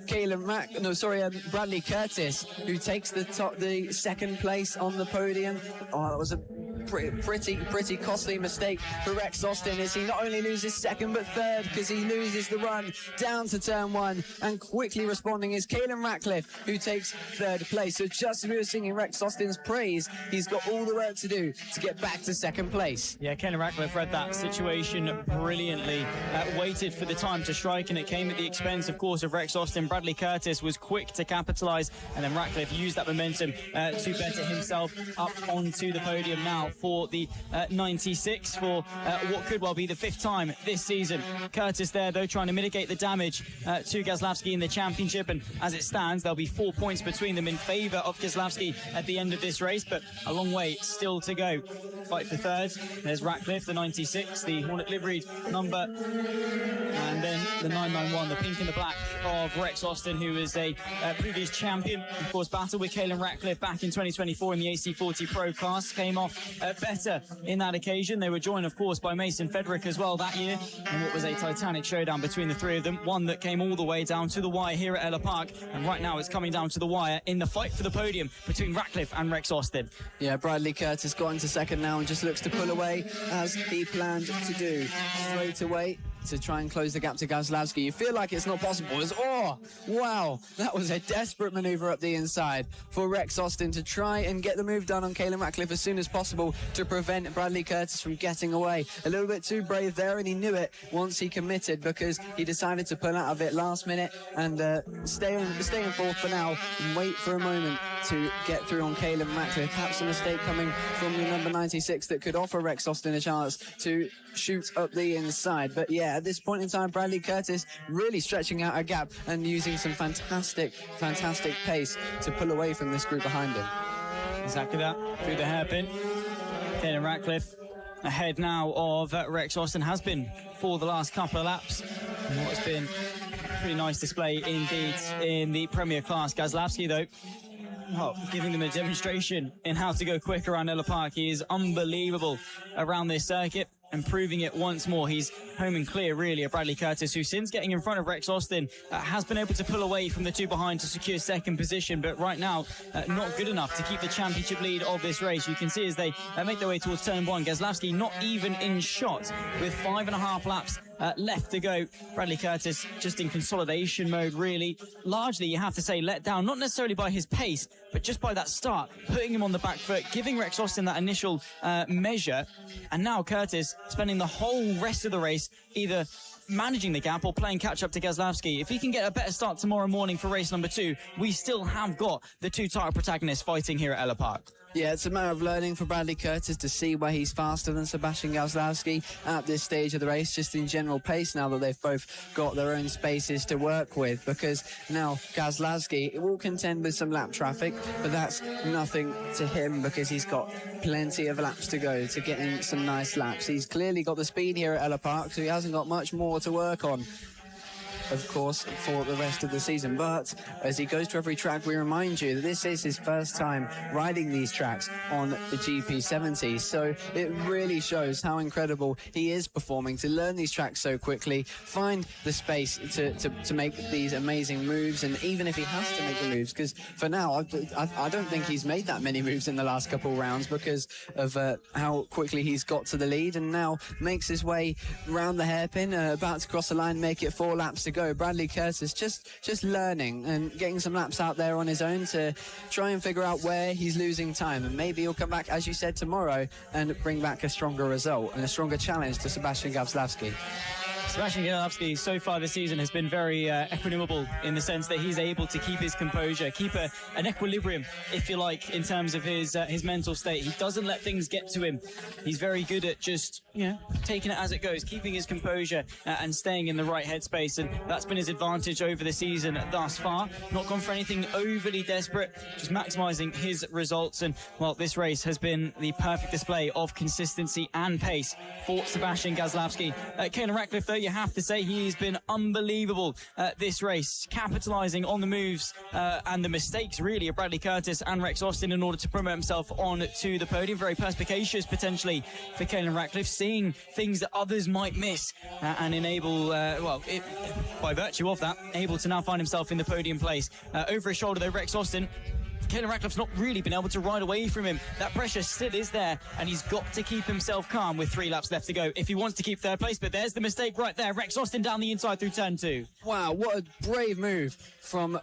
Bradley Curtis, who takes the 2nd place on the podium. Oh, that was a pretty costly mistake for Rex Austin, as he not only loses 2nd but 3rd, because he loses the run down to turn 1, and quickly responding is Caelan Ratcliffe, who takes 3rd place. So just as we were singing Rex Austin's praise, he's got all the work to do to get back to 2nd place. Yeah, Caelan Ratcliffe read that situation brilliantly, waited for the time to strike, and it came at the expense, of course, of Rex Austin. Bradley Curtis was quick to capitalise, and then Ratcliffe used that momentum to better himself up onto the podium now for the 96 for what could well be the 5th time this season. Curtis there, though, trying to mitigate the damage to Gazlowski in the championship, and as it stands, there'll be 4 points between them in favour of Gazlowski at the end of this race, but a long way still to go fight for third. There's Ratcliffe, the 96, the Hornet liveried number, and then the 991, the pink and the black of Rex Austin, who is a previous champion. Of course, battled with Caelan Ratcliffe back in 2024 in the AC40 Pro class. Came off better in that occasion. They were joined, of course, by Mason Federick as well that year, and what was a titanic showdown between the three of them. One that came all the way down to the wire here at Ellough Park, and right now it's coming down to the wire in the fight for the podium between Ratcliffe and Rex Austin. Yeah, Bradley Curtis got into second now and just looks to pull away as he planned to do. Straight away to try and close the gap to Gazlowski. You feel like it's not possible. Oh, wow, that was a desperate manoeuvre up the inside for Rex Austin to try and get the move done on Caelan Ratcliffe as soon as possible to prevent Bradley Curtis from getting away. A little bit too brave there, and he knew it once he committed, because he decided to pull out of it last minute and stay in fourth for now and wait for a moment to get through on Caelan Ratcliffe. Perhaps a mistake coming from the number 96 that could offer Rex Austin a chance to shoot up the inside. But yeah, at this point in time, Bradley Curtis really stretching out a gap and using some fantastic pace to pull away from this group behind him. Exactly that, through the hairpin. Caelan Ratcliffe ahead now of Rex Austin, has been for the last couple of laps. And what's been a pretty nice display indeed in the Premier class. Gazlowski, though, well, giving them a demonstration in how to go quick around Ellough Park. He is unbelievable around this circuit, and proving it once more. He's home and clear, really, of Bradley Curtis, who, since getting in front of Rex Austin, has been able to pull away from the two behind to secure second position, but right now, not good enough to keep the championship lead of this race. You can see as they make their way towards turn one, Gazlowski not even in shot with 5.5 laps left to go. Bradley Curtis just in consolidation mode, really. Largely, you have to say, let down, not necessarily by his pace, but just by that start, putting him on the back foot, giving Rex Austin that initial measure, and now Curtis spending the whole rest of the race either managing the gap or playing catch-up to Gazlowski. If he can get a better start tomorrow morning for race number 2, we still have got the two title protagonists fighting here at Ellough Park. Yeah, it's a matter of learning for Bradley Curtis to see where he's faster than Sebastian Gazlowski at this stage of the race, just in general pace, now that they've both got their own spaces to work with, because now Gazlowski will contend with some lap traffic, but that's nothing to him because he's got plenty of laps to go to get in some nice laps. He's clearly got the speed here at Ellough Park, so he hasn't got much more to work on, of course, for the rest of the season. But as he goes to every track, we remind you that this is his first time riding these tracks on the GP70, so it really shows how incredible he is performing to learn these tracks so quickly, find the space to make these amazing moves, and even if he has to make the moves, because for now I don't think he's made that many moves in the last couple of rounds because of how quickly he's got to the lead, and now makes his way round the hairpin, about to cross the line, make it 4 laps to go. Bradley Curtis just learning and getting some laps out there on his own to try and figure out where he's losing time, and maybe he'll come back, as you said, tomorrow and bring back a stronger result and a stronger challenge to Sebastian Gazlowski. Sebastian Gazlowski so far this season has been very equanimable in the sense that he's able to keep his composure, keep an equilibrium, if you like, in terms of his mental state. He doesn't let things get to him. He's very good at just, taking it as it goes, keeping his composure and staying in the right headspace, and that's been his advantage over the season thus far. Not gone for anything overly desperate, just maximising his results, and, well, this race has been the perfect display of consistency and pace for Sebastian Gazlowski. Caelan Ratcliffe, though, you have to say he's been unbelievable this race, capitalising on the moves and the mistakes, really, of Bradley Curtis and Rex Austin in order to promote himself on to the podium. Very perspicacious, potentially, for Caelan Ratcliffe, seeing things that others might miss and enable, by virtue of that, able to now find himself in the podium place. Over his shoulder, though, Rex Austin, Caelan Ratcliffe's not really been able to ride away from him. That pressure still is there, and he's got to keep himself calm with 3 laps left to go if he wants to keep third place. But there's the mistake right there. Rex Austin down the inside through turn 2. Wow, what a brave move from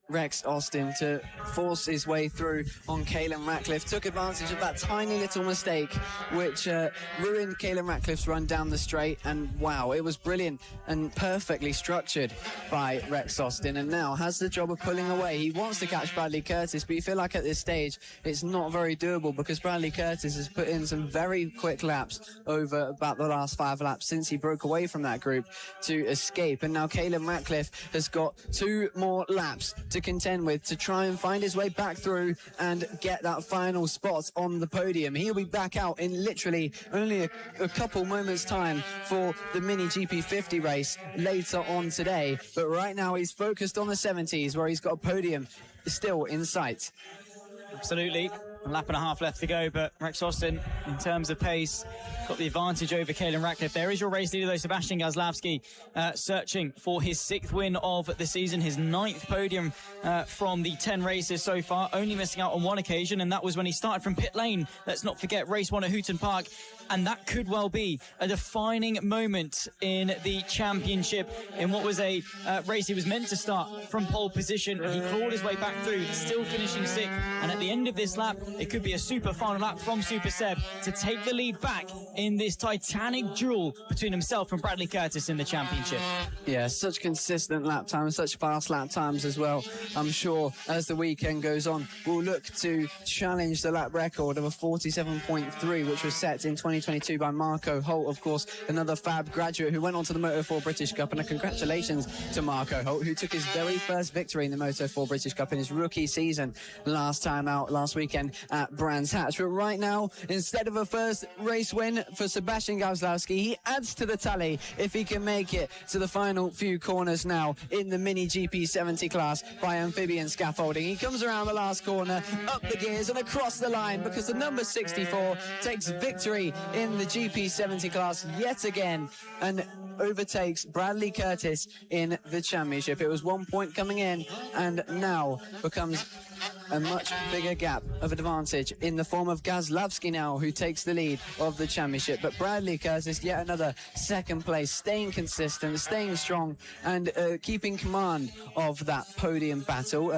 Rex Austin to force his way through on Caelan Ratcliffe. Took advantage of that tiny little mistake which ruined Caelan Ratcliffe's run down the straight, and wow, it was brilliant and perfectly structured by Rex Austin, and now has the job of pulling away. He wants to catch Bradley Curtis, but you feel like at this stage it's not very doable because Bradley Curtis has put in some very quick laps over about the last 5 laps since he broke away from that group to escape, and now Caelan Ratcliffe has got 2 more laps to contend with to try and find his way back through and get that final spot on the podium. He'll be back out in literally only a couple moments time for the Mini GP50 race later on today. But right now he's focused on the 70s, where he's got a podium still in sight. Absolutely. A lap and a half left to go, but Rex Austin, in terms of pace, got the advantage over Caelan Ratcliffe. There is your race leader, though, Sebastian Gazlowski, searching for his 6th win of the season, his 9th podium from the 10 races so far, only missing out on one occasion, and that was when he started from pit lane. Let's not forget race 1 at Hooton Park, and that could well be a defining moment in the championship in what was a race he was meant to start from pole position. He clawed his way back through, still finishing 6th, and at the end of this lap, it could be a super final lap from Super Seb to take the lead back in this titanic duel between himself and Bradley Curtis in the championship. Yeah, such consistent lap times, such fast lap times as well. I'm sure as the weekend goes on, we'll look to challenge the lap record of a 47.3, which was set in 2022 by Marco Holt, of course, another FAB graduate who went on to the Moto4 British Cup. And a congratulations to Marco Holt, who took his very first victory in the Moto4 British Cup in his rookie season last time out, last weekend at Brands Hatch. But right now, instead of a first race win for Sebastian Gazlowski, he adds to the tally if he can make it to the final few corners now in the Mini GP70 class by amphibian scaffolding. He comes around the last corner, up the gears and across the line, because the number 64 takes victory in the GP70 class yet again and overtakes Bradley Curtis in the championship. It was 1 point coming in, and now becomes a much bigger gap of advantage in the form of Gazlowski now, who takes the lead of the championship. But Bradley Curtis, yet another second place, staying consistent, staying strong, and keeping command of that podium battle,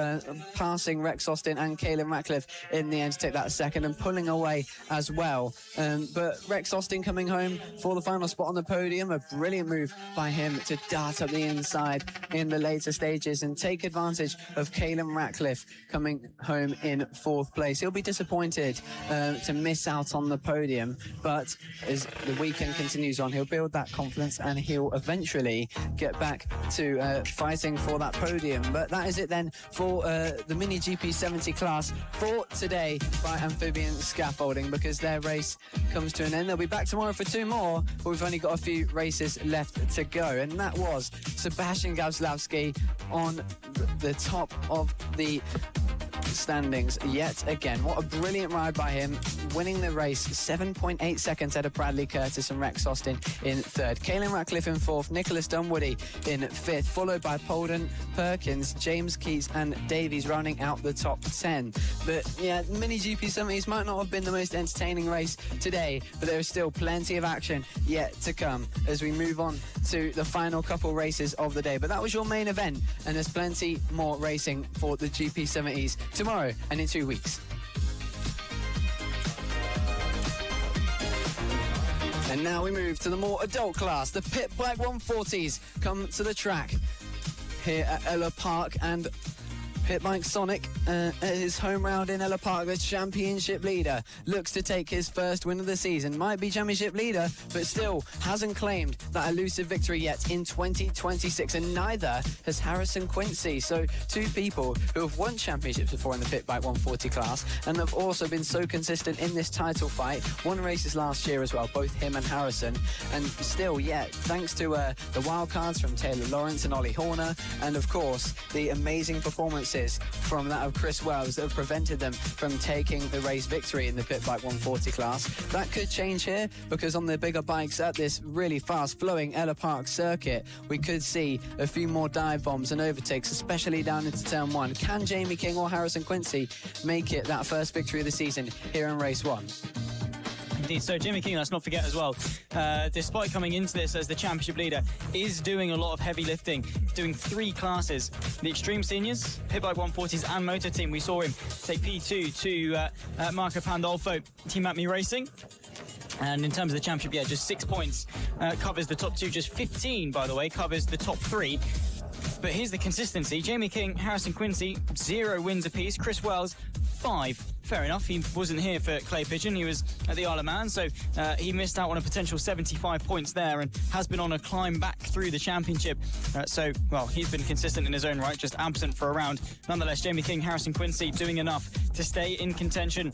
passing Rex Austin and Caelan Ratcliffe in the end to take that second and pulling away as well. But Rex Austin coming home for the final spot on the podium, a brilliant move by him to dart up the inside in the later stages and take advantage of Caelan Ratcliffe coming home in 4th place. He'll be disappointed to miss out on the podium, but as the weekend continues on, he'll build that confidence and he'll eventually get back to fighting for that podium. But that is it then for the Mini GP70 class for today by Amphibian Scaffolding, because their race comes to an end. They'll be back tomorrow for 2 more, but we've only got a few races left to go. And that was Sebastian Gazlowski on the top of the standings yet again. What a brilliant ride by him, winning the race 7.8 seconds ahead of Bradley Curtis and Rex Austin in 3rd. Caelan Ratcliffe in 4th, Nicholas Dunwoody in 5th, followed by Polden, Perkins, James Keats and Davies rounding out the top 10. But yeah, Mini GP70s might not have been the most entertaining race today, but there is still plenty of action yet to come as we move on to the final couple races of the day. But that was your main event, and there's plenty more racing for the GP70s tomorrow and in 2 weeks. And now we move to the more adult class. The Pit Bike 140s come to the track here at Ellough Park, and Pit Bike Sonic at his home round in Ellough Park, the championship leader, looks to take his first win of the season. Might be championship leader, but still hasn't claimed that elusive victory yet in 2026, and neither has Harrison Quincy. So 2 people who have won championships before in the Pit Bike 140 class and have also been so consistent in this title fight. Won races last year as well, both him and Harrison. And still, yeah, thanks to the wildcards from Taylor Lawrence and Ollie Horner, and of course the amazing performances from that of Chris Wells that have prevented them from taking the race victory in the Pit Bike 140 class. That could change here, because on the bigger bikes at this really fast-flowing Ellough Park circuit, we could see a few more dive bombs and overtakes, especially down into turn 1. Can Jamie King or Harrison Quincy make it that first victory of the season here in race 1? Indeed. So Jimmy King, let's not forget as well, despite coming into this as the championship leader, is doing a lot of heavy lifting, doing 3 classes. The Extreme Seniors, Pit Bike 140s and Motor Team. We saw him take P2 to Marco Pandolfo, Team Atme Racing. And in terms of the championship, yeah, just 6 points covers the top 2, just 15, by the way, covers the top 3. But here's the consistency. Jamie King, Harrison Quincy, 0 wins apiece. Chris Wells, 5. Fair enough, he wasn't here for Clay Pigeon, he was at the Isle of Man, so he missed out on a potential 75 points there and has been on a climb back through the championship. Well, he's been consistent in his own right, just absent for a round. Nonetheless, Jamie King, Harrison Quincy doing enough to stay in contention.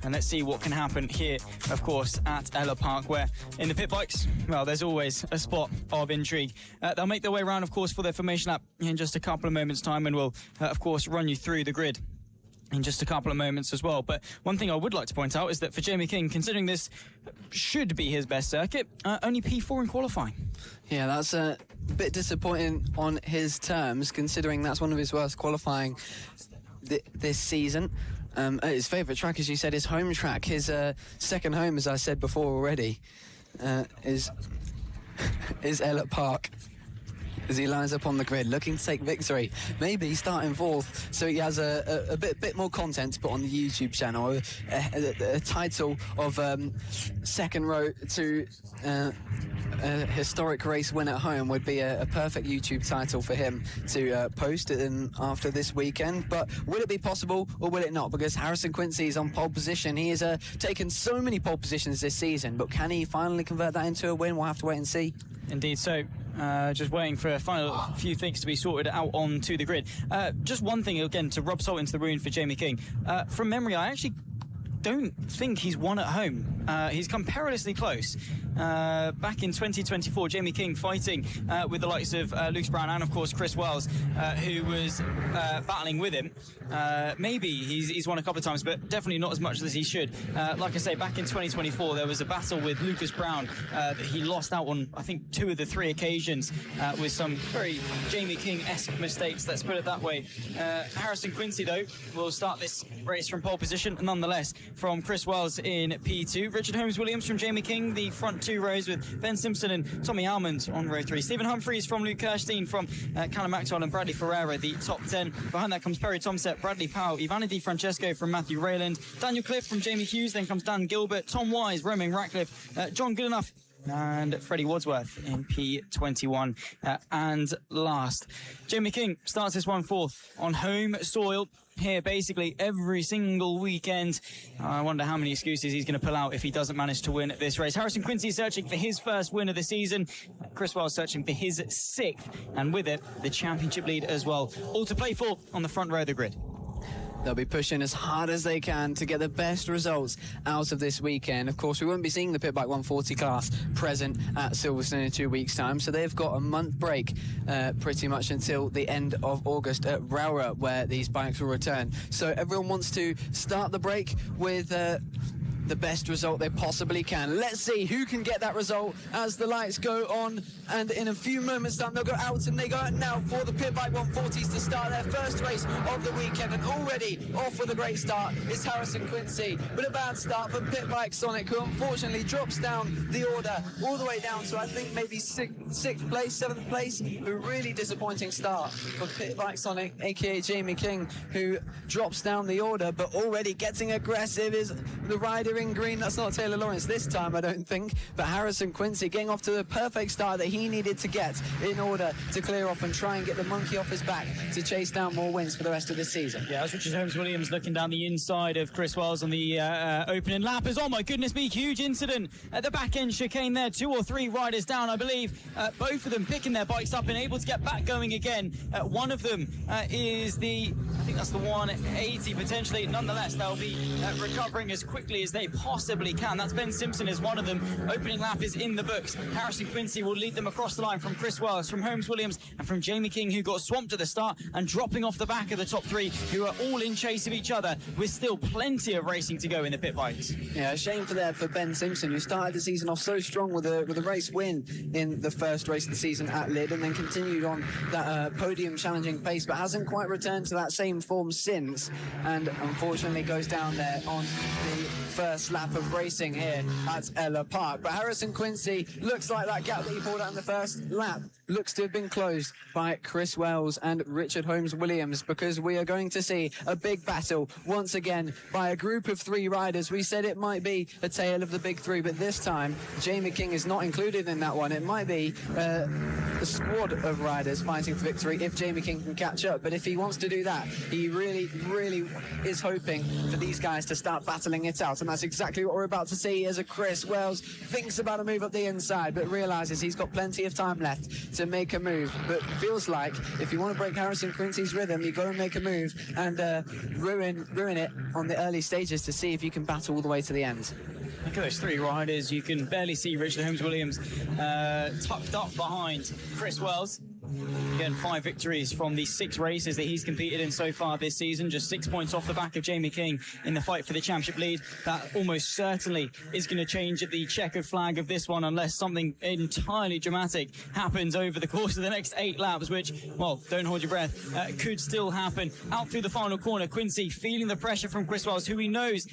And let's see what can happen here, of course, at Ellough Park, where in the pit bikes, well, there's always a spot of intrigue. They'll make their way around, of course, for their formation lap in just a couple of moments' time, and we'll, of course, run you through the grid in just a couple of moments as well. But one thing I would like to point out is that for Jamie King, considering this should be his best circuit, only P4 in qualifying. Yeah, that's a bit disappointing on his terms, considering that's one of his worst qualifying this season. His favourite track, as you said, his home track. His second home, as I said before already, is Ellough Park. As he lines up on the grid, looking to take victory. Maybe starting fourth, so he has a bit more content to put on the YouTube channel. A title of second row to a historic race win at home would be a perfect YouTube title for him to post in after this weekend. But will it be possible or will it not? Because Harrison Quincy is on pole position. He has taken so many pole positions this season, but can he finally convert that into a win? We'll have to wait and see. Indeed so. Just waiting for a final few things to be sorted out onto the grid. Just one thing, again, to rub salt into the wound for Jamie King. From memory, I actually don't think he's won at home. He's come perilously close. Back in 2024, Jamie King fighting with the likes of Luke Brown and, of course, Chris Wells, who was battling with him. Maybe he's won a couple of times, but definitely not as much as he should. Like I say, back in 2024, there was a battle with Lucas Brown that he lost out on, I think, 2 of the 3 occasions with some very Jamie King-esque mistakes, let's put it that way. Harrison Quincy, though, will start this race from pole position, nonetheless, from Chris Wells in P2. Richard Holmes-Williams from Jamie King, the front 2 rows with Ben Simpson and Tommy Almond on row 3. Stephen Humphreys from Luke Kirstein, from Callum Maxwell and Bradley Ferreira, the top 10. Behind that comes Perry Tomset, Bradley Powell, Ivana Di Francesco from Matthew Rayland, Daniel Cliff from Jamie Hughes, then comes Dan Gilbert, Tom Wise, Romain Ratcliffe, John Goodenough, and Freddie Wadsworth in P21. And last, Jamie King starts this one fourth on home soil here basically every single weekend. I wonder how many excuses he's going to pull out if he doesn't manage to win this race. Harrison Quincy searching for his first win of the season. Chris Wells searching for his 6th, and with it, the championship lead as well. All to play for on the front row of the grid. They'll be pushing as hard as they can to get the best results out of this weekend. Of course, we won't be seeing the Pit Bike 140 class present at Silverstone in 2 weeks' time, so they've got a month break pretty much until the end of August at Rowra, where these bikes will return. So everyone wants to start the break with the best result they possibly can. Let's see who can get that result as the lights go on, and in a few moments time they'll go out, and they go out now for the Pit Bike 140s to start their first race of the weekend. And already off with a great start is Harrison Quincy, but a bad start for Pit Bike Sonic, who unfortunately drops down the order all the way down to I think maybe 6th place, 7th place. A really disappointing start for Pit Bike Sonic, aka Jamie King, who drops down the order, but already getting aggressive is the rider in green. That's not Taylor Lawrence this time, I don't think, but Harrison Quincy getting off to the perfect start that he needed to get in order to clear off and try and get the monkey off his back to chase down more wins for the rest of the season. Yeah, that's Richard Holmes-Williams looking down the inside of Chris Wells on the opening lap. As, oh my goodness me, huge incident at the back end chicane there. 2 or 3 riders down, I believe. Both of them picking their bikes up and able to get back going again. One of them is I think that's the 180 potentially. Nonetheless, they'll be recovering as quickly as they possibly can. That's Ben Simpson is one of them. Opening lap is in the books. Harrison Quincy will lead them across the line from Chris Wells, from Holmes-Williams, and from Jamie King, who got swamped at the start and dropping off the back of the top 3, who are all in chase of each other, with still plenty of racing to go in the pit bikes. Yeah, a shame for Ben Simpson, who started the season off so strong with a race win in the first race of the season at Lydd, and then continued on that podium challenging pace, but hasn't quite returned to that same form since, and unfortunately goes down there on the first lap of racing here at Ellough Park. But Harrison Quincy looks like that gap that he pulled out in the first lap looks to have been closed by Chris Wells and Richard Holmes-Williams, because we are going to see a big battle once again by a group of 3 riders. We said it might be a tale of the big 3, but this time Jamie King is not included in that one. It might be a squad of riders fighting for victory if Jamie King can catch up. But if he wants to do that, he really is hoping for these guys to start battling it out, and that's exactly what we're about to see as a Chris Wells thinks about a move up the inside, but realizes he's got plenty of time left to make a move. But feels like if you want to break Harrison Quincy's rhythm, you've got to make a move and ruin it on the early stages to see if you can battle all the way to the end. Look at those 3 riders. You can barely see Richard Holmes-Williams tucked up behind Chris Wells. Again, 5 victories from the 6 races that he's competed in so far this season, just 6 points off the back of Jamie King in the fight for the championship lead. That almost certainly is going to change at the checkered flag of this one, unless something entirely dramatic happens over the course of the next 8 laps, which, well, don't hold your breath, could still happen. Out through the final corner, Quincy feeling the pressure from Chris Wells, who he knows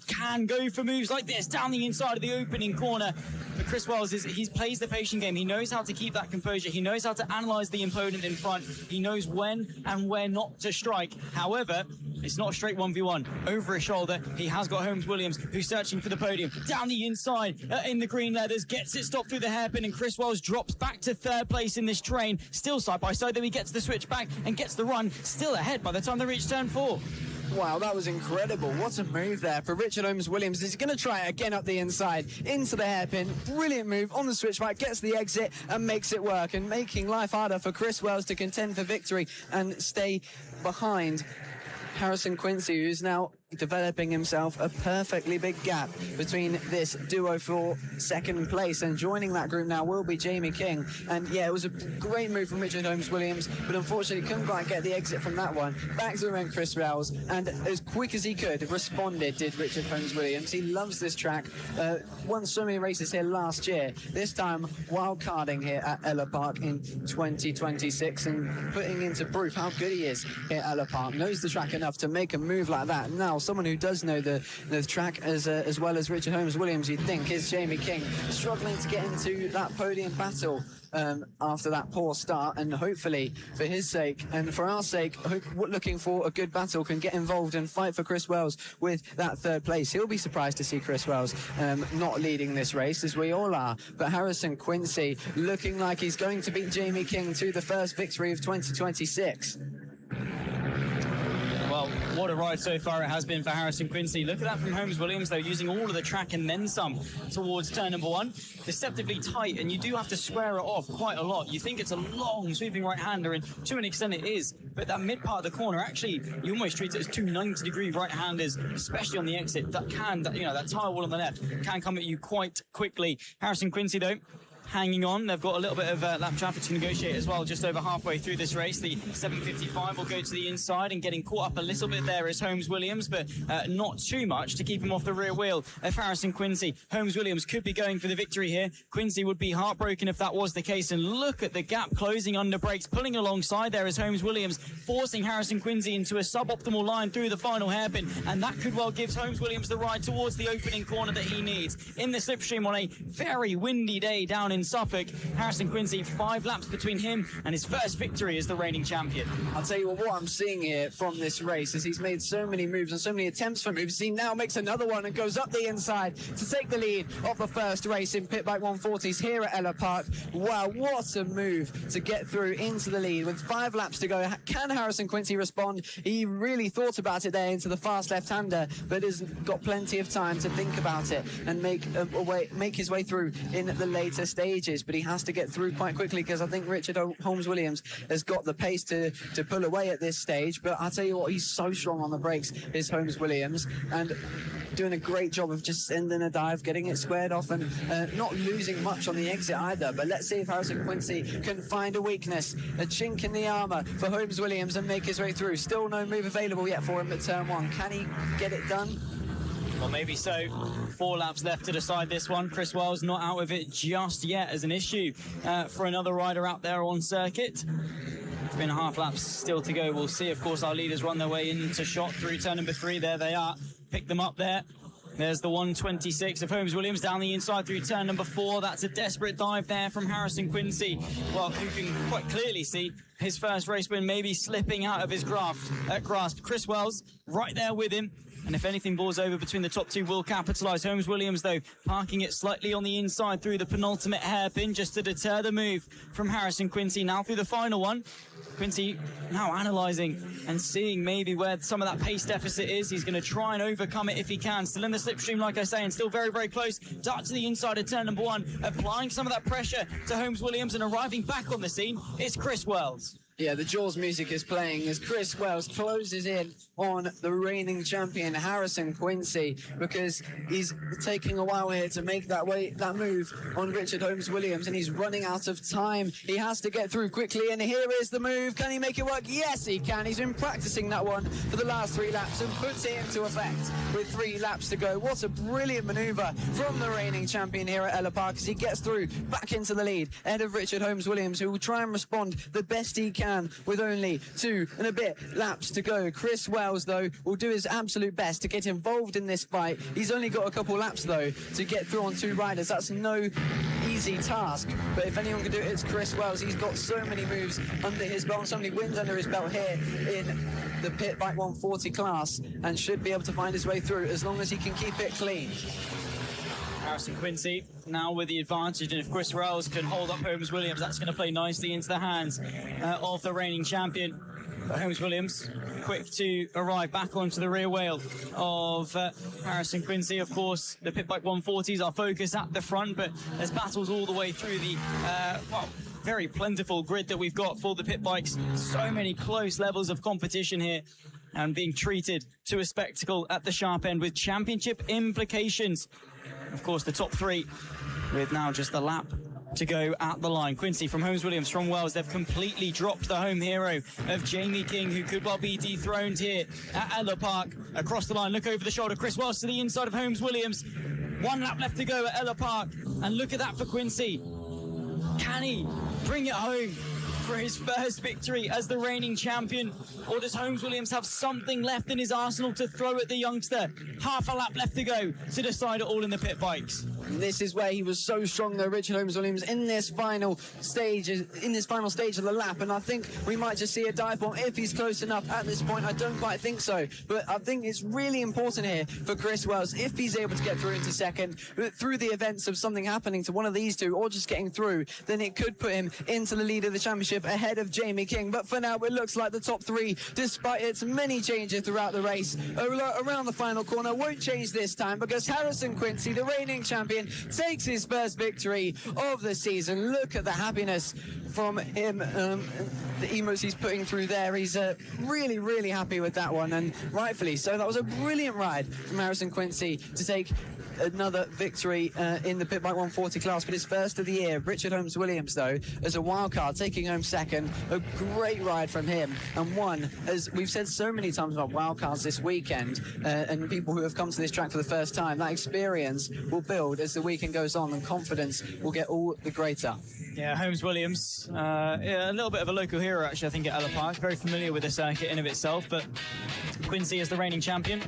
can go for moves like this down the inside of the opening corner. But Chris Wells, he plays the patient game. He knows how to keep that composure. He knows how to analyse the opponent in front. He knows when and where not to strike. However, it's not a straight 1v1. Over his shoulder, he has got Holmes-Williams, who's searching for the podium. Down the inside, in the green leathers, gets it stopped through the hairpin, and Chris Wells drops back to 3rd place in this train. Still side by side, then he gets the switch back and gets the run. Still ahead by the time they reach turn 4. Wow, that was incredible. What a move there for Richard Holmes-Williams. He's going to try it again up the inside, into the hairpin. Brilliant move on the switchback, gets the exit and makes it work, and making life harder for Chris Wells to contend for victory and stay behind Harrison Quincy, who's now developing himself a perfectly big gap between this duo for 2nd place, and joining that group now will be Jamie King. And yeah, it was a great move from Richard Holmes-Williams, but unfortunately couldn't quite get the exit from that one. Back to the ring, Chris Wells, and as quick as he could responded did Richard Holmes-Williams. He loves this track, won so many races here last year, this time wild carding here at Ellough Park in 2026 and putting into proof how good he is here at Ellough Park. Knows the track enough to make a move like that. Now someone who does know the track as well as Richard Holmes-Williams, you'd think, is Jamie King, struggling to get into that podium battle after that poor start, and hopefully for his sake and for our sake, looking for a good battle, can get involved and fight for Chris Wells with that 3rd place. He'll be surprised to see Chris Wells not leading this race, as we all are, but Harrison Quincy looking like he's going to beat Jamie King to the first victory of 2026. Well, what a ride so far it has been for Harrison Quincy. Look at that from Holmes-Williams, though, using all of the track and then some towards turn number 1. Deceptively tight, and you do have to square it off quite a lot. You think it's a long sweeping right-hander, and to an extent it is, but that mid part of the corner, actually, you almost treat it as 2 90-degree right-handers, especially on the exit. That tire wall on the left can come at you quite quickly. Harrison Quincy, though, hanging on. They've got a little bit of lap traffic to negotiate as well, just over halfway through this race. The 755 will go to the inside, and getting caught up a little bit there is Holmes-Williams, but not too much to keep him off the rear wheel of Harrison Quincy. Holmes-Williams could be going for the victory here. Quincy would be heartbroken if that was the case, and look at the gap closing under brakes. Pulling alongside there is Holmes-Williams, forcing Harrison Quincy into a suboptimal line through the final hairpin, and that could well give Holmes-Williams the ride towards the opening corner that he needs. In the slipstream on a very windy day down in Suffolk, Harrison Quincy, 5 laps between him and his first victory as the reigning champion. I'll tell you what I'm seeing here from this race is he's made so many moves and so many attempts for moves. He now makes another one and goes up the inside to take the lead of the first race in Pit Bike 140s here at Ellough Park. Wow, what a move to get through into the lead with 5 laps to go. Can Harrison Quincy respond? He really thought about it there into the fast left-hander, but has got plenty of time to think about it and make his way through in the later stages. But he has to get through quite quickly, because I think Richard Holmes-Williams has got the pace to pull away at this stage. But I'll tell you what, he's so strong on the brakes, is Holmes-Williams, and doing a great job of just sending a dive, getting it squared off, and not losing much on the exit either. But let's see if Harrison Quincy can find a weakness, a chink in the armour for Holmes-Williams, and make his way through. Still no move available yet for him at turn 1. Can he get it done? Well, maybe so. 4 laps left to decide this one. Chris Wells not out of it just yet as an issue for another rider out there on circuit. 3.5 laps still to go. We'll see. Of course, our leaders run their way into shot through turn number 3. There they are. Pick them up there. There's the 126 of Holmes Williams down the inside through turn number 4. That's a desperate dive there from Harrison Quincy. Well, you can quite clearly see his first race win maybe slipping out of his grasp. Chris Wells right there with him. And if anything balls over between the top two, will capitalise. Holmes Williams, though, parking it slightly on the inside through the penultimate hairpin just to deter the move from Harrison Quincy. Now through the final one. Quincy now analysing and seeing maybe where some of that pace deficit is. He's going to try and overcome it if he can. Still in the slipstream, like I say, and still very, very close. Dart to the inside of turn number 1, applying some of that pressure to Holmes Williams, and arriving back on the scene, it's Chris Wells. Yeah, the Jaws music is playing as Chris Wells closes in on the reigning champion Harrison Quincy, because he's taking a while here to make that move on Richard Holmes Williams, and he's running out of time. He has to get through quickly, and here is the move. Can he make it work? Yes, he can. He's been practicing that one for the last 3 laps and puts it into effect with 3 laps to go. What a brilliant maneuver from the reigning champion here at Ellough Park as he gets through back into the lead ahead of Richard Holmes Williams, who will try and respond the best he can with only 2 and a bit laps to go. Chris Wells, though, will do his absolute best to get involved in this fight. He's only got a couple laps, though, to get through on 2 riders. That's no easy task, but if anyone can do it, it's Chris Wells. He's got so many moves under his belt, so many wins under his belt here in the Pit Bike 140 class, and should be able to find his way through as long as he can keep it clean. Harrison Quincy now with the advantage, and if Chris Wells can hold up Holmes Williams, that's going to play nicely into the hands of the reigning champion. But Holmes Williams quick to arrive back onto the rear wheel of Harrison Quincy. Of course, the Pit Bike 140s are focused at the front, but there's battles all the way through the very plentiful grid that we've got for the pit bikes. So many close levels of competition here, and being treated to a spectacle at the sharp end with championship implications. Of course, the top 3 with now just a lap to go at the line. Quincy from Holmes Williams, from Wells, they've completely dropped the home hero of Jamie King, who could well be dethroned here at Ellough Park. Across the line, look over the shoulder, Chris Wells to the inside of Holmes Williams. 1 lap left to go at Ellough Park, and look at that for Quincy. Can he bring it home for his first victory as the reigning champion, or does Holmes Williams have something left in his arsenal to throw at the youngster? Half a lap left to go to decide it all in the pit bikes. This is where he was so strong, though, Richard Holmes Williams, in this final stage of the lap, and I think we might just see a dive bomb if he's close enough at this point. I don't quite think so, but I think it's really important here for Chris Wells, if he's able to get through into second, through the events of something happening to one of these two, or just getting through, then it could put him into the lead of the championship ahead of Jamie King. But for now, it looks like the top 3, despite its many changes throughout the race, around the final corner, won't change this time, because Harrison Quincy, the reigning champion, takes his first victory of the season. Look at the happiness from him, the emotes he's putting through there. He's really, really happy with that one, and rightfully so. That was a brilliant ride from Harrison Quincy to take another victory in the Pit Bike 140 class, but his first of the year. Richard Holmes Williams, though, as a wild card, taking home second. A great ride from him, and one, as we've said so many times about wild cards this weekend, and people who have come to this track for the first time, that experience will build as the weekend goes on, and confidence will get all the greater. Yeah, Holmes Williams, a little bit of a local hero, actually, I think, at Ellough Park. Very familiar with the circuit in of itself, but Quincy is the reigning champion.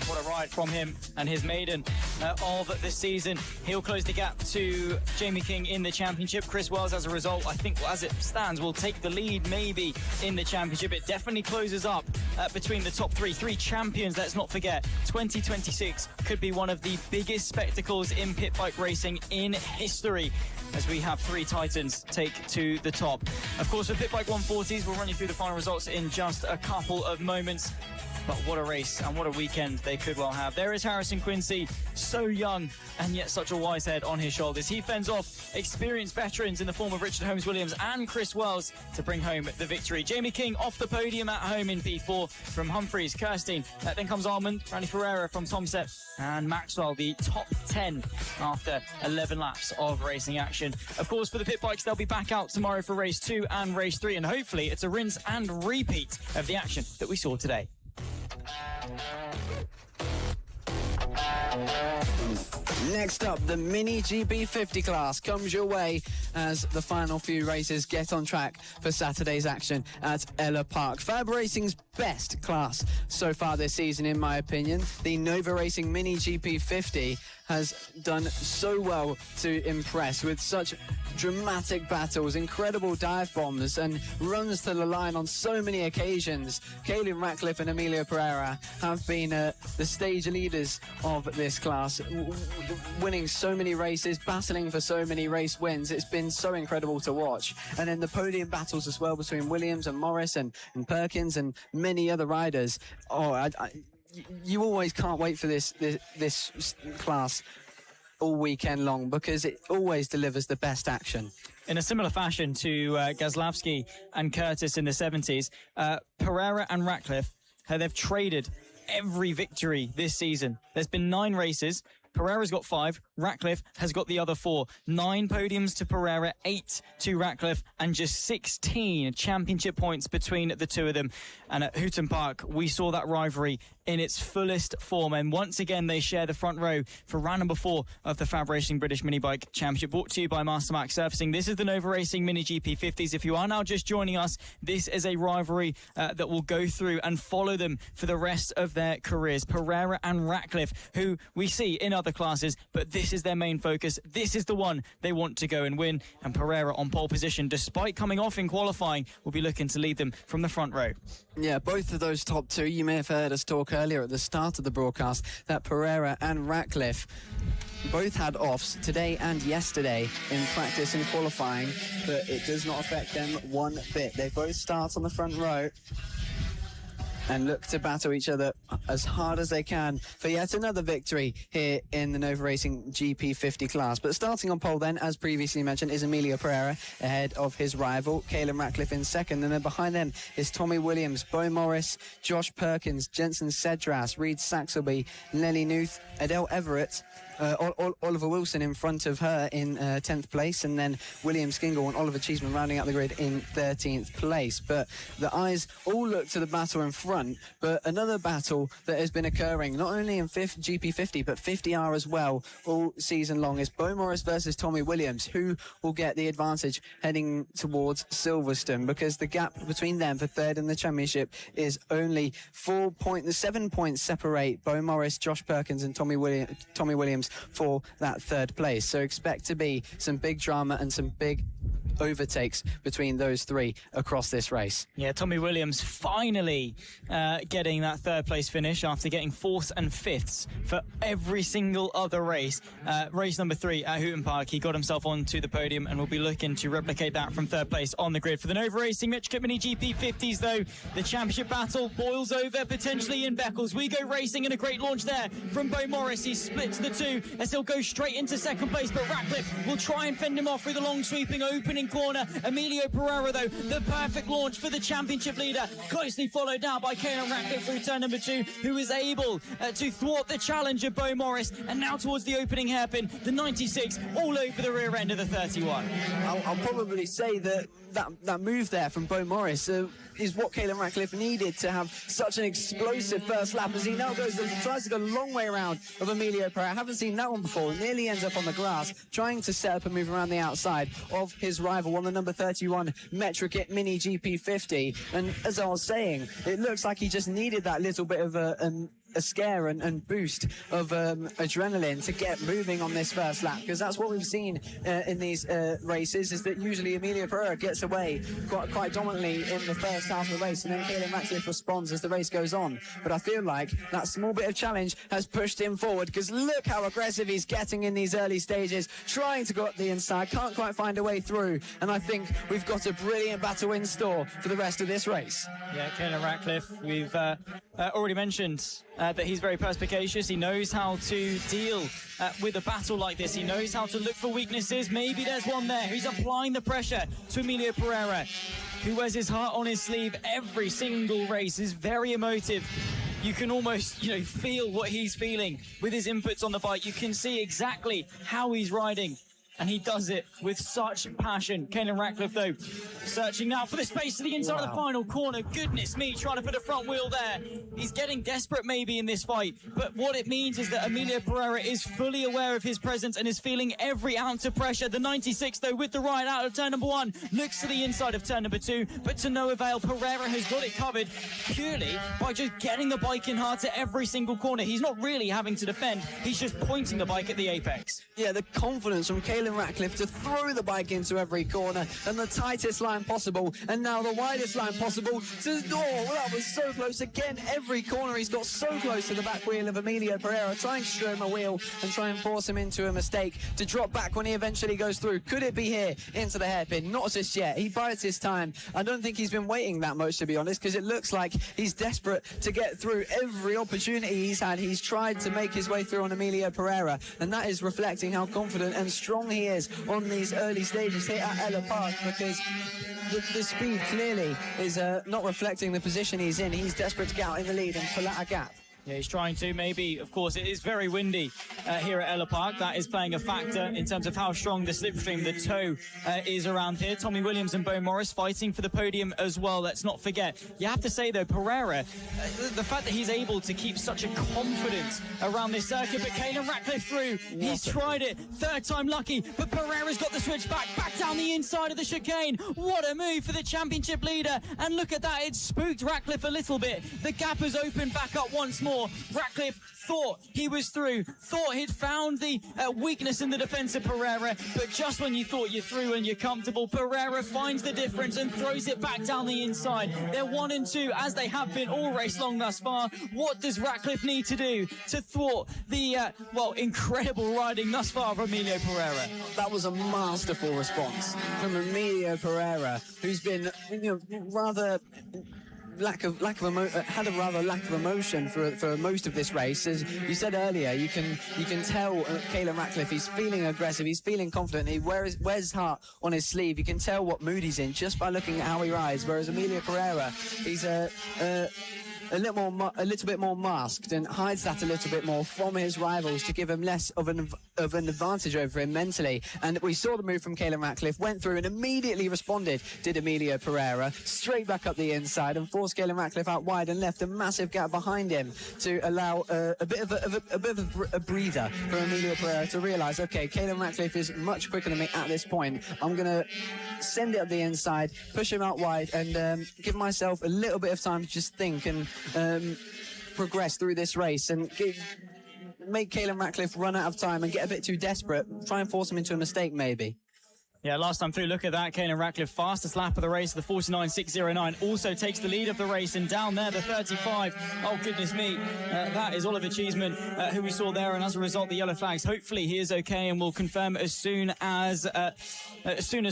What a ride from him and his maiden of the season. He'll close the gap to Jamie King in the championship. Chris Wells, as a result, I think, as it stands, will take the lead maybe in the championship. It definitely closes up between the top 3 champions. Let's not forget, 2026 could be one of the biggest spectacles in pit bike racing in history, as we have 3 titans take to the top. Of course, for Pit Bike 140s, we'll run you through the final results in just a couple of moments. But what a race and what a weekend they could well have. There is Harrison Quincy, so young and yet such a wise head on his shoulders. He fends off experienced veterans in the form of Richard Holmes Williams and Chris Wells to bring home the victory. Jamie King off the podium at home in P4 from Humphreys, Kirstein. Then comes Armand, Randy Ferreira from Tomset, and Maxwell, the top 10 after 11 laps of racing action. Of course, for the pit bikes, they'll be back out tomorrow for race 2 and race 3, and hopefully it's a rinse and repeat of the action that we saw today. Next up, the Mini GP50 class comes your way as the final few races get on track for Saturday's action at Ellough Park. FAB-Racing's best class so far this season, in my opinion. The Nova Racing Mini GP50 has done so well to impress with such dramatic battles, incredible dive bombs and runs to the line on so many occasions. Kaylin Ratcliffe and Emilio Pereira have been the stage leaders of this class, winning so many races, battling for so many race wins. It's been so incredible to watch. And then the podium battles as well between Williams and Morris and Perkins and many other riders. You always can't wait for this class all weekend long because it always delivers the best action. In a similar fashion to Gazlavsky and Curtis in the 70s, Pereira and Ratcliffe, they've traded every victory this season. There's been 9 races. Pereira's got 5. Ratcliffe has got the other 4. 9 podiums to Pereira, 8 to Ratcliffe, and just 16 championship points between the two of them. And at Houghton Park, we saw that rivalry in its fullest form. And once again, they share the front row for round number 4 of the FAB-Racing British Minibike Championship, brought to you by MasterMac Surfacing. This is the Nova Racing Mini GP50s. If you are now just joining us, this is a rivalry that will go through and follow them for the rest of their careers. Pereira and Ratcliffe, who we see in other classes, but this is their main focus. This is the one they want to go and win. And Pereira on pole position, despite coming off in qualifying, will be looking to lead them from the front row. Yeah, both of those top two, you may have heard us talk earlier at the start of the broadcast that Pereira and Ratcliffe both had offs today and yesterday in practice and qualifying, but it does not affect them one bit. They both start on the front row and look to battle each other as hard as they can for yet another victory here in the Nova Racing GP50 class. But starting on pole then, as previously mentioned, is Emilio Pereira ahead of his rival, Kaylin Ratcliffe, in second. And then behind them is Tommy Williams, Bo Morris, Josh Perkins, Jensen Cedras, Reed Saxelby, Nelly Nuth, Adele Everett, Oliver Wilson in front of her in 10th place, and then William Skingle and Oliver Cheeseman rounding out the grid in 13th place. But the eyes all look to the battle in front, but another battle that has been occurring not only in GP50 but 50R as well all season long is Bo Morris versus Tommy Williams. Who will get the advantage heading towards Silverstone, because the gap between them for third in the championship is only 7 points separate Bo Morris, Josh Perkins and Tommy Williams for that third place. So expect to be some big drama and some big overtakes between those three across this race. Yeah, Tommy Williams finally getting that third place finish after getting 4th and 5ths for every single other race. Race number 3 at Houghton Park, he got himself onto the podium and will be looking to replicate that from third place on the grid. For the Nova Racing Mitch Mini GP50s though, the championship battle boils over potentially in Beccles. We go racing, and a great launch there from Bo Morris. He splits the two as he'll go straight into second place, but Ratcliffe will try and fend him off with a long sweeping opening corner. Emilio Pereira though, the perfect launch for the championship leader, closely followed now by Kaylin Ratcliffe through turn number 2, who is able to thwart the challenge of Bo Morris. And now towards the opening hairpin, the 96 all over the rear end of the 31. I'll probably say that move there from Bo Morris is what Kaylin Ratcliffe needed to have such an explosive first lap, as he now tries to go a long way around of Emilio Pereira. I haven't seen that one before. Nearly ends up on the grass, trying to set up and move around the outside of his rival on the number 31 Metrokit Mini GP50. And as I was saying, it looks like he just needed that little bit of a scare and boost of adrenaline to get moving on this first lap, because that's what we've seen in these races, is that usually Emilio Pereira gets away quite dominantly in the first half of the race, and then Kaylin Ratcliffe responds as the race goes on. But I feel like that small bit of challenge has pushed him forward, because look how aggressive he's getting in these early stages, trying to go up the inside, can't quite find a way through, and I think we've got a brilliant battle in store for the rest of this race. Yeah, Kaylin Ratcliffe, we've already mentioned that he's very perspicacious. He knows how to deal with a battle like this. He knows how to look for weaknesses. Maybe there's one there. He's applying the pressure to Emilio Pereira, who wears his heart on his sleeve every single race. Is very emotive. You can almost, feel what he's feeling with his inputs on the bike. You can see exactly how he's riding. and he does it with such passion. Caelan Ratcliffe, though, searching now for the space to the inside of the final corner. Goodness me, trying to put a front wheel there. He's getting desperate maybe in this fight, but what it means is that Emilio Pereira is fully aware of his presence and is feeling every ounce of pressure. The 96, though, with the ride out of turn number 1, looks to the inside of turn number 2, but to no avail. Pereira has got it covered purely by just getting the bike in hard to every single corner. He's not really having to defend, he's just pointing the bike at the apex. Yeah, the confidence from Caelan Ratcliffe to throw the bike into every corner, and the tightest line possible, and now the widest line possible. That was so close again. Every corner he's got so close to the back wheel of Emilio Pereira, trying to show him a wheel and try and force him into a mistake to drop back when he eventually goes through. Could it be here into the hairpin? Not just yet. He bides his time. I don't think he's been waiting that much, to be honest, because it looks like he's desperate to get through. Every opportunity he's had, he's tried to make his way through on Emilio Pereira, and that is reflecting how confident and strong he is on these early stages here at Ellough Park, because the speed clearly is not reflecting the position he's in. He's desperate to get out in the lead and pull out a gap. Yeah, he's trying to. Maybe, of course, it is very windy here at Ellough Park. That is playing a factor in terms of how strong the slipstream, the tow, is around here. Tommy Williams and Bo Morris fighting for the podium as well. Let's not forget. You have to say, though, Pereira, the fact that he's able to keep such a confidence around this circuit, but Caelan Ratcliffe through. He's tried it. Third time lucky, but Pereira's got the switch back down the inside of the chicane. What a move for the championship leader. And look at that. It spooked Ratcliffe a little bit. The gap has opened back up once more. Ratcliffe thought he was through, thought he'd found the weakness in the defence of Pereira, but just when you thought you're through and you're comfortable, Pereira finds the difference and throws it back down the inside. They're 1 and 2, as they have been all race long thus far. What does Ratcliffe need to do to thwart the, incredible riding thus far of Emilio Pereira? That was a masterful response from Emilio Pereira, who's been, rather... lack of emotion for most of this race. As you said earlier, you can tell Caelan Ratcliffe, he's feeling aggressive, he's feeling confident, he wears his heart on his sleeve. You can tell what mood he's in just by looking at how he rides, whereas Emilio Pereira, he's a little bit more masked and hides that a little bit more from his rivals to give him less of an advantage over him mentally. And we saw the move from Caelan Ratcliffe, went through and immediately responded, did Emilio Pereira, straight back up the inside and forced Caelan Ratcliffe out wide and left a massive gap behind him to allow a bit of a breather for Emilio Pereira to realise, okay, Caelan Ratcliffe is much quicker than me at this point. I'm going to send it up the inside, push him out wide and give myself a little bit of time to just think and progress through this race and make Caelan Ratcliffe run out of time and get a bit too desperate, try and force him into a mistake maybe. Yeah, last time through, look at that. Caelan Ratcliffe, fastest lap of the race, the 49.609, also takes the lead of the race. And down there, the 35. Oh, goodness me. That is Oliver Cheeseman, who we saw there. And as a result, the yellow flags. Hopefully he is okay and will confirm as soon as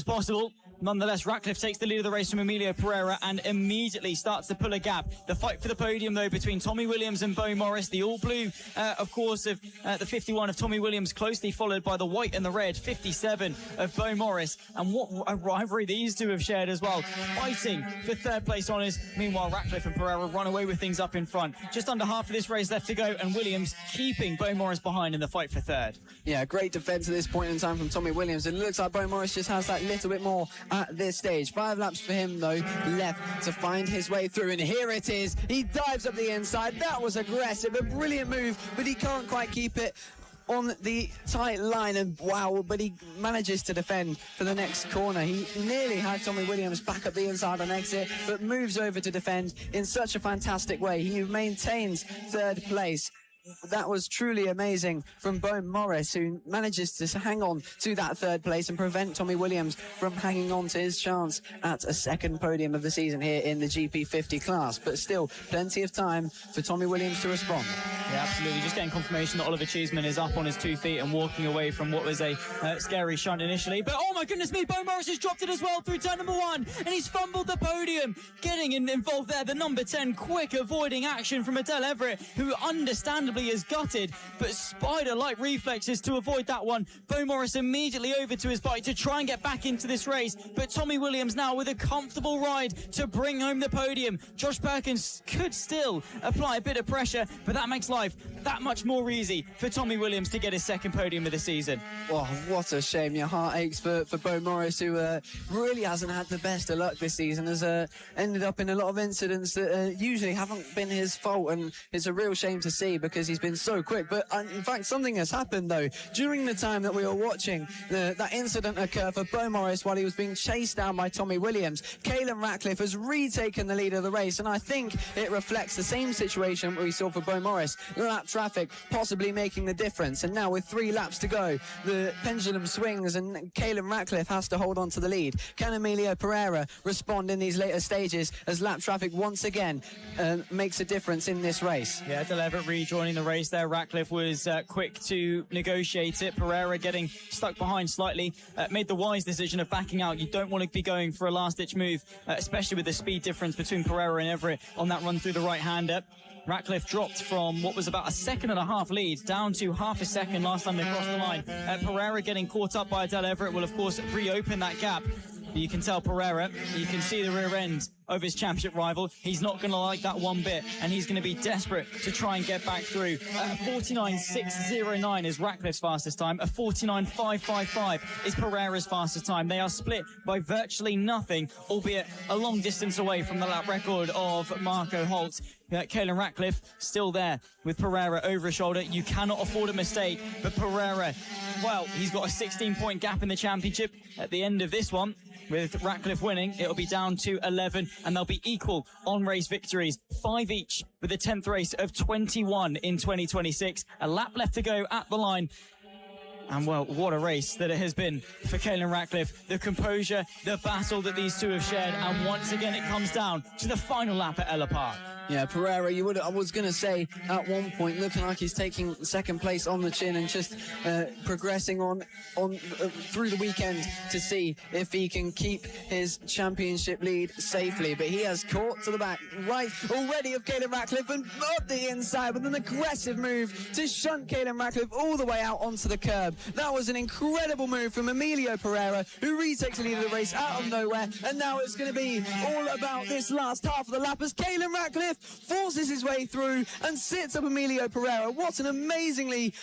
possible. Nonetheless, Ratcliffe takes the lead of the race from Emilio Pereira and immediately starts to pull a gap. The fight for the podium, though, between Tommy Williams and Bo Morris. The all-blue, of course, of the 51 of Tommy Williams, closely followed by the white and the red, 57 of Bo Morris. And what a rivalry these two have shared as well, fighting for third place honours. Meanwhile, Ratcliffe and Pereira run away with things up in front. Just under half of this race left to go, and Williams keeping Bo Morris behind in the fight for third. Yeah, great defence at this point in time from Tommy Williams. It looks like Bo Morris just has that little bit more at this stage. 5 laps for him, though, left to find his way through. And here it is. He dives up the inside. That was aggressive, a brilliant move, but he can't quite keep it on the tight line, and wow, but he manages to defend for the next corner. He nearly had Tommy Williams back up the inside on exit, but moves over to defend in such a fantastic way. He maintains third place. That was truly amazing from Bo Morris, who manages to hang on to that third place and prevent Tommy Williams from hanging on to his chance at a second podium of the season here in the GP50 class. But still, plenty of time for Tommy Williams to respond. Yeah, absolutely. Just getting confirmation that Oliver Cheeseman is up on his 2 feet and walking away from what was a scary shunt initially. But oh my goodness me, Bo Morris has dropped it as well through turn number 1, and he's fumbled the podium. Getting involved there, the number 10, quick avoiding action from Adele Everett, who understandably understandably is gutted, but spider-like reflexes to avoid that one. Bo Morris immediately over to his bike to try and get back into this race, but Tommy Williams now with a comfortable ride to bring home the podium. Josh Perkins could still apply a bit of pressure, but that makes life that much more easy for Tommy Williams to get his second podium of the season. Oh, what a shame. Your heart aches for Bo Morris, who really hasn't had the best of luck this season, has ended up in a lot of incidents that usually haven't been his fault, and it's a real shame to see because he's been so quick. But in fact, something has happened though. During the time that we were watching that incident occur for Bo Morris while he was being chased down by Tommy Williams, Caolan Ratcliffe has retaken the lead of the race, and I think it reflects the same situation we saw for Bo Morris. Lap traffic possibly making the difference, and now with 3 laps to go, the pendulum swings and Caolan Ratcliffe has to hold on to the lead. Can Emilio Pereira respond in these later stages as lap traffic once again makes a difference in this race? Yeah, Del Everett rejoining the race there. Ratcliffe was quick to negotiate it. Pereira getting stuck behind slightly, made the wise decision of backing out. You don't want to be going for a last-ditch move, especially with the speed difference between Pereira and Everett on that run through the right-hander. Ratcliffe dropped from what was about a 1.5 second lead down to half a second last time they crossed the line. Pereira getting caught up by Del Everett will, of course, reopen that gap. But you can tell Pereira, you can see the rear end of his championship rival. He's not going to like that one bit, and he's going to be desperate to try and get back through. 49.609 is Ratcliffe's fastest time. A 49.555 is Pereira's fastest time. They are split by virtually nothing, albeit a long distance away from the lap record of Marco Holt. Caolan Ratcliffe still there with Pereira over his shoulder. You cannot afford a mistake, but Pereira, well, he's got a 16-point gap in the championship. At the end of this one, with Ratcliffe winning, it'll be down to 11, and they'll be equal on race victories, 5 each, with the 10th race of 21 in 2026. A lap left to go at the line. And, well, what a race that it has been for Caolan Ratcliffe. The composure, the battle that these two have shared, and once again it comes down to the final lap at Ellough Park. Yeah, Pereira, I was going to say at one point, looking like he's taking second place on the chin and just progressing on through the weekend to see if he can keep his championship lead safely. But he has caught to the back right already of Caolan Ratcliffe and up the inside with an aggressive move to shunt Caolan Ratcliffe all the way out onto the curb. That was an incredible move from Emilio Pereira, who retakes the lead of the race out of nowhere. And now it's going to be all about this last half of the lap as Caolan Ratcliffe forces his way through and sits up Emilio Pereira. What an amazingly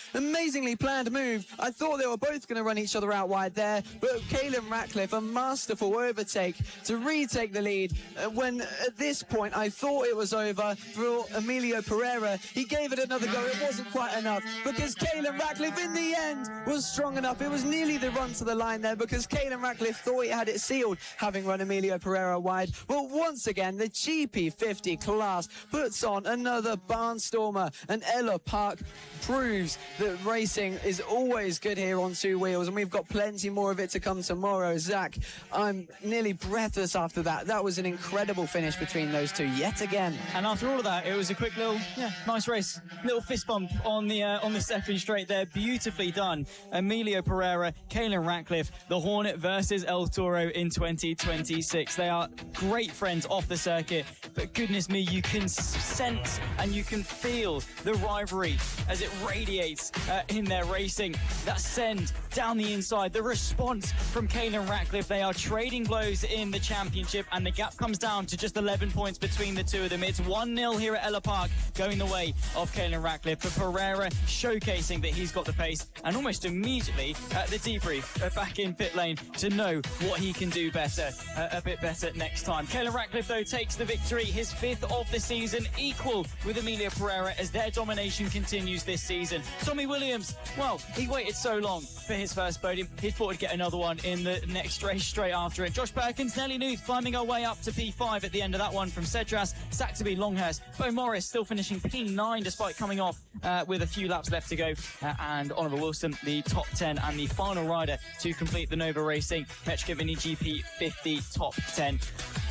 planned move. I thought they were both going to run each other out wide there, but Caolan Ratcliffe, a masterful overtake to retake the lead when at this point I thought it was over for Emilio Pereira. He gave it another go. It wasn't quite enough because Caolan Ratcliffe in the end was strong enough. It was nearly the run to the line there because Caolan Ratcliffe thought he had it sealed, having run Emilio Pereira wide. But once again, the GP50 class puts on another barnstormer, and Ellough Park proves that racing is always good here on 2 wheels, and we've got plenty more of it to come tomorrow. Zach, I'm nearly breathless after that. That was an incredible finish between those two yet again. And after all of that, it was a quick little, nice race. Little fist bump on the second straight there. Beautifully done. Emilio Pereira, Caolan Ratcliffe, the Hornet versus El Toro in 2026. They are great friends off the circuit, but goodness me, you can sense and you can feel the rivalry as it radiates in their racing. That send down the inside, the response from Caolan Ratcliffe. They are trading blows in the championship, and the gap comes down to just 11 points between the two of them. It's 1-0 here at Ellough Park, going the way of Caolan Ratcliffe, but Pereira showcasing that he's got the pace, and almost immediately at the debrief back in pit lane to know what he can do better, a bit better next time. Caolan Ratcliffe, though, takes the victory, his 5th of the season, equal with Emilio Pereira as their domination continues this season. Tommy Williams, well, he waited so long for his first podium. He thought he'd get another one in the next race straight after it. Josh Perkins, Nelly Nuth climbing our way up to P5 at the end of that one from Cedras, Saxby, Longhurst. Bo Morris still finishing P9 despite coming off with a few laps left to go. And Oliver Wilson, the top 10 and the final rider to complete the Nova Racing Petrika Mini GP50 top 10.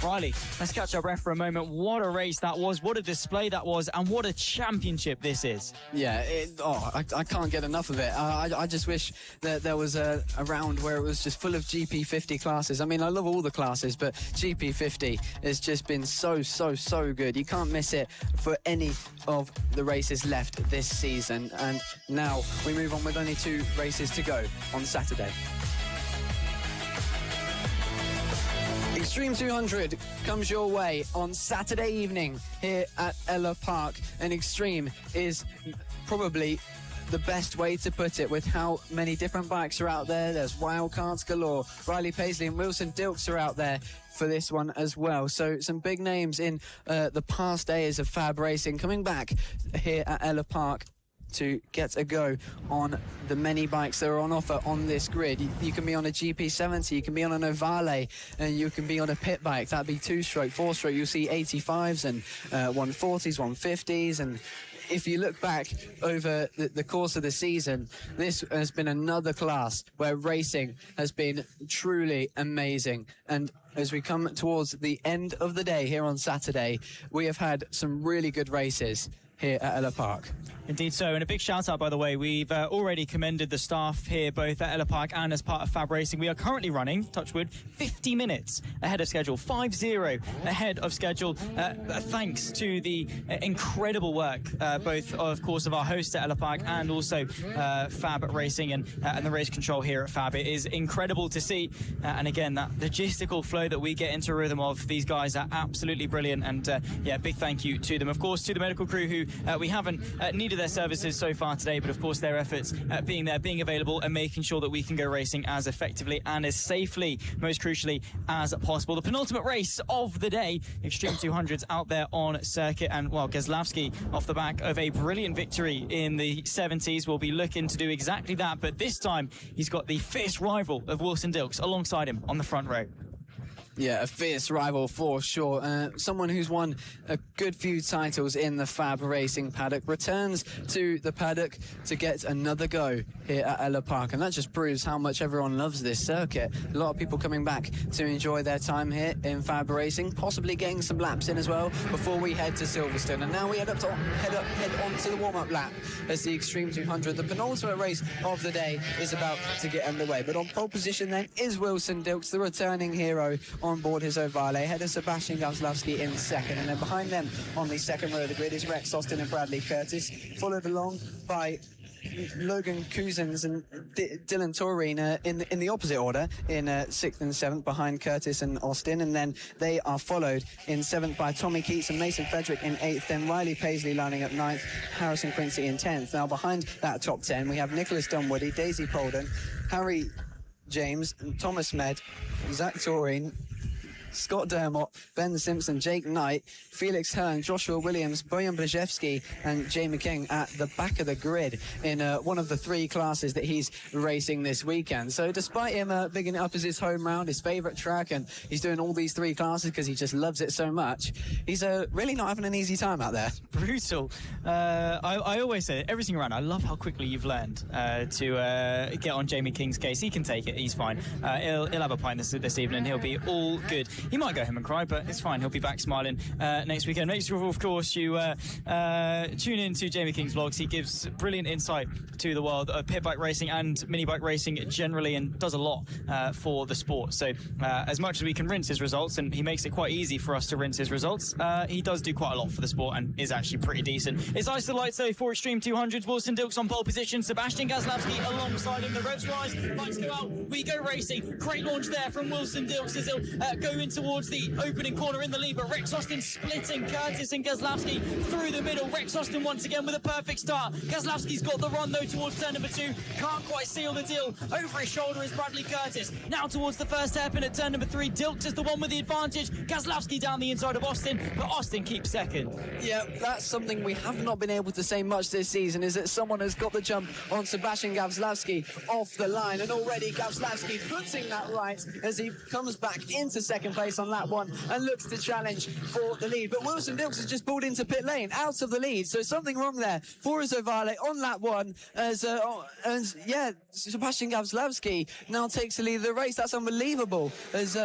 Riley, let's catch our breath for a moment. What a race that was, what a display that was, and what a championship this is. Yeah, I can't get enough of it. I just wish that there was a round where it was just full of GP50 classes. I mean, I love all the classes, but GP50 has just been so good. You can't miss it for any of the races left this season. And now we move on with only 2 races to go on Saturday. Extreme 200 comes your way on Saturday evening here at Ellough Park, and Extreme is probably the best way to put it with how many different bikes are out there. There's wildcards galore. Riley Paisley and Wilson Dilks are out there for this one as well. So some big names in the past days of FAB-Racing coming back here at Ellough Park to get a go on the many bikes that are on offer on this grid. You can be on a GP70, you can be on an Ovale, and you can be on a pit bike. That'd be 2-stroke, 4-stroke. You'll see 85s and 140s, 150s, and if you look back over the course of the season, this has been another class where racing has been truly amazing. And as we come towards the end of the day here on Saturday, we have had some really good races here at Ellough Park. Indeed so, and a big shout out, by the way. We've already commended the staff here, both at Ellough Park and as part of FAB-Racing. We are currently running, touch wood, 50 minutes ahead of schedule, 5-0 ahead of schedule, thanks to the incredible work, both, of course, of our hosts at Ellough Park and also FAB-Racing and the race control here at FAB. It is incredible to see, and again, that logistical flow that we get into a rhythm of. These guys are absolutely brilliant, and yeah, big thank you to them. Of course, to the medical crew who we haven't needed their services so far today, but of course their efforts being there, being available, and making sure that we can go racing as effectively and as safely, most crucially, as possible. The penultimate race of the day, Extreme 200s out there on circuit, and well, Gazlowski, off the back of a brilliant victory in the 70s, will be looking to do exactly that, but this time he's got the fierce rival of Wilson Dilks alongside him on the front row. Yeah, a fierce rival for sure. Someone who's won a good few titles in the FAB-Racing paddock returns to the paddock to get another go here at Ellough Park, and that just proves how much everyone loves this circuit. A lot of people coming back to enjoy their time here in FAB-Racing, possibly getting some laps in as well before we head to Silverstone. And now we head on to the warm-up lap as the Extreme 200, the penultimate race of the day, is about to get underway. But on pole position then is Wilson Dilks, the returning hero, on board his Ovale, ahead of Sebastian Gazlowski in second, and then behind them on the second row of the grid is Rex Austin and Bradley Curtis, followed along by Logan Cousins and Dylan Taurine in the opposite order in 6th and 7th behind Curtis and Austin, and then they are followed in 7th by Tommy Keats and Mason Frederick in 8th, then Riley Paisley lining up 9th, Harrison Quincy in 10th. Now behind that top 10 we have Nicholas Dunwoody, Daisy Polden, Harry James, Thomas Med, Zach Taurine, Scott Dermott, Ben Simpson, Jake Knight, Felix Hearn, Joshua Williams, Bojan Brzezewski and Jamie King at the back of the grid in one of the 3 classes that he's racing this weekend. So despite him bigging it up as his home round, his favourite track, and he's doing all these 3 classes because he just loves it so much, he's really not having an easy time out there. Brutal. I always say it, every single round, I love how quickly you've learned to get on Jamie King's case. He can take it, he's fine. He'll have a pint this evening, he'll be all good. He might go home and cry, but it's fine. He'll be back smiling next weekend. Make sure, of course, you tune in to Jamie King's vlogs. He gives brilliant insight to the world of pit bike racing and mini bike racing generally, and does a lot for the sport. So as much as we can rinse his results, and he makes it quite easy for us to rinse his results, he does do quite a lot for the sport and is actually pretty decent. It's ice to lights though for Extreme 200s. Wilson Dilks on pole position, Sebastian Gazlowski alongside him. The revs rise, lights go out, we go racing. Great launch there from Wilson Dilks as he'll go in towards the opening corner in the lead, but Rex Austin splitting Curtis and Gazlowski through the middle. Rex Austin once again with a perfect start. Gazlowski's got the run though towards turn number 2, can't quite seal the deal. Over his shoulder is Bradley Curtis. Now towards the first hairpin at turn number 3, Dilks is the one with the advantage. Gazlowski down the inside of Austin, but Austin keeps second. Yeah, that's something we have not been able to say much this season, is that someone has got the jump on Sebastian Gazlowski off the line, and already Gazlowski putting that right as he comes back into second place place on lap 1 and looks to challenge for the lead. But Wilson Dilks has just pulled into pit lane, out of the lead, so something wrong there for Violet on lap 1 as Sebastian Gawlowski now takes the lead of the race. That's unbelievable as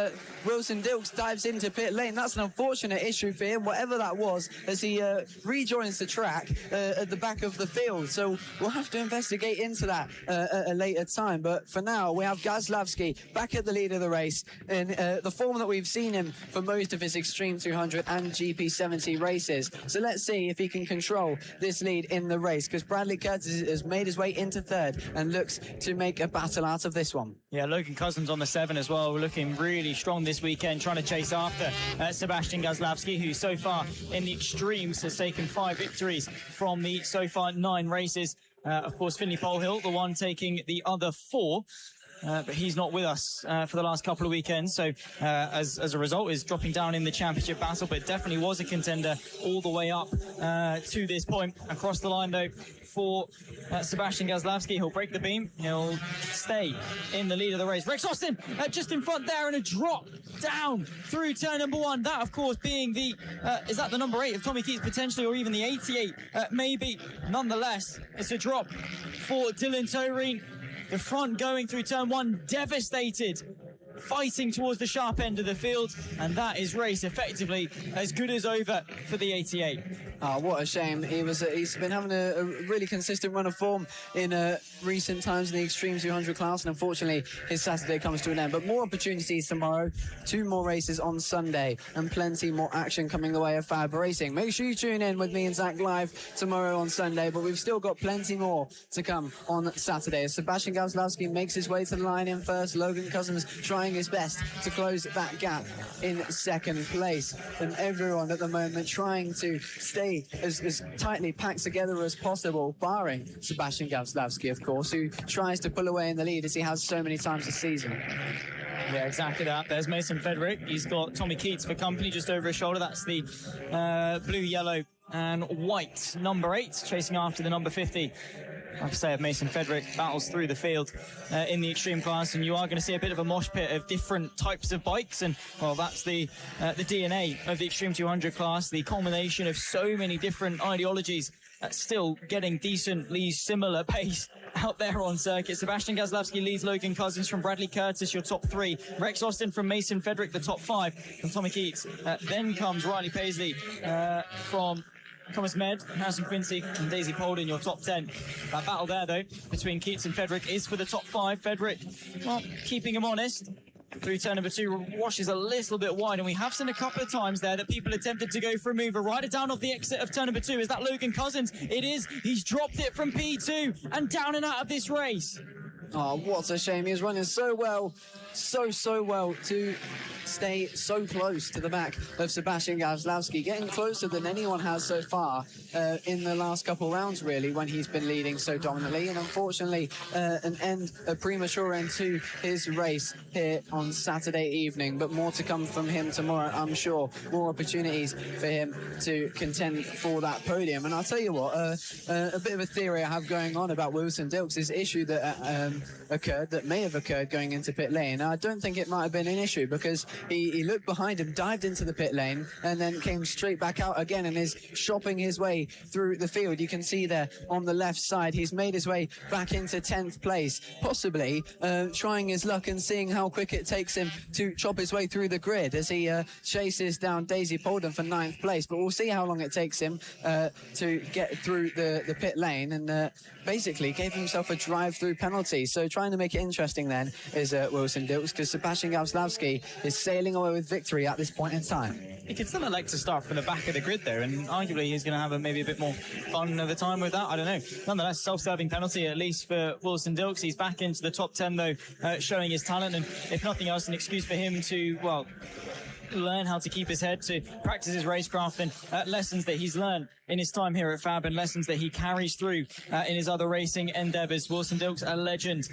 Wilson Dilks dives into pit lane. That's an unfortunate issue for him, whatever that was, as he rejoins the track at the back of the field. So we'll have to investigate into that at a later time. But for now, we have Gawlowski back at the lead of the race in the form that we've seen him for most of his Extreme 200 and GP70 races. So let's see if he can control this lead in the race, because Bradley Curtis has made his way into third and looks to make a battle out of this one. Yeah, Logan Cousins on the 7 as well. We're looking really strong this weekend, trying to chase after Sebastian Gawlowski, who so far in the Extremes has taken 5 victories from the so far 9 races. Of course, Finley Polehill, the one taking the other 4. But he's not with us for the last couple of weekends, so as a result is dropping down in the championship battle, but definitely was a contender all the way up to this point. Across the line though for Sebastian Gawlowski, he'll break the beam, he'll stay in the lead of the race. Rex Austin just in front there, and a drop down through turn number 1. That of course being the is that the number 8 of Tommy Keats potentially, or even the 88 maybe. Nonetheless, it's a drop for Dylan Toreen. The front going through turn 1, devastated, fighting towards the sharp end of the field, and that is race effectively as good as over for the 88. Oh, what a shame. He's been having a really consistent run of form in recent times in the Extreme 200 class, and unfortunately his Saturday comes to an end. But more opportunities tomorrow, 2 more races on Sunday, and plenty more action coming the way of FAB-Racing. Make sure you tune in with me and Zach live tomorrow on Sunday, but we've still got plenty more to come on Saturday. As Sebastian Gawlowski makes his way to the line in first, Logan Cousins trying his best to close that gap in second place, and everyone at the moment trying to stay as tightly packed together as possible, barring Sebastian Gawlowski, of course, who tries to pull away in the lead as he has so many times this season. Yeah, exactly that. There's Mason Frederick. He's got Tommy Keats for company just over his shoulder. That's the blue, yellow and white number 8, chasing after the number 50. Like I say, of Mason Frederick, battles through the field in the Extreme class, and you are going to see a bit of a mosh pit of different types of bikes, and well, that's the DNA of the Extreme 200 class, the culmination of so many different ideologies, still getting decently similar pace out there on circuit. Sebastian Gawlowski leads Logan Cousins from Bradley Curtis, your top 3. Rex Austin from Mason Frederick, the top 5 from Tommy Keats. Then comes Riley Paisley from Thomas Med, Harrison Quincy and Daisy Polden, your top 10. That battle there, though, between Keats and Frederick is for the top 5. Frederick, well, keeping him honest. Through turn number 2, washes a little bit wide, and we have seen a couple of times there that people attempted to go for a move. A rider down off the exit of turn number 2. Is that Logan Cousins? It is. He's dropped it from P2 and down and out of this race. Oh, what a shame. He was running so well, so well to stay so close to the back of Sebastian Gawlowski, getting closer than anyone has so far in the last couple rounds, really, when he's been leading so dominantly. And unfortunately, a premature end to his race here on Saturday evening. But more to come from him tomorrow, I'm sure. More opportunities for him to contend for that podium. And I'll tell you what, a bit of a theory I have going on about Wilson Dilks, this issue that may have occurred going into pit lane. I don't think it might have been an issue, because he looked behind him, dived into the pit lane, and then came straight back out again and is shopping his way through the field. You can see there on the left side, he's made his way back into 10th place, possibly trying his luck and seeing how quick it takes him to chop his way through the grid as he chases down Daisy Polden for 9th place. But we'll see how long it takes him to get through the pit lane, and basically gave himself a drive-through penalty. So trying to make it interesting then is Wilson Dilks, because Sebastian Gawlowski is sailing away with victory at this point in time. He could still elect to start from the back of the grid there, and arguably he's going to have maybe a bit more fun of the time with that. I don't know. Nonetheless, self-serving penalty at least for Wilson Dilks. He's back into the top 10 though, showing his talent, and if nothing else, an excuse for him to, well, learn how to keep his head, to practice his racecraft, and lessons that he's learned in his time here at FAB, and lessons that he carries through in his other racing endeavours. Wilson Dilks, a legend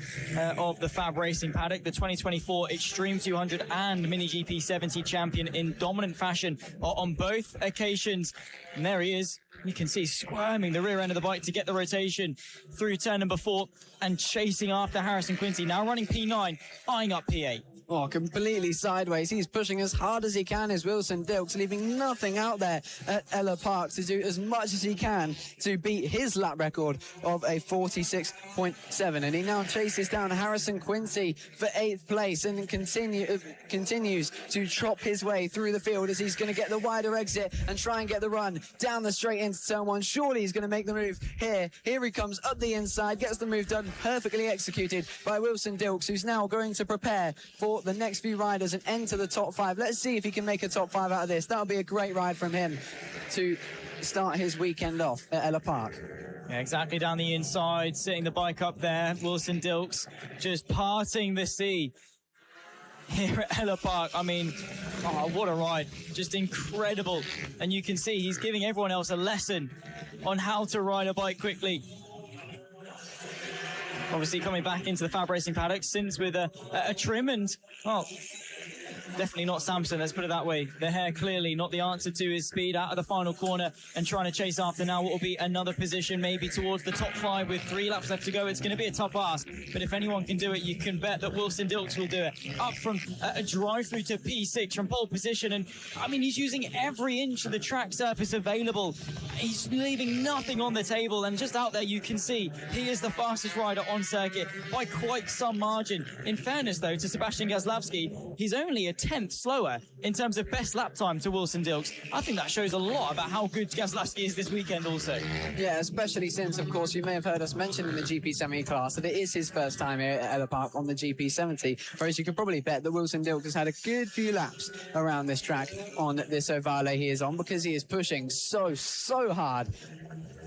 of the FAB-Racing paddock, the 2024 Extreme 200 and Mini GP 70 champion in dominant fashion on both occasions. And there he is. You can see squirming the rear end of the bike to get the rotation through turn number 4 and chasing after Harrison Quincy, now running P9, eyeing up P8. completely sideways. He's pushing as hard as he can, is Wilson Dilks, leaving nothing out there at Ellough Park to do as much as he can to beat his lap record of a 46.7. And he now chases down Harrison Quincy for 8th place and continues to chop his way through the field as he's going to get the wider exit and try and get the run down the straight into turn 1. Surely he's going to make the move here. Here he comes up the inside, gets the move done, perfectly executed by Wilson Dilks, who's now going to prepare for the next few riders and enter the top 5. Let's see if he can make a top 5 out of this. That'll be a great ride from him to start his weekend off at Ellough Park. Yeah, exactly, down the inside, sitting the bike up there. Wilson Dilks just parting the sea here at Ellough Park. I mean, what a ride. Just incredible. And you can see he's giving everyone else a lesson on how to ride a bike quickly. Obviously coming back into the FAB-Racing paddock since with a trim and, well, definitely not Samson, let's put it that way. The hair clearly not the answer to his speed out of the final corner and trying to chase after now what will be another position maybe towards the top 5 with 3 laps left to go. It's going to be a tough ask, but if anyone can do it, you can bet that Wilson Dilks will do it. Up from a drive through to P6 from pole position, and I mean, he's using every inch of the track surface available. He's leaving nothing on the table, and just out there you can see he is the fastest rider on circuit by quite some margin. In fairness though to Sebastian Gazlowski, he's only a 10th slower in terms of best lap time to Wilson Dilks. I think that shows a lot about how good Gazlowski is this weekend also. Yeah, especially since, of course, you may have heard us mention in the GP70 class that it is his first time here at Ellough Park on the GP70, whereas you could probably bet that Wilson Dilks has had a good few laps around this track on this ovale he is on, because he is pushing so hard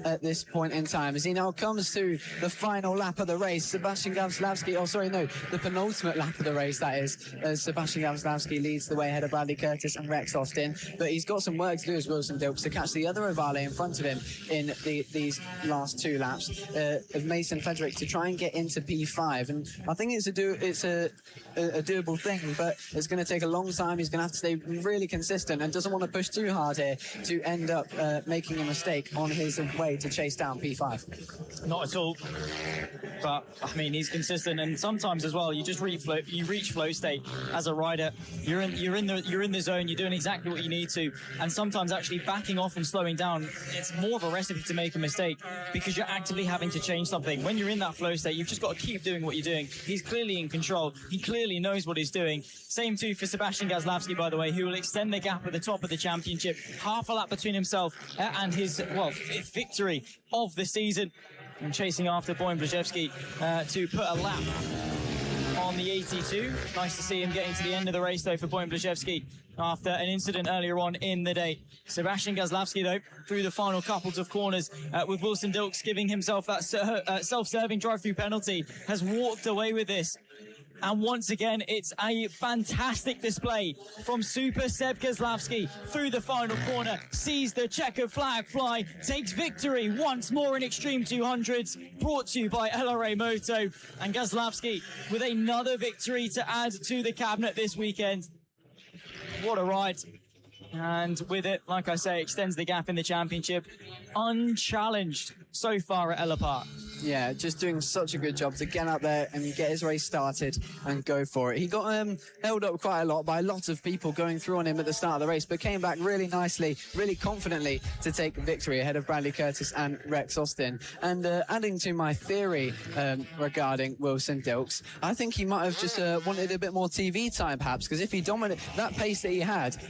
at this point in time as he now comes to the final lap of the race. Sebastian Gazlowski, the penultimate lap of the race, that is, as Sebastian Gazlowski leads the way ahead of Bradley Curtis and Rex Austin, but he's got some work to do as Wilson Dilks to catch the other ovale in front of him in these last 2 laps of Mason Frederick to try and get into P5, and I think it's a doable thing, but it's going to take a long time. He's going to have to stay really consistent and doesn't want to push too hard here to end up making a mistake on his way to chase down P5. Not at all, but I mean, he's consistent, and sometimes as well you just reach flow state as a rider. You're in the zone, you're doing exactly what you need to, and sometimes actually backing off and slowing down, it's more of a recipe to make a mistake because you're actively having to change something. When you're in that flow state, you've just got to keep doing what you're doing. He's clearly in control, he clearly knows what he's doing. Same too for Sebastian Gazlowski, by the way, who will extend the gap at the top of the championship. Half a lap between himself and his, well, 5th victory of the season, and chasing after Bojan Brzezowski to put a lap on the 82. Nice to see him getting to the end of the race though for Bojan Brzezowski after an incident earlier on in the day. Sebastian Gazlowski though through the final couples of corners with Wilson Dilks giving himself that self-serving drive-through penalty, has walked away with this. And once again, it's a fantastic display from Super Seb Gazlowski through the final corner, sees the checkered flag fly, takes victory once more in Extreme 200s, brought to you by LRA Moto, and Gazlowski with another victory to add to the cabinet this weekend. What a ride. And with it, like I say, extends the gap in the championship, unchallenged so far at Ellough Park. Yeah, just doing such a good job to get out there and get his race started and go for it. He got held up quite a lot by lots of people going through on him at the start of the race, but came back really nicely, really confidently to take victory ahead of Bradley Curtis and Rex Austin. And adding to my theory regarding Wilson Dilks, I think he might have just wanted a bit more TV time, perhaps, because if he dominated that pace that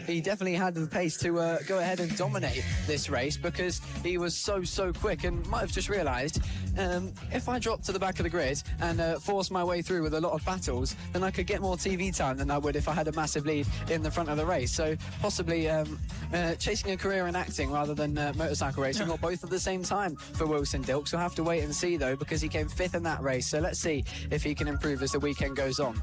he definitely had the pace to go ahead and dominate this race, because he was so quick, and might have just realised if I drop to the back of the grid and force my way through with a lot of battles, then I could get more TV time than I would if I had a massive lead in the front of the race. So possibly chasing a career in acting rather than motorcycle racing, or both at the same time for Wilson Dilks. We'll have to wait and see though, because he came 5th in that race. So let's see if he can improve as the weekend goes on.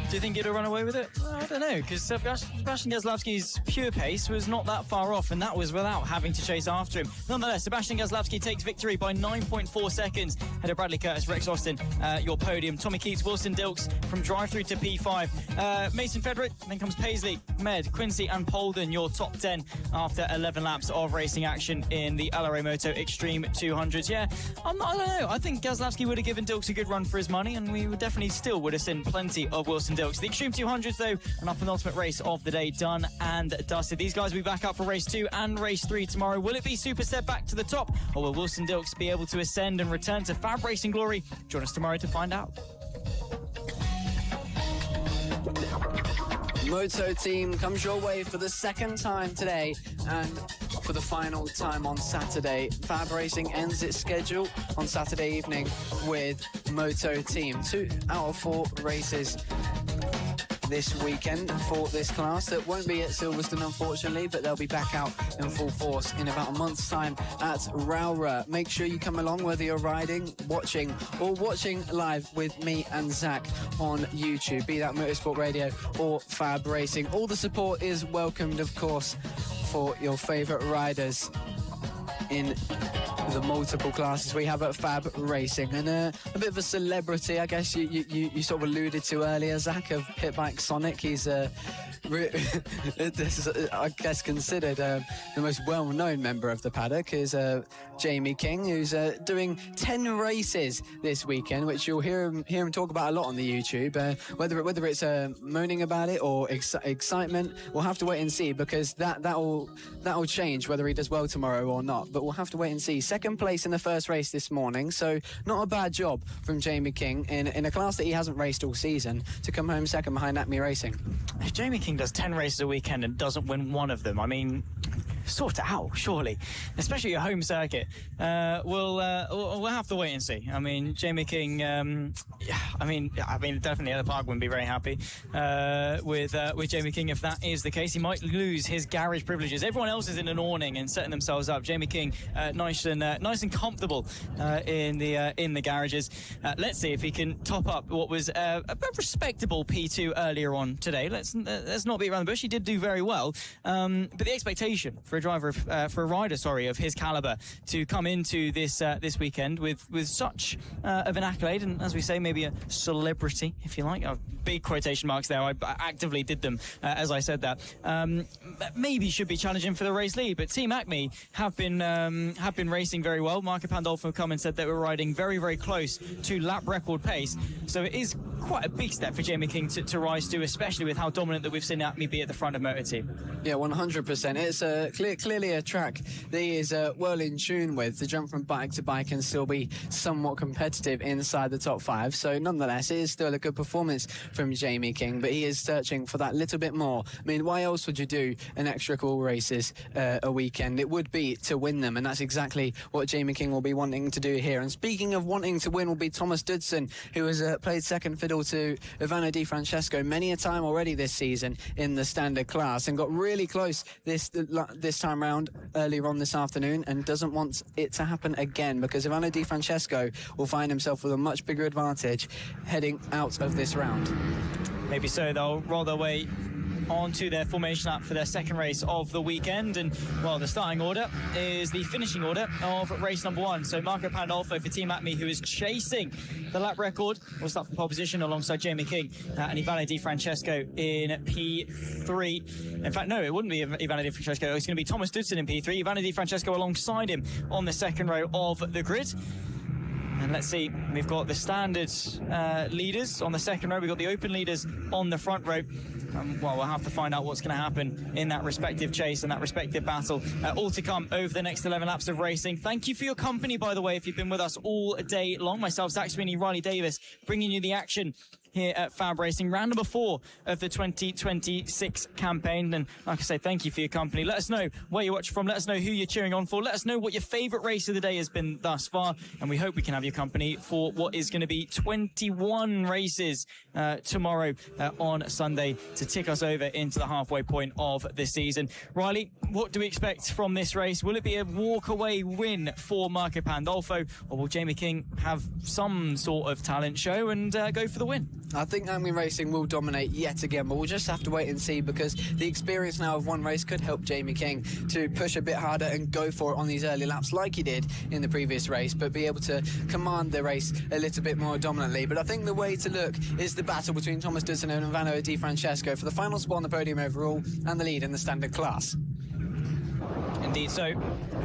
Do you think he'd have run away with it? Well, I don't know, because Sebastian Gazlowski's pure pace was not that far off, and that was without having to chase after him. Nonetheless, Sebastian Gazlowski takes victory by 9.4 seconds ahead of Bradley Curtis, Rex Austin, your podium. Tommy Keats, Wilson Dilks from drive-through to P5. Mason Federick, then comes Paisley, Med, Quincy and Polden, your top 10 after 11 laps of racing action in the Ellough Moto Extreme 200s. Yeah, I don't know. I think Gazlowski would have given Dilks a good run for his money, and we would definitely still would have seen plenty of Wilson Dilks. The Extreme 200s, though, an penultimate race of the day done and dusted. These guys will be back up for race 2 and race 3 tomorrow. Will it be Superset back to the top, or will Wilson Dilks be able to ascend and return to FAB-Racing glory? Join us tomorrow to find out. Moto team comes your way for the second time today and for the final time on Saturday. FAB-Racing ends its schedule on Saturday evening with Moto team. 2 out of 4 races this weekend for this class. That won't be at Silverstone, unfortunately, but they'll be back out in full force in about a month's time at Rowra. Make sure you come along, whether you're riding, watching, or watching live with me and Zach on YouTube, be that Motorsport Radio or Fab Racing. All the support is welcomed, of course, for your favourite riders in the multiple classes we have at Fab Racing. And a bit of a celebrity, I guess you sort of alluded to earlier, Zach, of Pitbike Sonic. He's this is, I guess, considered the most well-known member of the paddock is Jamie King, who's doing 10 races this weekend, which you'll hear him talk about a lot on the YouTube. Whether it's moaning about it or excitement, we'll have to wait and see, because that'll change whether he does well tomorrow or not. But we'll have to wait and see. Second place in the first race this morning, so not a bad job from Jamie King in a class that he hasn't raced all season to come home second behind Acme Racing. If Jamie King does 10 races a weekend and doesn't win one of them, I mean, sort it out, surely, especially your home circuit. We'll have to wait and see. I mean, Jamie King, I mean, definitely Ellough Park wouldn't be very happy with Jamie King if that is the case. He might lose his garage privileges. Everyone else is in an awning and setting themselves up. Jamie King, nice and comfortable in the garages. Let's see if he can top up what was a respectable P2 earlier on today. Let's not beat around the bush. He did do very well, but the expectation for a rider of his caliber to come into this weekend with such of an accolade, and as we say, maybe a celebrity, if you like, big quotation marks there. I actively did them as I said that. Maybe should be challenging for the race lead, but Team Acme have been racing very well. Marco Pandolfo come and said they were riding very, very close to lap record pace, so it is quite a big step for Jamie King to rise to, especially with how dominant that we've seen Acme be at the front of Motor Team. Yeah, 100%. It's clearly a track that he is well in tune with to jump from bike to bike and still be somewhat competitive inside the top 5. So nonetheless, it is still a good performance from Jamie King, but he is searching for that little bit more. I mean, why else would you do an extra cool races a weekend? It would be to win them, and that's exactly what Jamie King will be wanting to do here. And speaking of wanting to win will be Thomas Dudson, who has played second fiddle to Ivano Di Francesco many a time already this season in the standard class, and got really close this time round earlier on this afternoon, and doesn't want it to happen again, because Ivano Di Francesco will find himself with a much bigger advantage heading out of this round. Maybe so. They'll roll their way onto their formation lap for their second race of the weekend, and well, the starting order is the finishing order of race number 1. So Marco Pandolfo for Team Acme, who is chasing the lap record, will start from pole position alongside Jamie King and Ivano Di Francesco in P3. In fact, no, it wouldn't be Ivano Di Francesco. It's going to be Thomas Dudson in P3, Ivano Di Francesco alongside him on the second row of the grid. And let's see, we've got the standard leaders on the second row. We've got the open leaders on the front row. Well, we'll have to find out what's going to happen in that respective chase and that respective battle. All to come over the next 11 laps of racing. Thank you for your company, by the way, if you've been with us all day long. Myself, Zach Sweeney, Riley Davis, bringing you the action here at Fab Racing, round number 4 of the 2026 campaign. And like I say, thank you for your company. Let us know where you're watching from. Let us know who you're cheering on for. Let us know what your favourite race of the day has been thus far. And we hope we can have your company for what is going to be 21 races tomorrow on Sunday to tick us over into the halfway point of the season. Riley, what do we expect from this race? Will it be a walk-away win for Marco Pandolfo, or will Jamie King have some sort of talent show and go for the win? I think Acme Racing will dominate yet again, but we'll just have to wait and see, because the experience now of one race could help Jamie King to push a bit harder and go for it on these early laps like he did in the previous race, but be able to command the race a little bit more dominantly. But I think the way to look is the battle between Thomas Dudson and Ivano Di Francesco for the final spot on the podium overall and the lead in the standard class. Indeed so.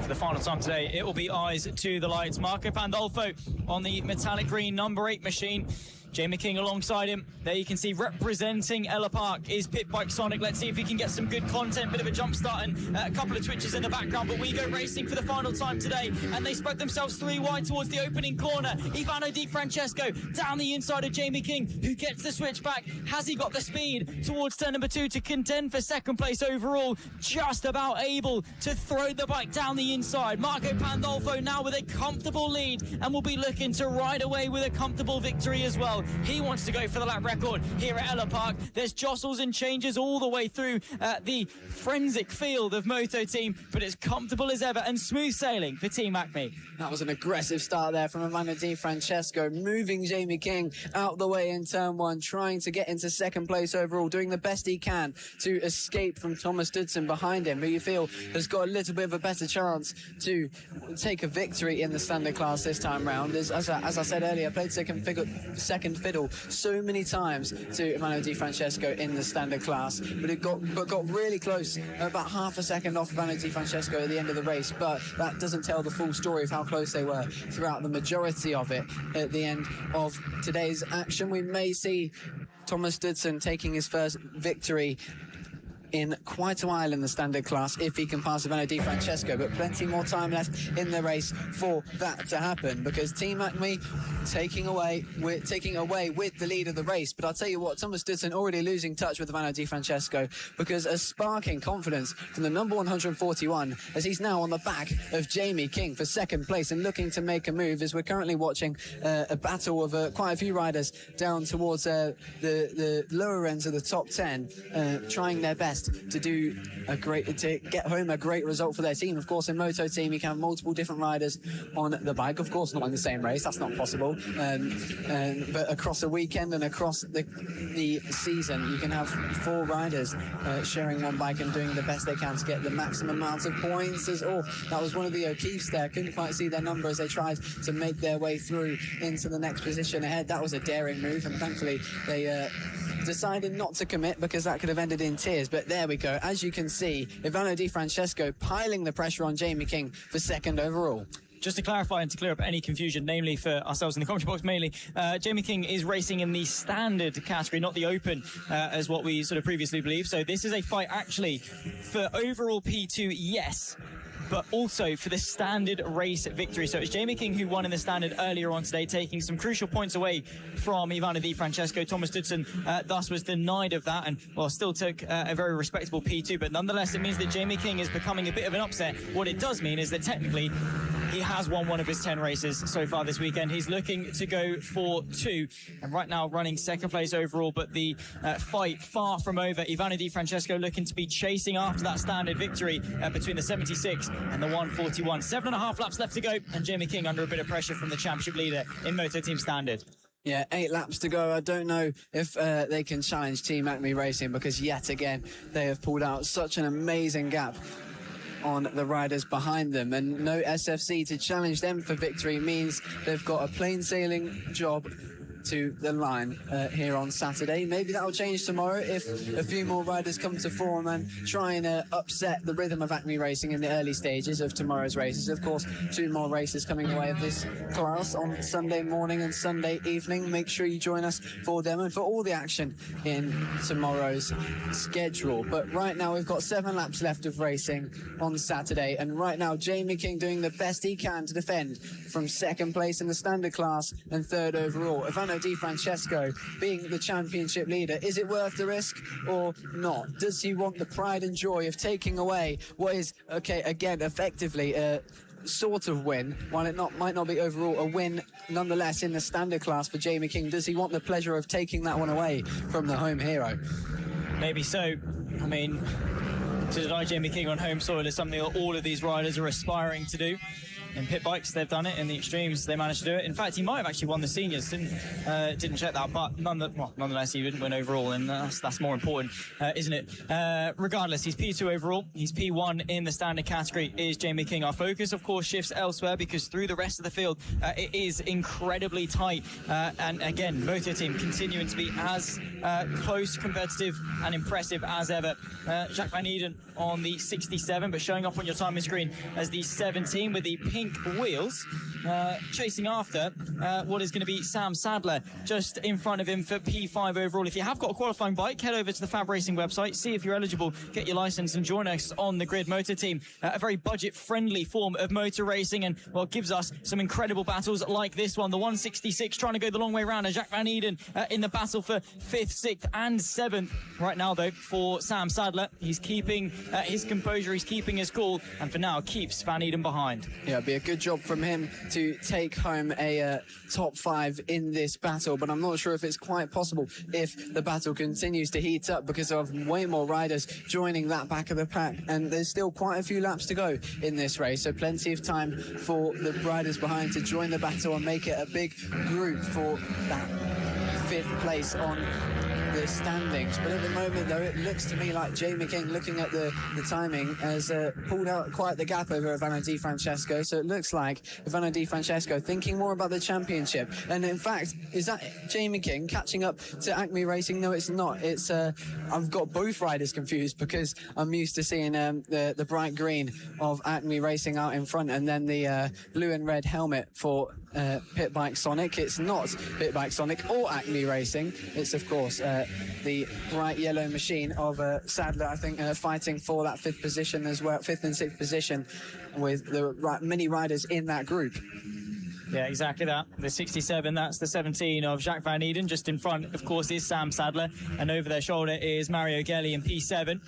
For the final time today, it will be eyes to the lights. Marco Pandolfo on the metallic green number 8 machine. Jamie King alongside him. There you can see representing Ellough Park is Pit Bike Sonic. Let's see if we can get some good content, bit of a jump start and a couple of twitches in the background. But we go racing for the final time today, and they spread themselves 3 wide towards the opening corner. Ivano Di Francesco down the inside of Jamie King, who gets the switch back. Has he got the speed towards turn number 2 to contend for second place overall? Just about able to throw the bike down the inside. Marco Pandolfo now with a comfortable lead and will be looking to ride away with a comfortable victory as well. He wants to go for the lap record here at Ellough Park. There's jostles and changes all the way through the forensic field of Moto Team, but it's comfortable as ever and smooth sailing for Team Acme. That was an aggressive start there from Ivano Di Francesco, moving Jamie King out the way in turn 1, trying to get into second place overall, doing the best he can to escape from Thomas Dudson behind him, who you feel has got a little bit of a better chance to take a victory in the standard class this time round. As I said earlier, played second fiddle so many times to Ivano Di Francesco in the standard class, but got really close, about half a second off Ivano Di Francesco at the end of the race, but that doesn't tell the full story of how close they were throughout the majority of it. At the end of today's action, we may see Thomas Dudson taking his first victory in quite a while in the standard class if he can pass Ivano Di Francesco, but plenty more time left in the race for that to happen, because Team Acme taking away with the lead of the race. But I'll tell you what, Thomas Dudson already losing touch with Ivano Di Francesco, because a sparking confidence from the number 141 as he's now on the back of Jamie King for second place and looking to make a move, as we're currently watching a battle of quite a few riders down towards the lower ends of the top 10, trying their best to get home a great result for their team. Of course, in Moto Team, you can have multiple different riders on the bike. Of course, not in the same race, that's not possible. But across a weekend and across the season, you can have 4 riders sharing one bike and doing the best they can to get the maximum amount of points. That was one of the O'Keeffes there. Couldn't quite see their number as they tried to make their way through into the next position ahead. That was a daring move, and thankfully they decided not to commit, because that could have ended in tears. But there we go. As you can see, Ivano Di Francesco piling the pressure on Jamie King for second overall. Just to clarify and to clear up any confusion, namely for ourselves in the commentary box mainly, Jamie King is racing in the standard category, not the open, as what we sort of previously believed. So this is a fight actually for overall P2, yes, but also for the standard race victory. So it's Jamie King who won in the standard earlier on today, taking some crucial points away from Ivano Di Francesco. Thomas Dudson thus was denied of that, and still took a very respectable P2, but nonetheless it means that Jamie King is becoming a bit of an upset. What it does mean is that technically he has won one of his 10 races so far this weekend. He's looking to go for 2, and right now running second place overall, but the fight far from over. Ivano Di Francesco looking to be chasing after that standard victory between the 76 and the 141. 7.5 laps left to go, and Jamie King under a bit of pressure from the championship leader in Moto Team Standard. Yeah, 8 laps to go. I don't know if they can challenge Team Acme Racing, because yet again they have pulled out such an amazing gap on the riders behind them, and no SFC to challenge them for victory means they've got a plain sailing job to the line here on Saturday. Maybe that'll change tomorrow if a few more riders come to form and try and upset the rhythm of Acme Racing in the early stages of tomorrow's races. Of course, 2 more races coming away of this class on Sunday morning and Sunday evening. Make sure you join us for them and for all the action in tomorrow's schedule. But right now we've got 7 laps left of racing on Saturday, and right now Jamie King doing the best he can to defend from second place in the standard class and 3rd overall. Ivano Di Francesco being the championship leader. Is it worth the risk or not? Does he want the pride and joy of taking away what is, okay, again, effectively a sort of win, while it might not be overall a win nonetheless in the standard class for Jamie King? Does he want the pleasure of taking that one away from the home hero? Maybe so. I mean, to deny Jamie King on home soil is something that all of these riders are aspiring to do. In pit bikes, they've done it. In the extremes, they managed to do it. In fact, he might have actually won the seniors. Didn't check that, but nonetheless, he didn't win overall, and that's more important, isn't it? Regardless, he's P2 overall. He's P1 in the standard category. Is Jamie King. Our focus, of course, shifts elsewhere because through the rest of the field, it is incredibly tight. And again, Moto Team continuing to be as close, competitive, and impressive as ever. Jacques Van Eden on the 67, but showing up on your timing screen as the 17 with the pink wheels, chasing after what is going to be Sam Sadler just in front of him for P5 overall. If you have got a qualifying bike, head over to the FAB-Racing website, see if you're eligible, get your license and join us on the grid. Motor Team, a very budget-friendly form of motor racing, and well, gives us some incredible battles like this one. The 166 trying to go the long way round, and Jacques Van Eden in the battle for 5th, 6th and 7th. Right now, though, for Sam Sadler, he's keeping his composure, he's keeping his cool, and for now keeps Van Eden behind. Yeah, it'd be a good job from him to take home a top 5 in this battle, but I'm not sure if it's quite possible if the battle continues to heat up because of way more riders joining that back of the pack, and there's still quite a few laps to go in this race, so plenty of time for the riders behind to join the battle and make it a big group for that 5th place on the standings. But at the moment, though, it looks to me like Jamie King, looking at the timing, has pulled out quite the gap over Ivano Di Francesco. So it looks like Ivano Di Francesco thinking more about the championship. And in fact, is that Jamie King catching up to Acme Racing? No, it's not. It's I've got both riders confused because I'm used to seeing the bright green of Acme Racing out in front, and then the blue and red helmet for Pit Bike Sonic. It's not Pit Bike Sonic or Acme Racing. It's, of course, the bright yellow machine of Sadler, I think, fighting for that 5th position as well, 5th and 6th position, with the many riders in that group. Yeah, exactly that. The 67, that's the 17 of Jacques Van Eden. Just in front, of course, is Sam Sadler, and over their shoulder is Mario Gelli in P7.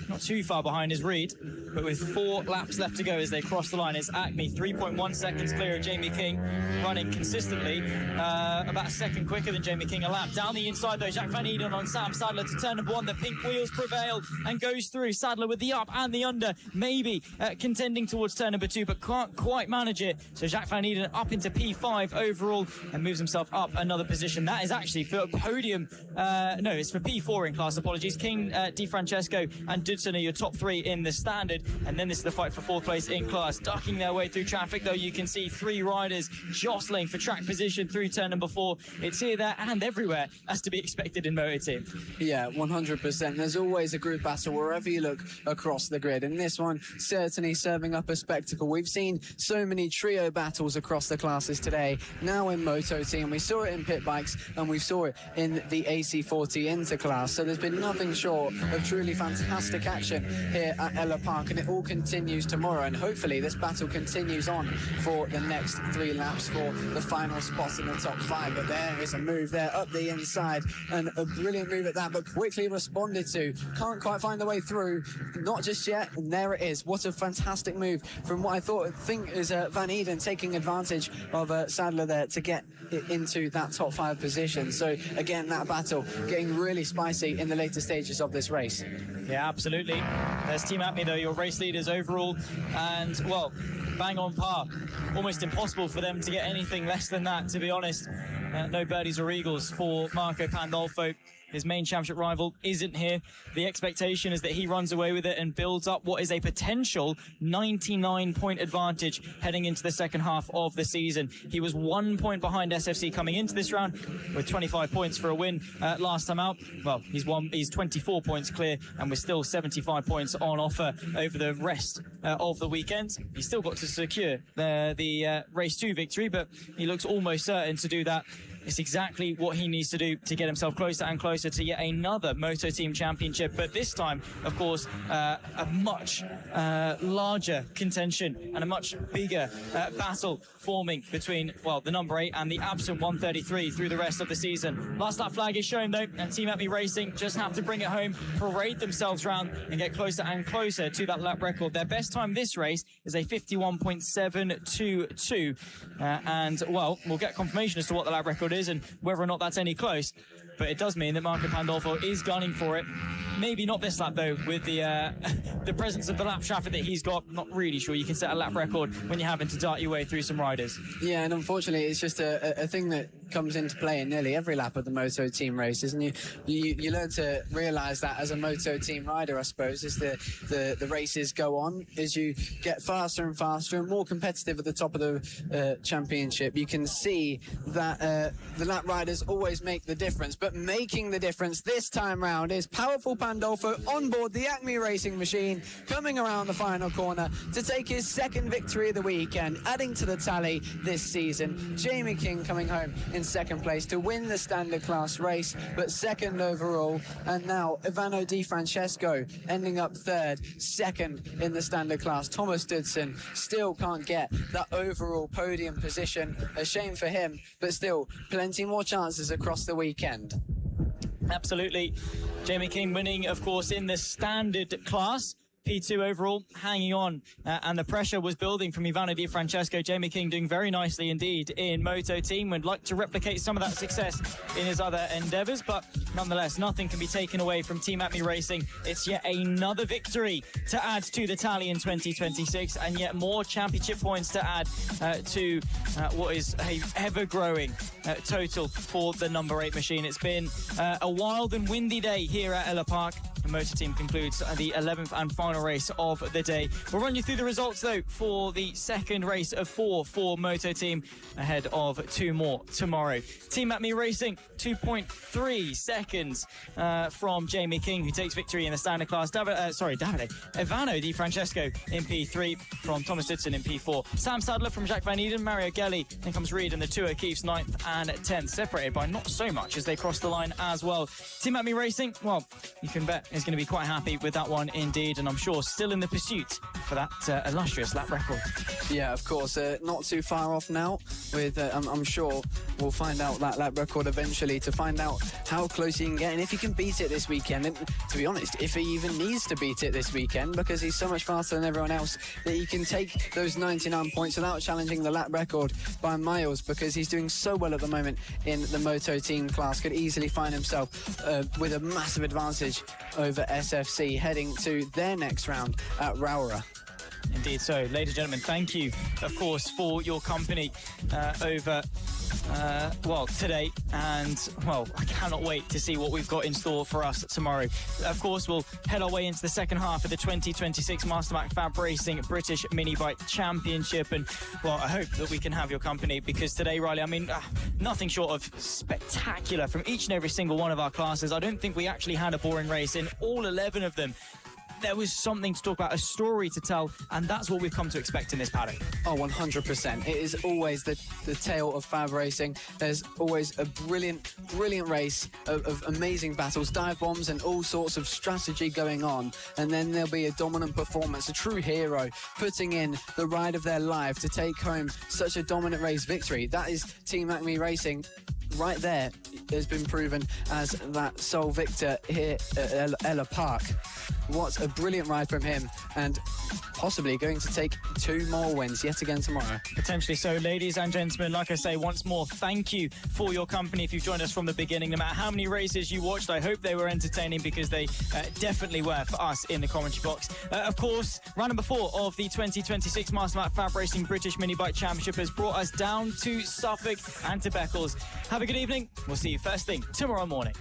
Not too far behind is Reed, but with 4 laps left to go as they cross the line, it's Acme 3.1 seconds clear of Jamie King, running consistently about a second quicker than Jamie King a lap. Down the inside, though, Jacques Van Eden on Sam Sadler to turn number 1. The pink wheels prevail and goes through. Sadler with the up and the under, maybe contending towards turn number 2, but can't quite manage it. So Jacques Van Eden up into P5 overall and moves himself up another position. That is actually for podium. No, it's for P4 in class, apologies. King, Di Francesco and Dudson are your top 3 in the standard, and then this is the fight for 4th place in class. Ducking their way through traffic, though, you can see 3 riders jostling for track position through turn number 4. It's here, there and everywhere, as to be expected in Moto Team. Yeah, 100%. There's always a group battle wherever you look across the grid, and this one certainly serving up a spectacle. We've seen so many trio battles across the classes today, now in Moto Team. We saw it in pit bikes, and we saw it in the AC40 Interclass, so there's been nothing short of truly fantastic action here at Ellough Park, and it all continues tomorrow, and hopefully this battle continues on for the next 3 laps for the final spot in the top 5. But there is a move there up the inside, and a brilliant move at that, but quickly responded to. Can't quite find the way through, not just yet, and there it is. What a fantastic move from what I think is Van Eden taking advantage of Sadler there to get it into that top 5 position. So again, that battle getting really spicy in the later stages of this race. Yeah, absolutely. There's Team Acme, though, your race leaders overall, and, well, bang on par. Almost impossible for them to get anything less than that, to be honest. No birdies or eagles for Marco Pandolfo. His main championship rival isn't here. The expectation is that he runs away with it and builds up what is a potential 99-point advantage heading into the second half of the season. He was 1 point behind SFC coming into this round with 25 points for a win last time out. Well, he's 24 points clear, and we're still 75 points on offer over the rest of the weekend. He's still got to secure the race 2 victory, but he looks almost certain to do that. It's exactly what he needs to do to get himself closer and closer to yet another Moto Team Championship. But this time, of course, a much larger contention and a much bigger battle forming between, well, the number 8 and the absent 133 through the rest of the season. Last lap flag is shown, though, and Team Acme Racing just have to bring it home, parade themselves round and get closer and closer to that lap record. Their best time this race is a 51.722. And, well, we'll get confirmation as to what the lap record is and whether or not that's any close. But it does mean that Marco Pandolfo is gunning for it. Maybe not this lap, though, with the the presence of the lap traffic that he's got. Not really sure you can set a lap record when you're having to dart your way through some riders. Yeah, and unfortunately, it's just a thing that comes into play in nearly every lap of the Moto Team races, and you learn to realise that as a Moto Team rider, I suppose, as the races go on, as you get faster and faster and more competitive at the top of the championship. You can see that the lap riders always make the difference, but making the difference this time round is Powerful Pandolfo on board the Acme Racing machine, coming around the final corner to take his second victory of the weekend, adding to the tally this season. Jamie King coming home in second place to win the standard class race, but second overall. And now Ivano Di Francesco ending up third, second in the standard class. Thomas Dudson still can't get that overall podium position. A shame for him, but still plenty more chances across the weekend. Absolutely. Jamie King winning, of course, in the standard class. P2 overall, hanging on, and the pressure was building from Ivano Di Francesco. Jamie King doing very nicely indeed in Moto Team. Would like to replicate some of that success in his other endeavours, but nonetheless, nothing can be taken away from Team Acme Racing. It's yet another victory to add to the tally in 2026, and yet more championship points to add to what is a ever-growing total for the number 8 machine. It's been a wild and windy day here at Ellough Park. The Motor Team concludes the 11th and final race of the day. We'll run you through the results, though, for the second race of 4 for Moto Team, ahead of 2 more tomorrow. Team Acme Racing, 2.3 seconds from Jamie King, who takes victory in the standard class. Ivano Di Francesco in P3 from Thomas Dudson in P4. Sam Sadler from Jacques Van Eden, Mario Gelli, then comes Reed and the two O'Keefe's 9th and 10th, separated by not so much as they cross the line as well. Team Acme Racing, well, you can bet is going to be quite happy with that one indeed, and I'm sure still in the pursuit for that illustrious lap record. Yeah, of course, not too far off now. With I'm sure we'll find out that lap record eventually, to find out how close he can get and if he can beat it this weekend. And to be honest, if he even needs to beat it this weekend, because he's so much faster than everyone else, that he can take those 99 points without challenging the lap record by miles, because he's doing so well at the moment in the Moto Team class. Could easily find himself with a massive advantage over SFC heading to their next round at Raura. Indeed so. Ladies and gentlemen, thank you, of course, for your company over today, and I cannot wait to see what we've got in store for us tomorrow. Of course, we'll head our way into the second half of the 2026 MasterMac FAB-Racing British Minibike Championship, and I hope that we can have your company, because today, Riley, nothing short of spectacular from each and every single one of our classes. I don't think we actually had a boring race in all 11 of them. There was something to talk about, a story to tell, and that's what we've come to expect in this paddock. Oh, 100%. It is always the tale of FAB Racing. There's always a brilliant race of amazing battles, dive bombs and all sorts of strategy going on. And then there'll be a dominant performance, a true hero putting in the ride of their life to take home such a dominant race victory. That is Team Acme Racing. Right there has been proven as that sole victor here at Ellough Park. What a brilliant ride from him, and possibly going to take 2 more wins yet again tomorrow. Potentially so. Ladies and gentlemen, like I say, once more, thank you for your company. If you've joined us from the beginning, no matter how many races you watched, I hope they were entertaining, because they definitely were for us in the commentary box. Of course, round number 4 of the 2026 MasterMac FAB-Racing British Minibike Championship has brought us down to Suffolk and to Beccles. Have a good evening. We'll see you first thing tomorrow morning.